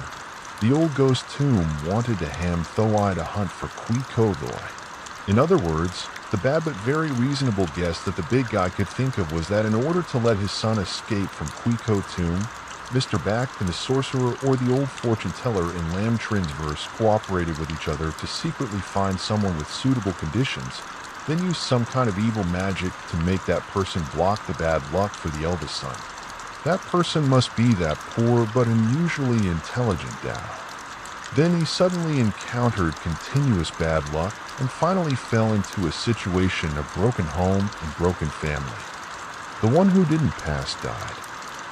the old ghost tomb wanted to ham Thoai to hunt for Kuiko Thoai. In other words, the bad but very reasonable guess that the big guy could think of was that in order to let his son escape from Kuiko tomb, Mr. Back and the sorcerer or the old fortune teller in Lam Trin's verse cooperated with each other to secretly find someone with suitable conditions, then use some kind of evil magic to make that person block the bad luck for the eldest son. That person must be that poor but unusually intelligent Dao. Then he suddenly encountered continuous bad luck and finally fell into a situation of broken home and broken family. The one who didn't pass died.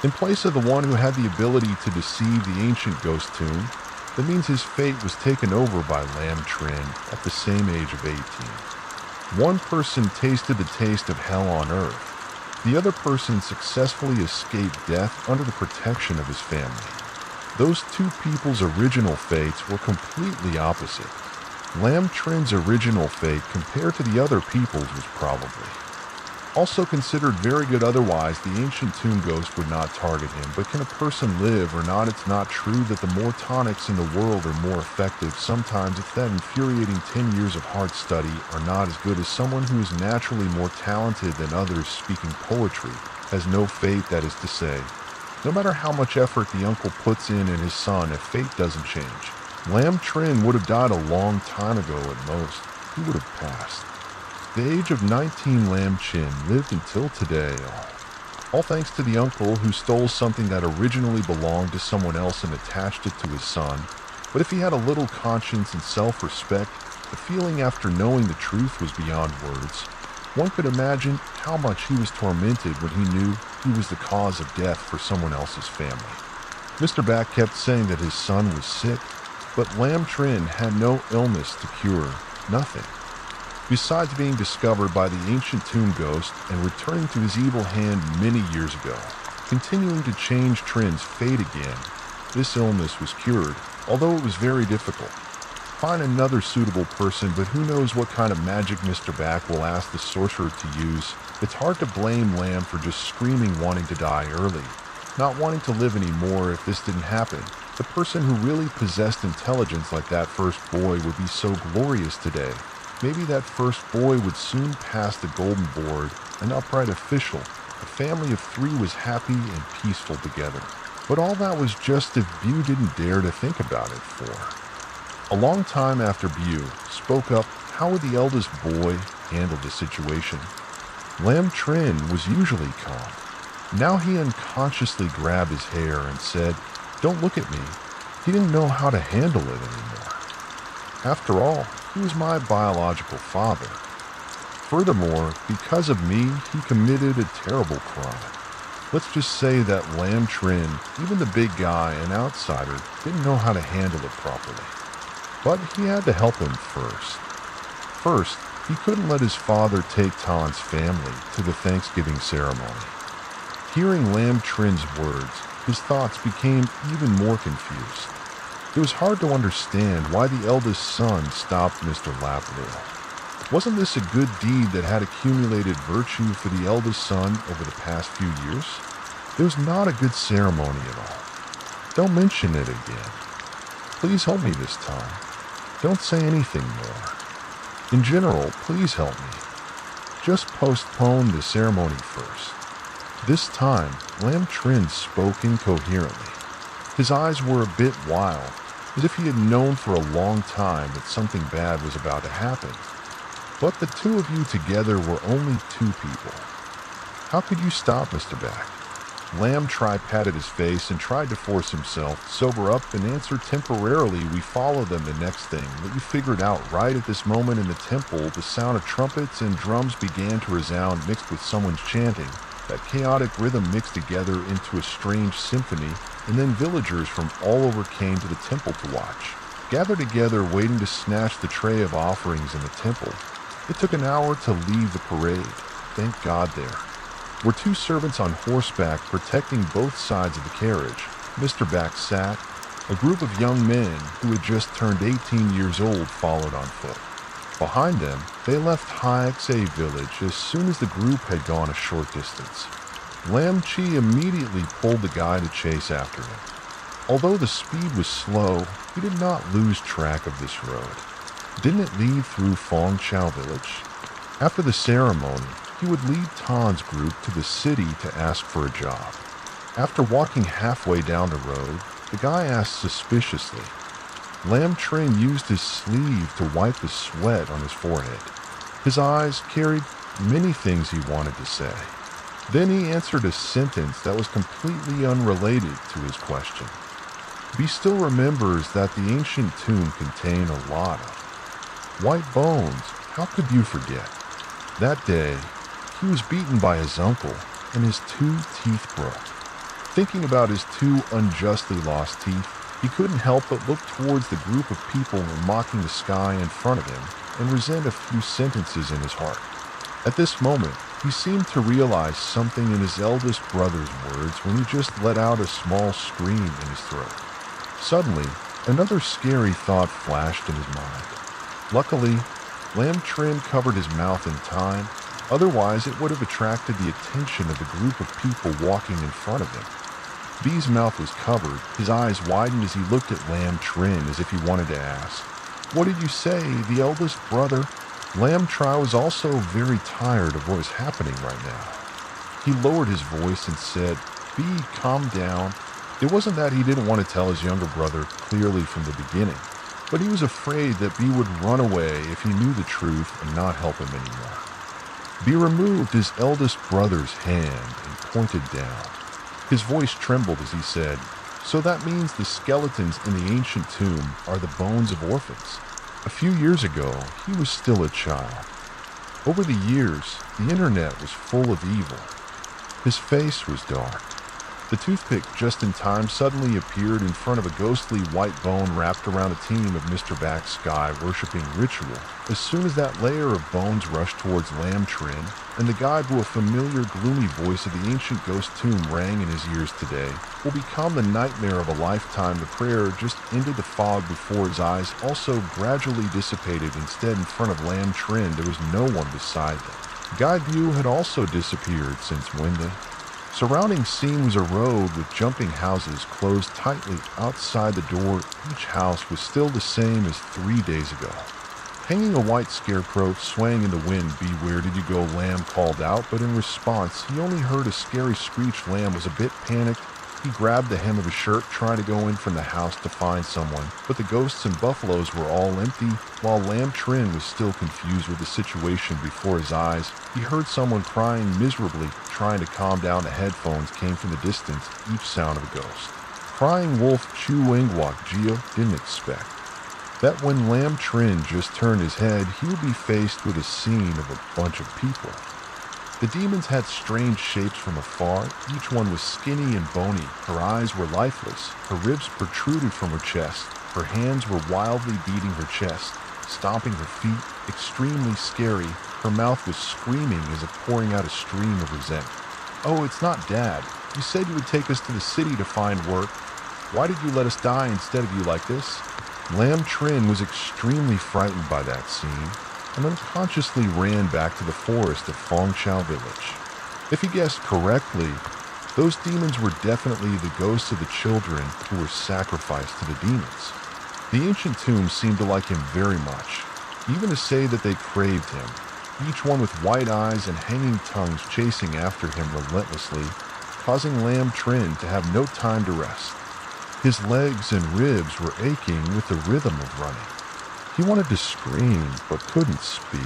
In place of the one who had the ability to deceive the ancient ghost tomb, that means his fate was taken over by Lam Trin at the same age of 18. One person tasted the taste of hell on earth. The other person successfully escaped death under the protection of his family. Those two people's original fates were completely opposite. Lam Trin's original fate compared to the other people's was probably also considered very good. Otherwise, the ancient tomb ghost would not target him. But can a person live or not? It's not true that the more tonics in the world are more effective. Sometimes it's that infuriating 10 years of hard study are not as good as someone who is naturally more talented than others. Speaking poetry has no fate, that is to say. No matter how much effort the uncle puts in his son, if fate doesn't change, Lam Trin would have died a long time ago at most. He would have passed. The age of 19, Lam Chin lived until today, all thanks to the uncle who stole something that originally belonged to someone else and attached it to his son. But if he had a little conscience and self-respect, the feeling after knowing the truth was beyond words. One could imagine how much he was tormented when he knew he was the cause of death for someone else's family. Mr. Back kept saying that his son was sick, but Lam Trin had no illness to cure, nothing. Besides being discovered by the ancient tomb ghost and returning to his evil hand many years ago, continuing to change Trin's fate again, this illness was cured, although it was very difficult. Find another suitable person, but who knows what kind of magic Mr. Back will ask the sorcerer to use. It's hard to blame Lam for just screaming wanting to die early, not wanting to live anymore if this didn't happen. The person who really possessed intelligence like that first boy would be so glorious today. Maybe that first boy would soon pass the golden board, an upright official. A family of 3 was happy and peaceful together. But all that was just if Bu didn't dare to think about it for. A long time after Bu spoke up, how would the eldest boy handle the situation? Lam Trin was usually calm. Now he unconsciously grabbed his hair and said, "Don't look at me." He didn't know how to handle it anymore. After all, he was my biological father. Furthermore, because of me, he committed a terrible crime. Let's just say that Lam Trin, even the big guy, an outsider, didn't know how to handle it properly. But he had to help him first. First, he couldn't let his father take Tan's family to the Thanksgiving ceremony. Hearing Lam Trin's words, his thoughts became even more confused. It was hard to understand why the eldest son stopped Mr. Laplil. Wasn't this a good deed that had accumulated virtue for the eldest son over the past few years? It was not a good ceremony at all. Don't mention it again. Please help me this time. Don't say anything more. In general, please help me. Just postpone the ceremony first. This time, Lam Trin spoke incoherently. His eyes were a bit wild, as if he had known for a long time that something bad was about to happen. But the two of you together were only two people. How could you stop Mr. Back? Lam patted his face and tried to force himself to sober up and answer temporarily. We follow them the next thing that you figured out right at this moment in the temple. The sound of trumpets and drums began to resound mixed with someone's chanting. That chaotic rhythm mixed together into a strange symphony, and then villagers from all over came to the temple to watch, gathered together waiting to snatch the tray of offerings in the temple. It took an hour to leave the parade. Thank God there were two servants on horseback protecting both sides of the carriage. Mr. Back sat. A group of young men who had just turned 18 years old followed on foot. Behind them, they left Haixe village as soon as the group had gone a short distance. Lam Chi immediately pulled the guy to chase after him. Although the speed was slow, he did not lose track of this road. Didn't it lead through Fong Chao village? After the ceremony, he would lead Tan's group to the city to ask for a job. After walking halfway down the road, the guy asked suspiciously. Lam Trin used his sleeve to wipe the sweat on his forehead. His eyes carried many things he wanted to say. Then he answered a sentence that was completely unrelated to his question. He still remembers that the ancient tomb contained a lot of white bones. How could you forget? That day, he was beaten by his uncle, and his 2 teeth broke. Thinking about his 2 unjustly lost teeth, he couldn't help but look towards the group of people mocking the sky in front of him and resent a few sentences in his heart. At this moment, he seemed to realize something in his eldest brother's words when he just let out a small scream in his throat. Suddenly, another scary thought flashed in his mind. Luckily, Lam Trin covered his mouth in time. Otherwise, it would have attracted the attention of the group of people walking in front of him. B's mouth was covered. His eyes widened as he looked at Lam Trin as if he wanted to ask, "What did you say, the eldest brother?" Lam Tri was also very tired of what was happening right now. He lowered his voice and said, "B, calm down." It wasn't that he didn't want to tell his younger brother clearly from the beginning, but he was afraid that B would run away if he knew the truth and not help him anymore. B removed his eldest brother's hand and pointed down. His voice trembled as he said, "So that means the skeletons in the ancient tomb are the bones of orphans." A few years ago, he was still a child. Over the years, the internet was full of evil. His face was dark. The toothpick just in time suddenly appeared in front of a ghostly white bone wrapped around a team of Mr. Back's sky-worshipping ritual. As soon as that layer of bones rushed towards Lam Trin, and the guide to a familiar gloomy voice of the ancient ghost tomb rang in his ears today, will become the nightmare of a lifetime. The prayer just into the fog before his eyes also gradually dissipated. Instead, in front of Lam Trin, there was no one beside them. Guide view had also disappeared since Wednesday. Surrounding scene was a road with jumping houses closed tightly outside the door. Each house was still the same as 3 days ago. Hanging a white scarecrow swaying in the wind. "Be where did you go?" Lam called out, but in response, he only heard a scary screech. Lam was a bit panicked. He grabbed the hem of his shirt, trying to go in from the house to find someone, but the ghosts and buffaloes were all empty. While Lam Trin was still confused with the situation before his eyes, he heard someone crying miserably. Trying to calm down, the headphones came from the distance, each sound of a ghost. Crying wolf Chu Wingwalk Geo didn't expect that when Lam Trin just turned his head, he would be faced with a scene of a bunch of people. The demons had strange shapes from afar. Each one was skinny and bony. Her eyes were lifeless. Her ribs protruded from her chest. Her hands were wildly beating her chest, stomping her feet, extremely scary. Her mouth was screaming as if pouring out a stream of resentment. "Oh, it's not Dad. You said you would take us to the city to find work. Why did you let us die instead of you like this?" Lam Trin was extremely frightened by that scene and unconsciously ran back to the forest of Fong Chao village. If he guessed correctly, those demons were definitely the ghosts of the children who were sacrificed to the demons. The ancient tomb seemed to like him very much. even to say that they craved him, each one with white eyes and hanging tongues chasing after him relentlessly, causing Lamb Trin to have no time to rest. His legs and ribs were aching with the rhythm of running. He wanted to scream, but couldn't speak.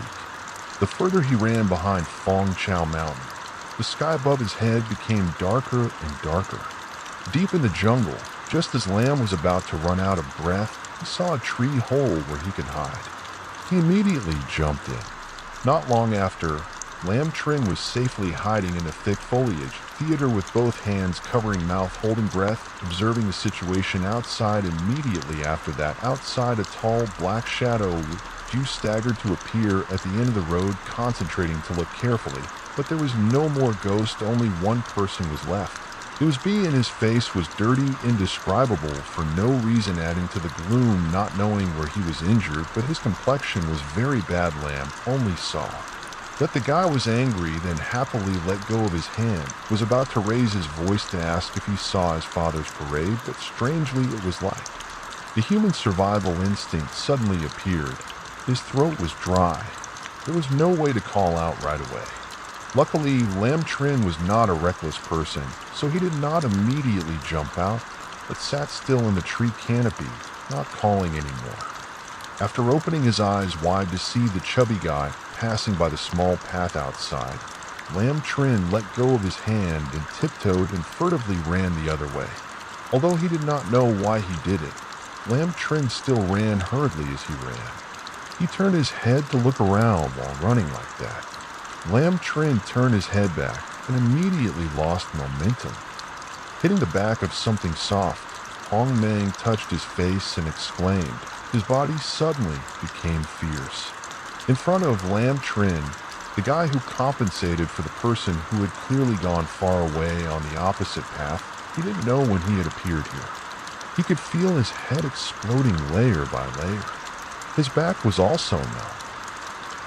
The further he ran behind Fong Chao Mountain, the sky above his head became darker and darker. Deep in the jungle, just as Lamb was about to run out of breath, he saw a tree hole where he could hide. He immediately jumped in. Not long after, Lamb Trin was safely hiding in the thick foliage, theater with both hands covering mouth, holding breath, observing the situation outside. Immediately after that, outside, a tall black shadow with few staggered to appear at the end of the road, concentrating to look carefully. But there was no more ghost, only one person was left. It was B, and his face was dirty, indescribable, for no reason, adding to the gloom, not knowing where he was injured, but his complexion was very bad. Lamb only saw that the guy was angry, then happily let go of his hand, was about to raise his voice to ask if he saw his father's parade, but strangely it was light. The human survival instinct suddenly appeared. His throat was dry. There was no way to call out right away. Luckily, Lamb Trin was not a reckless person, so he did not immediately jump out, but sat still in the tree canopy, not calling anymore. After opening his eyes wide to see the chubby guy passing by the small path outside, Lamb Trin let go of his hand and tiptoed and furtively ran the other way. Although he did not know why he did it, Lamb Trin still ran hurriedly as he ran. He turned his head to look around while running like that. Lamb Trin turned his head back and immediately lost momentum. Hitting the back of something soft, Hong Meng touched his face and exclaimed. His body suddenly became fierce. In front of Lamb Trin, the guy who compensated for the person who had clearly gone far away on the opposite path, he didn't know when he had appeared here. He could feel his head exploding layer by layer. His back was also numb.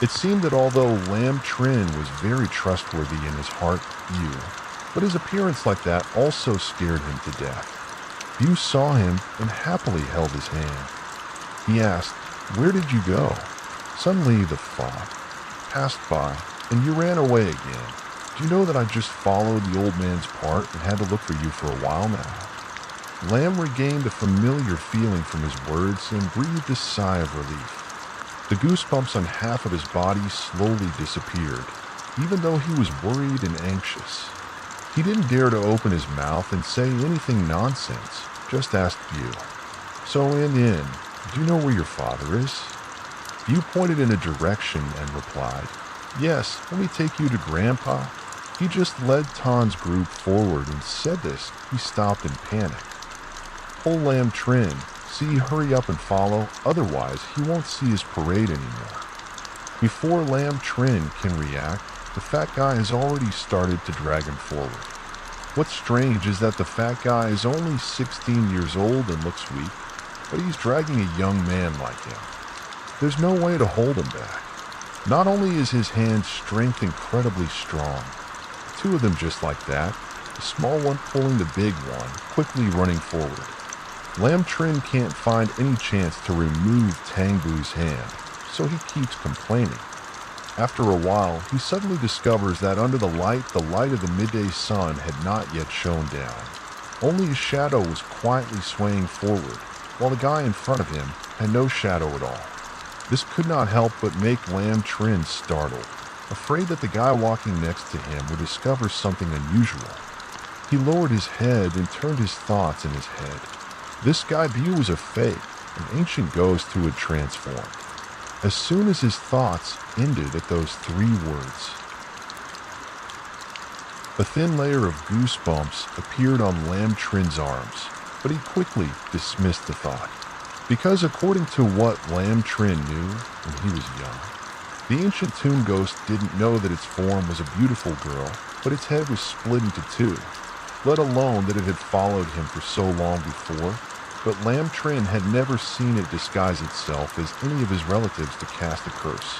It seemed that although Lamb Trin was very trustworthy in his heart, Yu, but his appearance like that also scared him to death. Yu saw him and happily held his hand. He asked, "Where did you go?" Suddenly the thought passed by, and you ran away again. Do you know that I just followed the old man's part and had to look for you for a while now? Lamb regained a familiar feeling from his words and breathed a sigh of relief. The goosebumps on half of his body slowly disappeared, even though he was worried and anxious. He didn't dare to open his mouth and say anything nonsense, just asked Yu. So in the end, do you know where your father is? Yu pointed in a direction and replied, "Yes, let me take you to Grandpa." He just led Tan's group forward and said this. He stopped in panic. Pull Lamb Trin. See, hurry up and follow, otherwise he won't see his parade anymore. Before Lamb Trin can react, the fat guy has already started to drag him forward. What's strange is that the fat guy is only 16 years old and looks weak, but he's dragging a young man like him. There's no way to hold him back. Not only is his hand strength incredibly strong, two of them just like that, the small one pulling the big one, quickly running forward. Lamb Trin can't find any chance to remove Tangbu's hand, so he keeps complaining. After a while, he suddenly discovers that under the light of the midday sun had not yet shone down. Only his shadow was quietly swaying forward, while the guy in front of him had no shadow at all. This could not help but make Lamb Trin startled, afraid that the guy walking next to him would discover something unusual. He lowered his head and turned his thoughts in his head. This guy Bu was a fake, an ancient ghost who had transformed. As soon as his thoughts ended at those three words, a thin layer of goosebumps appeared on Lamb Trin's arms, but he quickly dismissed the thought. Because according to what Lamb Trin knew when he was young, the ancient tomb ghost didn't know that its form was a beautiful girl, but its head was split into two, let alone that it had followed him for so long before. But Lamb Trin had never seen it disguise itself as any of his relatives to cast a curse.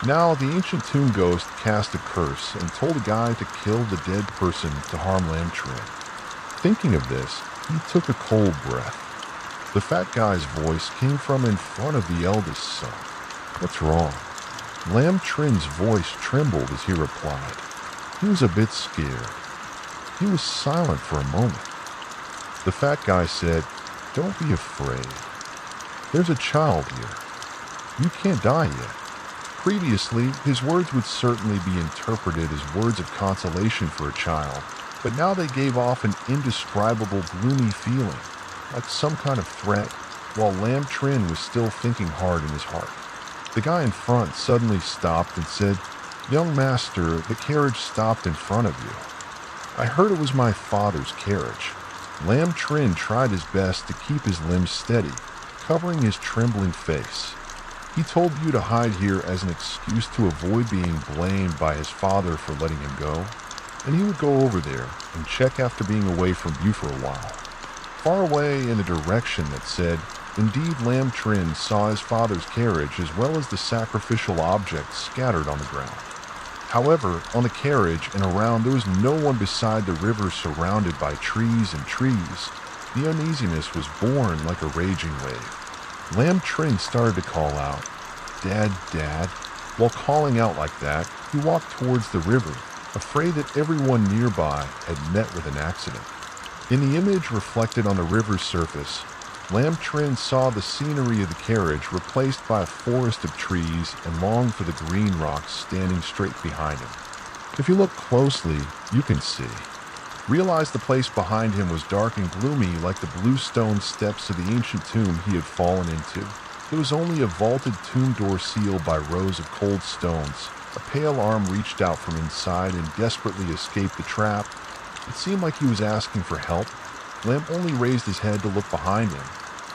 Now the ancient tomb ghost cast a curse and told a guy to kill the dead person to harm Lamb Trin. Thinking of this, he took a cold breath. The fat guy's voice came from in front of the eldest son. "What's wrong?" Lam Trin's voice trembled as he replied. He was a bit scared. He was silent for a moment. The fat guy said, "Don't be afraid. There's a child here. You can't die yet." Previously, his words would certainly be interpreted as words of consolation for a child, but now they gave off an indescribable gloomy feeling, like some kind of threat, while Lam Trin was still thinking hard in his heart. The guy in front suddenly stopped and said, "Young master, the carriage stopped in front of you." "I heard it was my father's carriage." Lam Trin tried his best to keep his limbs steady, covering his trembling face. "He told you to hide here as an excuse to avoid being blamed by his father for letting him go, and he would go over there and check after being away from you for a while." Far away in the direction that said, indeed Lam Trin saw his father's carriage as well as the sacrificial objects scattered on the ground. However, on the carriage and around there was no one beside the river surrounded by trees and trees. The uneasiness was born like a raging wave. Lam Trin started to call out, "Dad, Dad." While calling out like that, he walked towards the river, afraid that everyone nearby had met with an accident. In the image reflected on the river's surface, Lam Trin saw the scenery of the carriage replaced by a forest of trees and longed for the green rocks standing straight behind him. If you look closely, you can see. Realize the place behind him was dark and gloomy like the blue stone steps of the ancient tomb he had fallen into. It was only a vaulted tomb door sealed by rows of cold stones. A pale arm reached out from inside and desperately escaped the trap. It seemed like he was asking for help. Lam only raised his head to look behind him.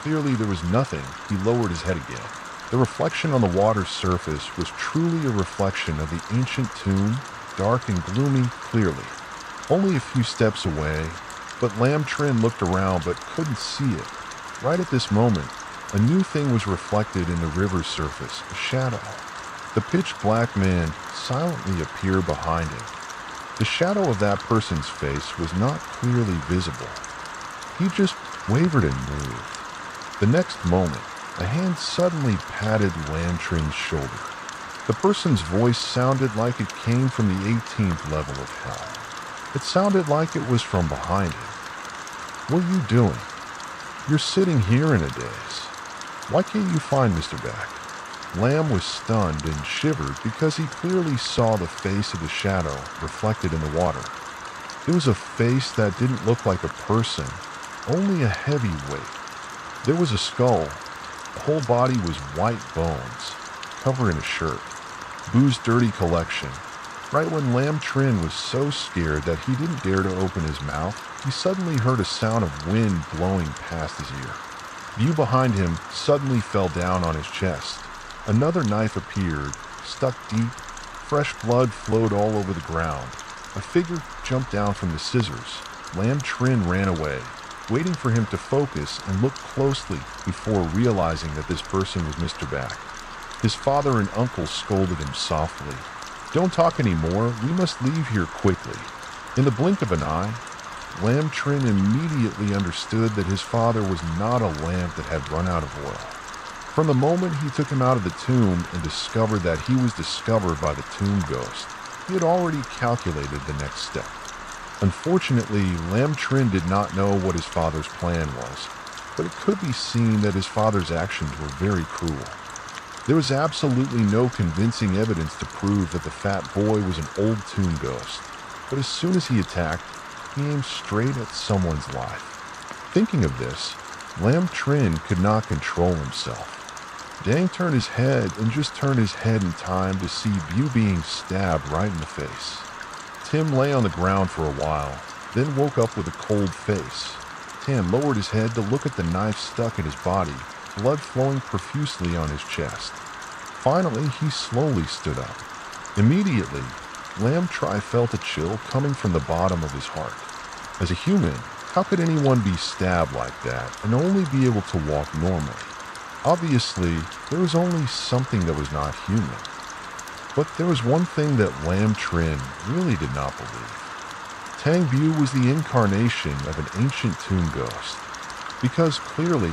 Clearly there was nothing. He lowered his head again. The reflection on the water's surface was truly a reflection of the ancient tomb, dark and gloomy clearly. Only a few steps away, but Lam Trin looked around but couldn't see it. Right at this moment, a new thing was reflected in the river's surface, a shadow. The pitch-black man silently appeared behind him. The shadow of that person's face was not clearly visible. He just wavered and moved. The next moment, a hand suddenly patted Lam Trin's shoulder. The person's voice sounded like it came from the 18th level of hell. It sounded like it was from behind him. "What are you doing? You're sitting here in a daze. Why can't you find Mr. Beck?" Lam was stunned and shivered because he clearly saw the face of the shadow reflected in the water. It was a face that didn't look like a person, only a heavy weight. There was a skull. The whole body was white bones, covered in a shirt. Boo's dirty collection. Right when Lam Trin was so scared that he didn't dare to open his mouth, he suddenly heard a sound of wind blowing past his ear. View behind him suddenly fell down on his chest. Another knife appeared, stuck deep. Fresh blood flowed all over the ground. A figure jumped down from the scissors. Lam Trin ran away, waiting for him to focus and look closely before realizing that this person was Mr. Back. His father and uncle scolded him softly. "Don't talk anymore, we must leave here quickly." In the blink of an eye, Lam Trin immediately understood that his father was not a lamp that had run out of oil. From the moment he took him out of the tomb and discovered that he was discovered by the tomb ghost, he had already calculated the next step. Unfortunately, Lam Trin did not know what his father's plan was, but it could be seen that his father's actions were very cruel. There was absolutely no convincing evidence to prove that the fat boy was an old tomb ghost, but as soon as he attacked, he aimed straight at someone's life. Thinking of this, Lam Trin could not control himself. Dang turned his head and just turned his head in time to see Bu being stabbed right in the face. Tim lay on the ground for a while, then woke up with a cold face. Tim lowered his head to look at the knife stuck in his body, blood flowing profusely on his chest. Finally, he slowly stood up. Immediately, Lam Tri felt a chill coming from the bottom of his heart. As a human, how could anyone be stabbed like that and only be able to walk normally? Obviously, there was only something that was not human. But there was one thing that Lam Trin really did not believe. Tang Bu was the incarnation of an ancient tomb ghost, because clearly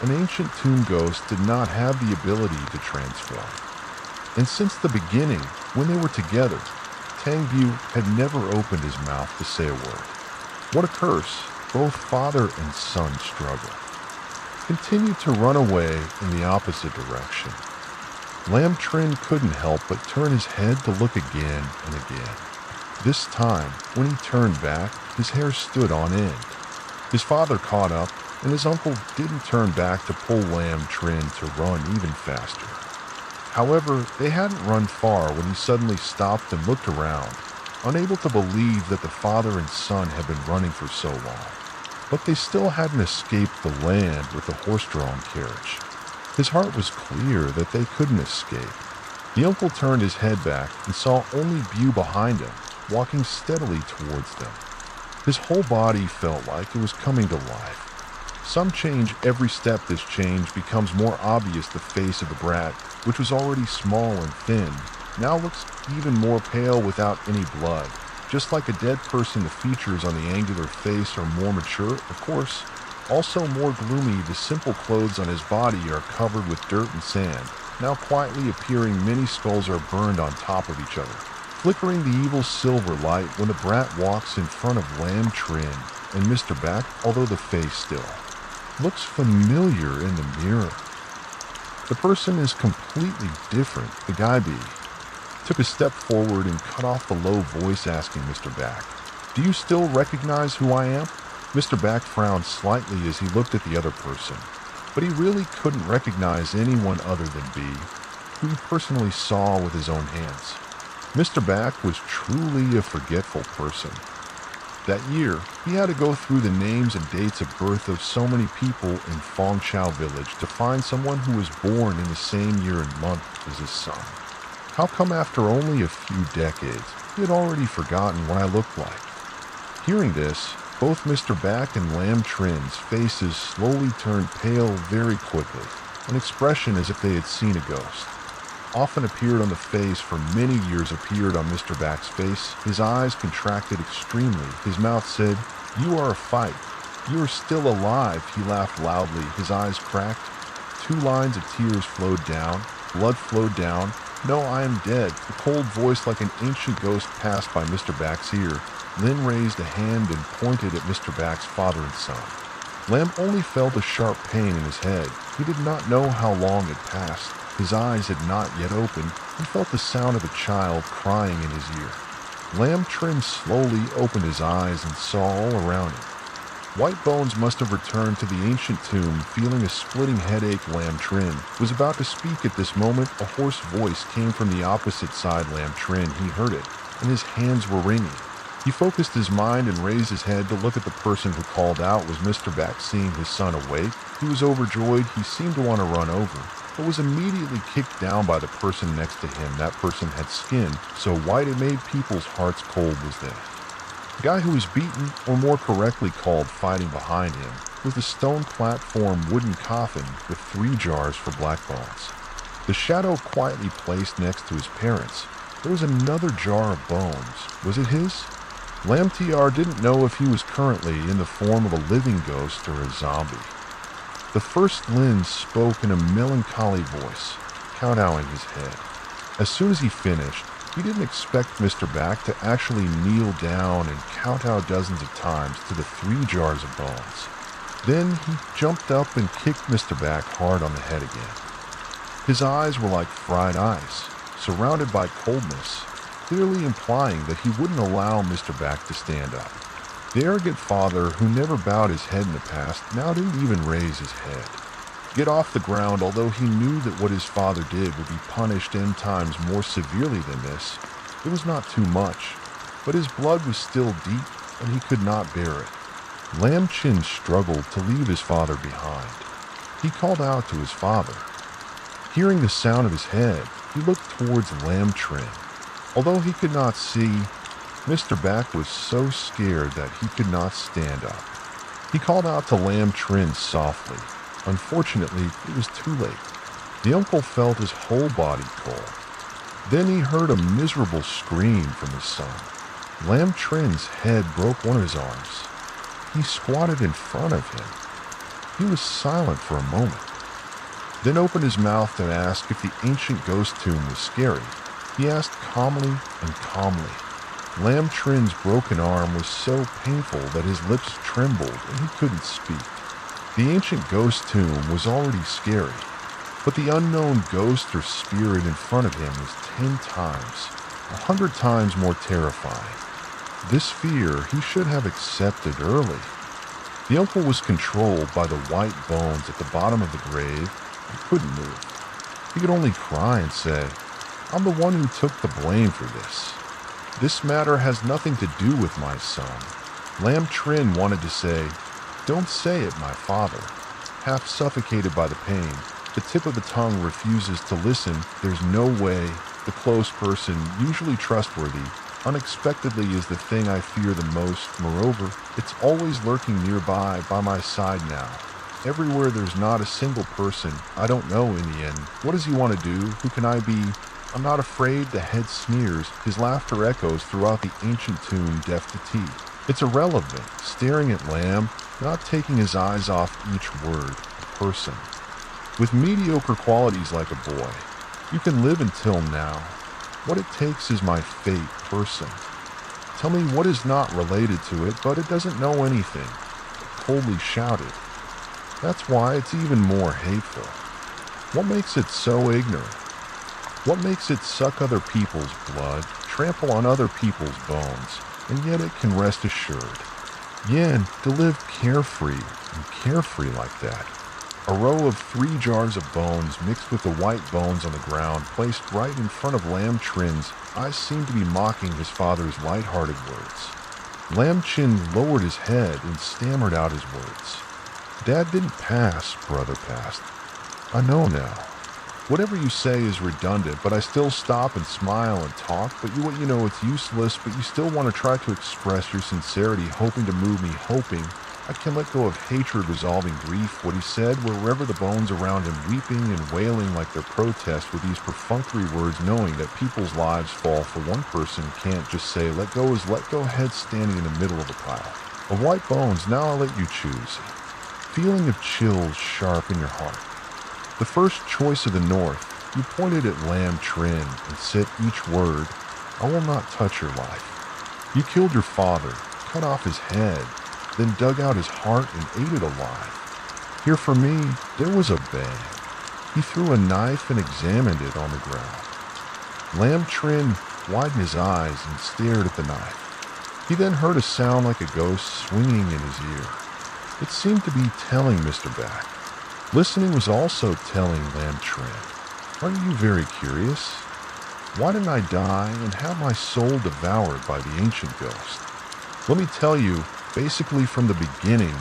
an ancient tomb ghost did not have the ability to transform. And since the beginning, when they were together, Tangbu had never opened his mouth to say a word. What a curse! Both father and son struggled, continued to run away in the opposite direction. Lam Trin couldn't help but turn his head to look again and again. This time, when he turned back, his hair stood on end. His father caught up, and his uncle didn't turn back to pull Lam Trin to run even faster. However, they hadn't run far when he suddenly stopped and looked around, unable to believe that the father and son had been running for so long. But they still hadn't escaped the land with the horse-drawn carriage. His heart was clear that they couldn't escape. The uncle turned his head back and saw only Bu behind him, walking steadily towards them. His whole body felt like it was coming to life. Some change every step. This change becomes more obvious. The face of the brat, which was already small and thin, now looks even more pale without any blood. Just like a dead person, the features on the angular face are more mature, of course. Also more gloomy, the simple clothes on his body are covered with dirt and sand. Now quietly appearing, many skulls are burned on top of each other, flickering the evil silver light when the brat walks in front of Lam Trin and Mr. Back, although the face still looks familiar in the mirror. The person is completely different. The guy took a step forward and cut off the low voice, asking Mr. Back, "Do you still recognize who I am?" Mr. Back frowned slightly as he looked at the other person, but he really couldn't recognize anyone other than B, who he personally saw with his own hands. Mr. Back was truly a forgetful person. That year, he had to go through the names and dates of birth of so many people in Fengchao village to find someone who was born in the same year and month as his son. How come after only a few decades, he had already forgotten what I looked like? Hearing this, both Mr. Back and Lam Trin's faces slowly turned pale very quickly. An expression as if they had seen a ghost often appeared on the face for many years appeared on Mr. Back's face. His eyes contracted extremely. His mouth said, "You are a fight. You are still alive." He laughed loudly. His eyes cracked. 2 lines of tears flowed down. Blood flowed down. "No, I am dead." A cold voice like an ancient ghost passed by Mr. Back's ear. Lin raised a hand and pointed at Mr. Back's father and son. Lam only felt a sharp pain in his head. He did not know how long had passed. His eyes had not yet opened. He felt the sound of a child crying in his ear. Lam Trin slowly opened his eyes and saw all around him. White bones must have returned to the ancient tomb. Feeling a splitting headache, Lam Trin was about to speak. At this moment, a hoarse voice came from the opposite side. Lam Trin, he heard it, and his hands were wringing. He focused his mind and raised his head to look at the person who called out. Was Mr. Back. Seeing his son awake, he was overjoyed. He seemed to want to run over, but was immediately kicked down by the person next to him. That person had skin so white it made people's hearts cold. Was that the guy who was beaten, or more correctly called fighting behind him, was a stone platform wooden coffin with 3 jars for black bones. The shadow quietly placed next to his parents. There was another jar of bones. Was it his? Lam Tr didn't know if he was currently in the form of a living ghost or a zombie. The first Lin spoke in a melancholy voice, kowtowing his head. As soon as he finished, he didn't expect Mr. Back to actually kneel down and kowtow dozens of times to the 3 jars of bones. Then he jumped up and kicked Mr. Back hard on the head again. His eyes were like fried ice, surrounded by coldness, clearly implying that he wouldn't allow Mr. Back to stand up. The arrogant father, who never bowed his head in the past, now didn't even raise his head. Get off the ground. Although he knew that what his father did would be punished n times more severely than this, it was not too much, but his blood was still deep, and he could not bear it. Lam Trin struggled to leave his father behind. He called out to his father. Hearing the sound of his head, he looked towards Lam Trin. Although he could not see, Mr. Back was so scared that he could not stand up. He called out to Lam Trin softly. Unfortunately, it was too late. The uncle felt his whole body cold. Then he heard a miserable scream from his son. Lam Trin's head broke one of his arms. He squatted in front of him. He was silent for a moment, then opened his mouth to ask if the ancient ghost tomb was scary. He asked calmly and calmly. Lamb Trin's broken arm was so painful that his lips trembled and he couldn't speak. The ancient ghost tomb was already scary, but the unknown ghost or spirit in front of him was 10 times, 100 times more terrifying. This fear he should have accepted early. The uncle was controlled by the white bones at the bottom of the grave and couldn't move. He could only cry and say, "I'm the one who took the blame for this. This matter has nothing to do with my son." Lamb Trin wanted to say, "Don't say it, my father." Half suffocated by the pain, the tip of the tongue refuses to listen. There's no way. The close person, usually trustworthy, unexpectedly is the thing I fear the most. Moreover, it's always lurking nearby, by my side now. Everywhere there's not a single person. I don't know in the end. What does he want to do? Who can I be? I'm not afraid. The head sneers. His laughter echoes throughout the ancient tomb, deaf to teeth. It's irrelevant, staring at Lamb, not taking his eyes off each word. A person with mediocre qualities like a boy. You can live until now. What it takes is my fate, person. Tell me what is not related to it, but it doesn't know anything. Coldly shouted. That's why it's even more hateful. What makes it so ignorant? What makes it suck other people's blood, trample on other people's bones, and yet it can rest assured? Yen, to live carefree like that. A row of 3 jars of bones mixed with the white bones on the ground, placed right in front of Lamb Trin's eyes, seemed to be mocking his father's light-hearted words. Lamb Chin lowered his head and stammered out his words. Dad didn't pass, brother passed. I know now. Whatever you say is redundant, but I still stop and smile and talk, but you know it's useless, but you still want to try to express your sincerity, hoping to move me, hoping I can let go of hatred, resolving grief. What he said, wherever the bones around him weeping and wailing like their protest with these perfunctory words, knowing that people's lives fall for one person, can't just say let go is let go. Head standing in the middle of the pile of white bones. Now I'll let you choose. Feeling of chills sharp in your heart. The first choice of the north, you pointed at Lamb Trin and said each word, I will not touch your life. You killed your father, cut off his head, then dug out his heart and ate it alive. Here for me, there was a bang. He threw a knife and examined it on the ground. Lamb Trin widened his eyes and stared at the knife. He then heard a sound like a ghost swinging in his ear. It seemed to be telling Mr. Back. Listening was also telling Lamb Trin. Aren't you very curious? Why didn't I die and have my soul devoured by the ancient ghost? Let me tell you, basically from the beginning,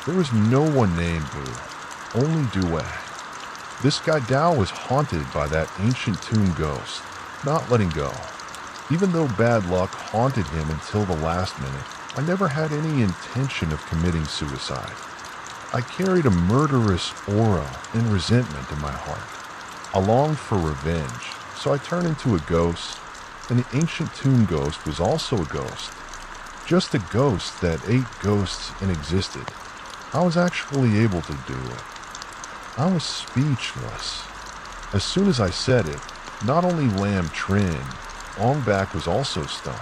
there was no one named Boo, only Due. This guy Dao was haunted by that ancient tomb ghost, not letting go. Even though bad luck haunted him until the last minute, I never had any intention of committing suicide. I carried a murderous aura and resentment in my heart. I longed for revenge, so I turned into a ghost, and the ancient tomb ghost was also a ghost. Just a ghost that ate ghosts and existed. I was actually able to do it. I was speechless. As soon as I said it, not only Lamb Trin, Ongbak was also stunned.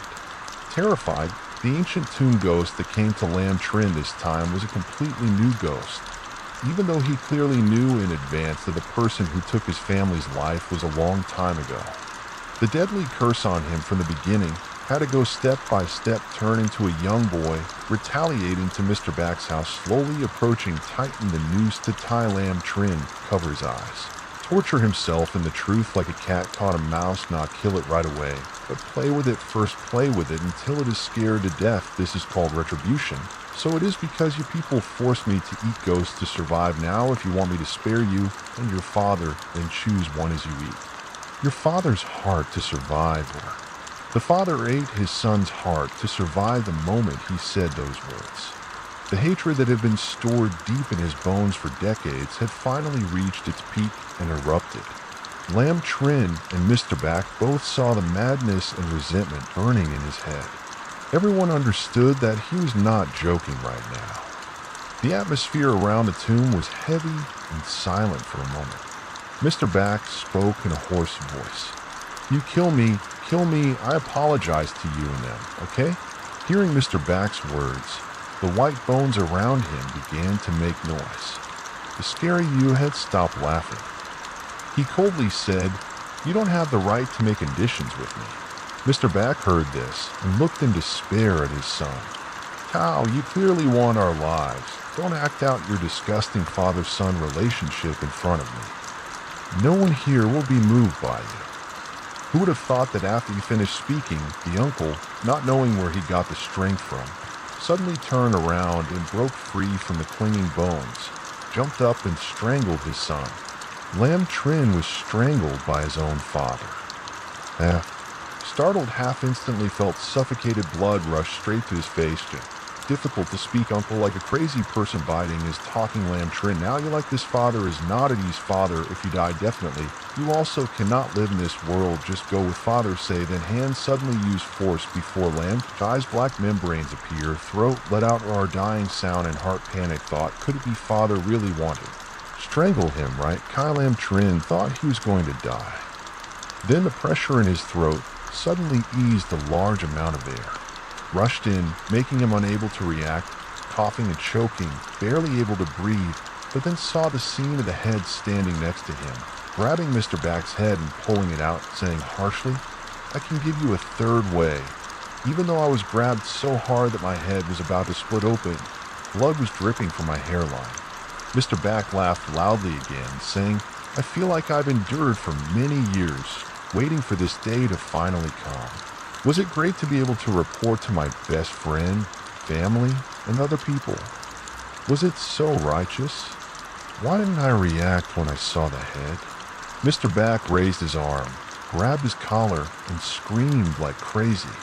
Terrified, the ancient tomb ghost that came to Lamb Trin this time was a completely new ghost. Even though he clearly knew in advance that the person who took his family's life was a long time ago. The deadly curse on him from the beginning had to go step by step, turn into a young boy, retaliating to Mr. Back's house, slowly approaching, tighten the noose to tie Lamb Trin, cover his eyes. Torture himself in the truth like a cat caught a mouse, not kill it right away, but play with it first, play with it until it is scared to death. This is called retribution. So it is because you people forced me to eat ghosts to survive. Now if you want me to spare you and your father, then choose one as you eat. Your father's heart to survive, or the father ate his son's heart to survive the moment he said those words. The hatred that had been stored deep in his bones for decades had finally reached its peak and erupted. Lamb Trin and Mr. Back both saw the madness and resentment burning in his head. Everyone understood that he was not joking right now. The atmosphere around the tomb was heavy and silent for a moment. Mr. Bax spoke in a hoarse voice. "You kill me, I apologize to you and them, okay?" Hearing Mr. Bax's words, the white bones around him began to make noise. The scary you had stopped laughing. He coldly said, "You don't have the right to make conditions with me." Mr. Bax heard this and looked in despair at his son. "Cal, you clearly want our lives. Don't act out your disgusting father-son relationship in front of me. No one here will be moved by you." Who would have thought that after he finished speaking, the uncle, not knowing where he got the strength from, suddenly turned around and broke free from the clinging bones, jumped up and strangled his son. Lam Trin was strangled by his own father. Startled, half instantly felt suffocated blood rush straight to his face. Difficult to speak, uncle, like a crazy person biting is talking. Lam Trin, now you like this father is not Eddie's father. If you die, definitely. You also cannot live in this world. Just go with father, say. Then hands suddenly use force before Lam. Eyes black membranes appear. Throat let out our dying sound and heart panic thought. Could it be father really wanted? Strangle him, right? Kai Lam Trin thought he was going to die. Then the pressure in his throat suddenly eased a large amount of air. Rushed in, making him unable to react, coughing and choking, barely able to breathe, but then saw the scene of the head standing next to him, grabbing Mr. Bax's head and pulling it out, saying harshly, "I can give you a third way." Even though I was grabbed so hard that my head was about to split open, blood was dripping from my hairline. Mr. Bax laughed loudly again, saying, "I feel like I've endured for many years, waiting for this day to finally come. Was it great to be able to report to my best friend, family, and other people? Was it so righteous? Why didn't I react when I saw the head?" Mr. Bax raised his arm, grabbed his collar, and screamed like crazy.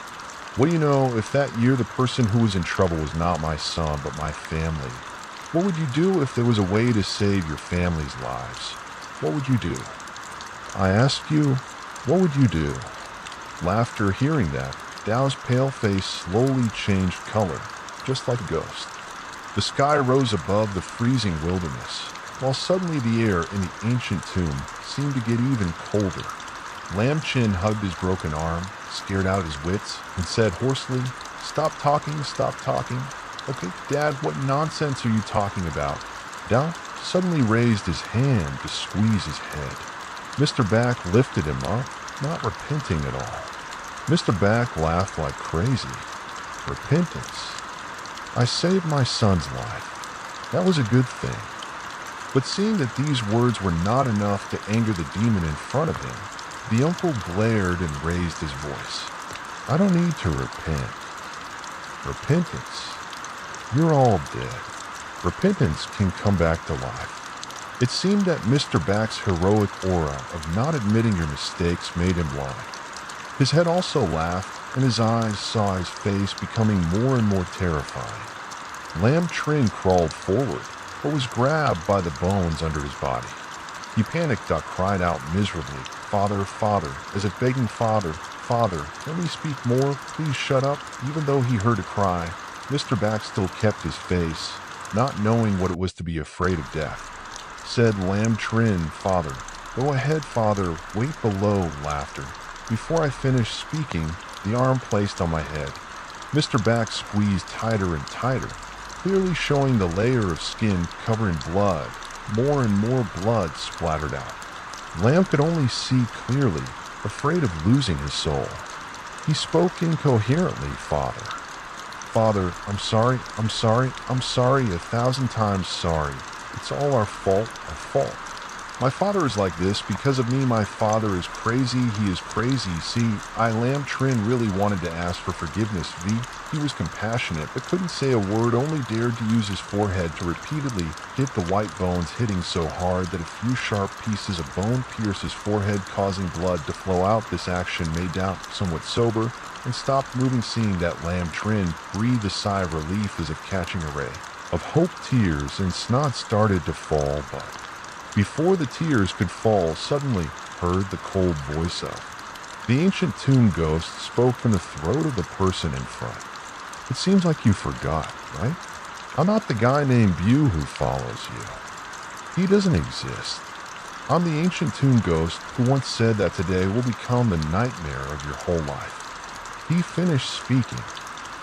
"What do you know, if that year the person who was in trouble was not my son, but my family? What would you do if there was a way to save your family's lives? What would you do? I ask you, what would you do?" Laughter, hearing that, Dao's pale face slowly changed color, just like a ghost. The sky rose above the freezing wilderness, while suddenly the air in the ancient tomb seemed to get even colder. Lam Chin hugged his broken arm, scared out his wits, and said hoarsely, stop talking. Okay, Dad, what nonsense are you talking about?" Dao suddenly raised his hand to squeeze his head. Mr. Bax lifted him up, not repenting at all. Mr. Bax laughed like crazy. Repentance? I saved my son's life. That was a good thing. But seeing that these words were not enough to anger the demon in front of him, the uncle glared and raised his voice. "I don't need to repent. Repentance? You're all dead. Repentance can come back to life." It seemed that Mr. Bax's heroic aura of not admitting your mistakes made him lie. His head also laughed, and his eyes saw his face becoming more and more terrifying. Lam Trin crawled forward, but was grabbed by the bones under his body. He panicked, cried out miserably, "Father, Father," as if begging, "Father, Father, let me speak more, please shut up." Even though he heard a cry, Mr. Bax still kept his face, not knowing what it was to be afraid of death. Said Lam Trin, "Father, go ahead, Father, wait below." Laughter. Before I finished speaking, the arm placed on my head. Mr. Bax squeezed tighter and tighter, clearly showing the layer of skin covered in blood. More and more blood splattered out. Lam could only see clearly, afraid of losing his soul. He spoke incoherently, "Father. Father, I'm sorry, 1,000 times sorry. It's all our fault. My father is like this because of me. My father is crazy. He is crazy. See, Lam Trin really wanted to ask for forgiveness. He was compassionate, but couldn't say a word, only dared to use his forehead to repeatedly hit the white bones, hitting so hard that a few sharp pieces of bone pierced his forehead, causing blood to flow out. This action made Dao somewhat sober and stopped moving, seeing that Lam Trin breathed a sigh of relief as if catching a ray of hope. Tears and snot started to fall, but before the tears could fall, suddenly heard the cold voice of the ancient tomb ghost spoke from the throat of the person in front. "It seems like you forgot, right? I'm not the guy named Bu who follows you. He doesn't exist. I'm the ancient tomb ghost who once said that today will become the nightmare of your whole life." He finished speaking.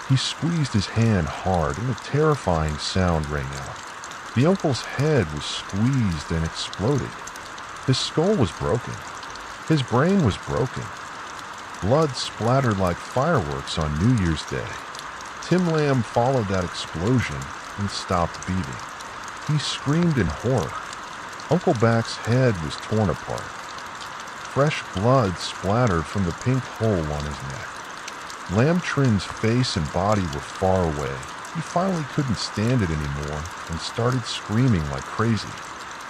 He squeezed his hand hard and a terrifying sound rang out. The uncle's head was squeezed and exploded. His skull was broken. His brain was broken. Blood splattered like fireworks on New Year's Day. Tim Lamb followed that explosion and stopped beating. He screamed in horror. Uncle Back's head was torn apart. Fresh blood splattered from the pink hole on his neck. Lamb Trin's face and body were far away. He finally couldn't stand it anymore and started screaming like crazy.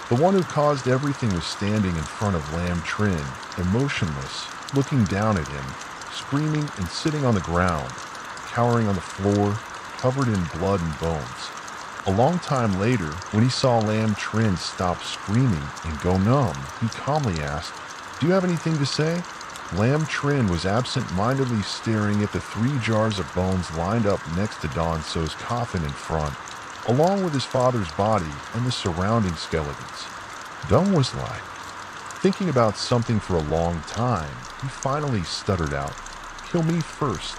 The one who caused everything was standing in front of Lamb Trin, emotionless, looking down at him, screaming and sitting on the ground, cowering on the floor, covered in blood and bones. A long time later, when he saw Lamb Trin stop screaming and go numb, he calmly asked, "Do you have anything to say?" Lamb Trin was absent-mindedly staring at the 3 jars of bones lined up next to Don So's coffin in front, along with his father's body and the surrounding skeletons. Don was like, thinking about something for a long time, he finally stuttered out, "Kill me first."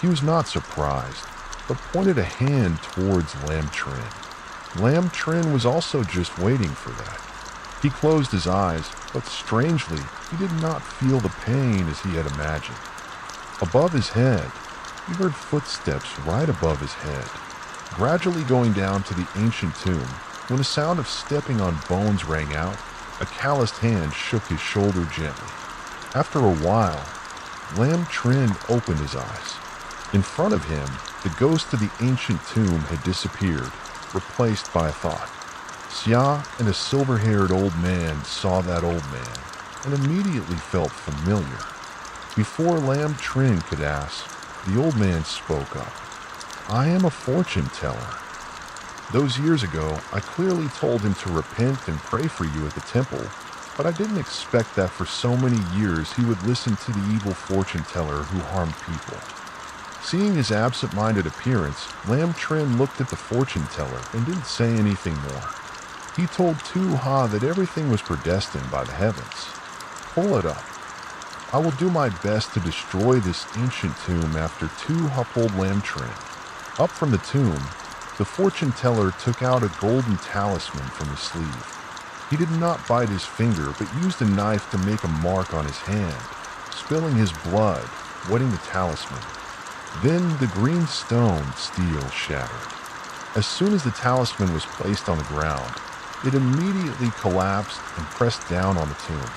He was not surprised, but pointed a hand towards Lamb Trin. Lamb Trin was also just waiting for that. He closed his eyes, but strangely, he did not feel the pain as he had imagined. Above his head, he heard footsteps right above his head, gradually going down to the ancient tomb. When a sound of stepping on bones rang out, a calloused hand shook his shoulder gently. After a while, Lamb Trin opened his eyes. In front of him, the ghost of the ancient tomb had disappeared, replaced by a thought. Xia and a silver-haired old man saw that old man and immediately felt familiar. Before Lamb Trin could ask, the old man spoke up. "I am a fortune teller. Those years ago, I clearly told him to repent and pray for you at the temple, but I didn't expect that for so many years he would listen to the evil fortune teller who harmed people." Seeing his absent-minded appearance, Lamb Trin looked at the fortune teller and didn't say anything more. He told Tu-Ha that everything was predestined by the heavens. "Pull it up. I will do my best to destroy this ancient tomb." After Tu-Ha pulled Lamb Trin up from the tomb, the fortune teller took out a golden talisman from his sleeve. He did not bite his finger, but used a knife to make a mark on his hand, spilling his blood, wetting the talisman. Then the green stone steel shattered. As soon as the talisman was placed on the ground, it immediately collapsed and pressed down on the tomb.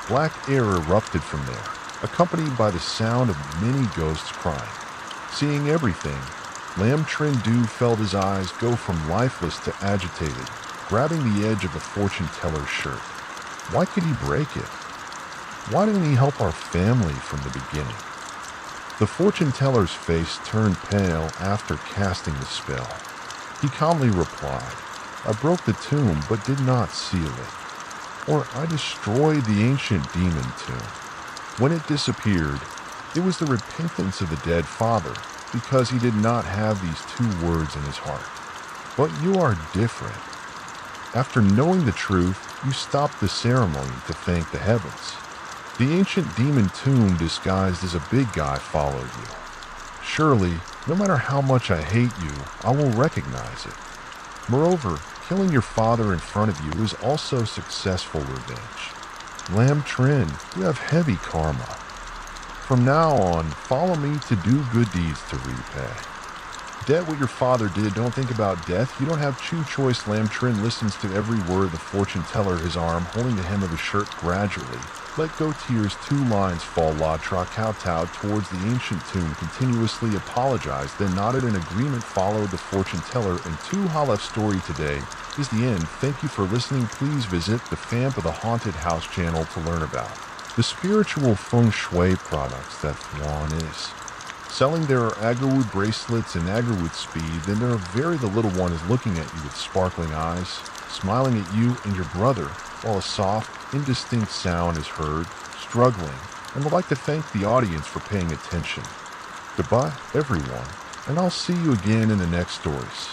Black air erupted from there, accompanied by the sound of many ghosts crying. Seeing everything, Lamb Trin felt his eyes go from lifeless to agitated, grabbing the edge of the fortune teller's shirt. Why could he break it? Why didn't he help our family from the beginning? The fortune teller's face turned pale after casting the spell. He calmly replied, "I broke the tomb but did not seal it. Or I destroyed the ancient demon tomb. When it disappeared, it was the repentance of the dead father, because he did not have these 2 words in his heart. But you are different. After knowing the truth, you stopped the ceremony to thank the heavens. The ancient demon tomb disguised as a big guy followed you. Surely, no matter how much I hate you, I will recognize it. Moreover, killing your father in front of you is also successful revenge. Lamb Trin, you have heavy karma. From now on, follow me to do good deeds to repay. Debt what your father did, don't think about death. You don't have true choice." Lamb Trin listens to every word the fortune teller, his arm holding the hem of his shirt gradually. Let go tears, 2 lines fall, La Tra kowtowed towards the ancient tomb, continuously apologized, then nodded in agreement, followed the fortune teller, and Tu-Ha left. Story today is the end. Thank you for listening. Please visit the Famp of the Haunted House channel to learn about the spiritual feng shui products that Thuan is selling. There are agarwood bracelets and agarwood speed. Then there are the little one is looking at you with sparkling eyes, smiling at you and your brother, while a soft, indistinct sound is heard, struggling, and would like to thank the audience for paying attention. Goodbye, everyone, and I'll see you again in the next stories.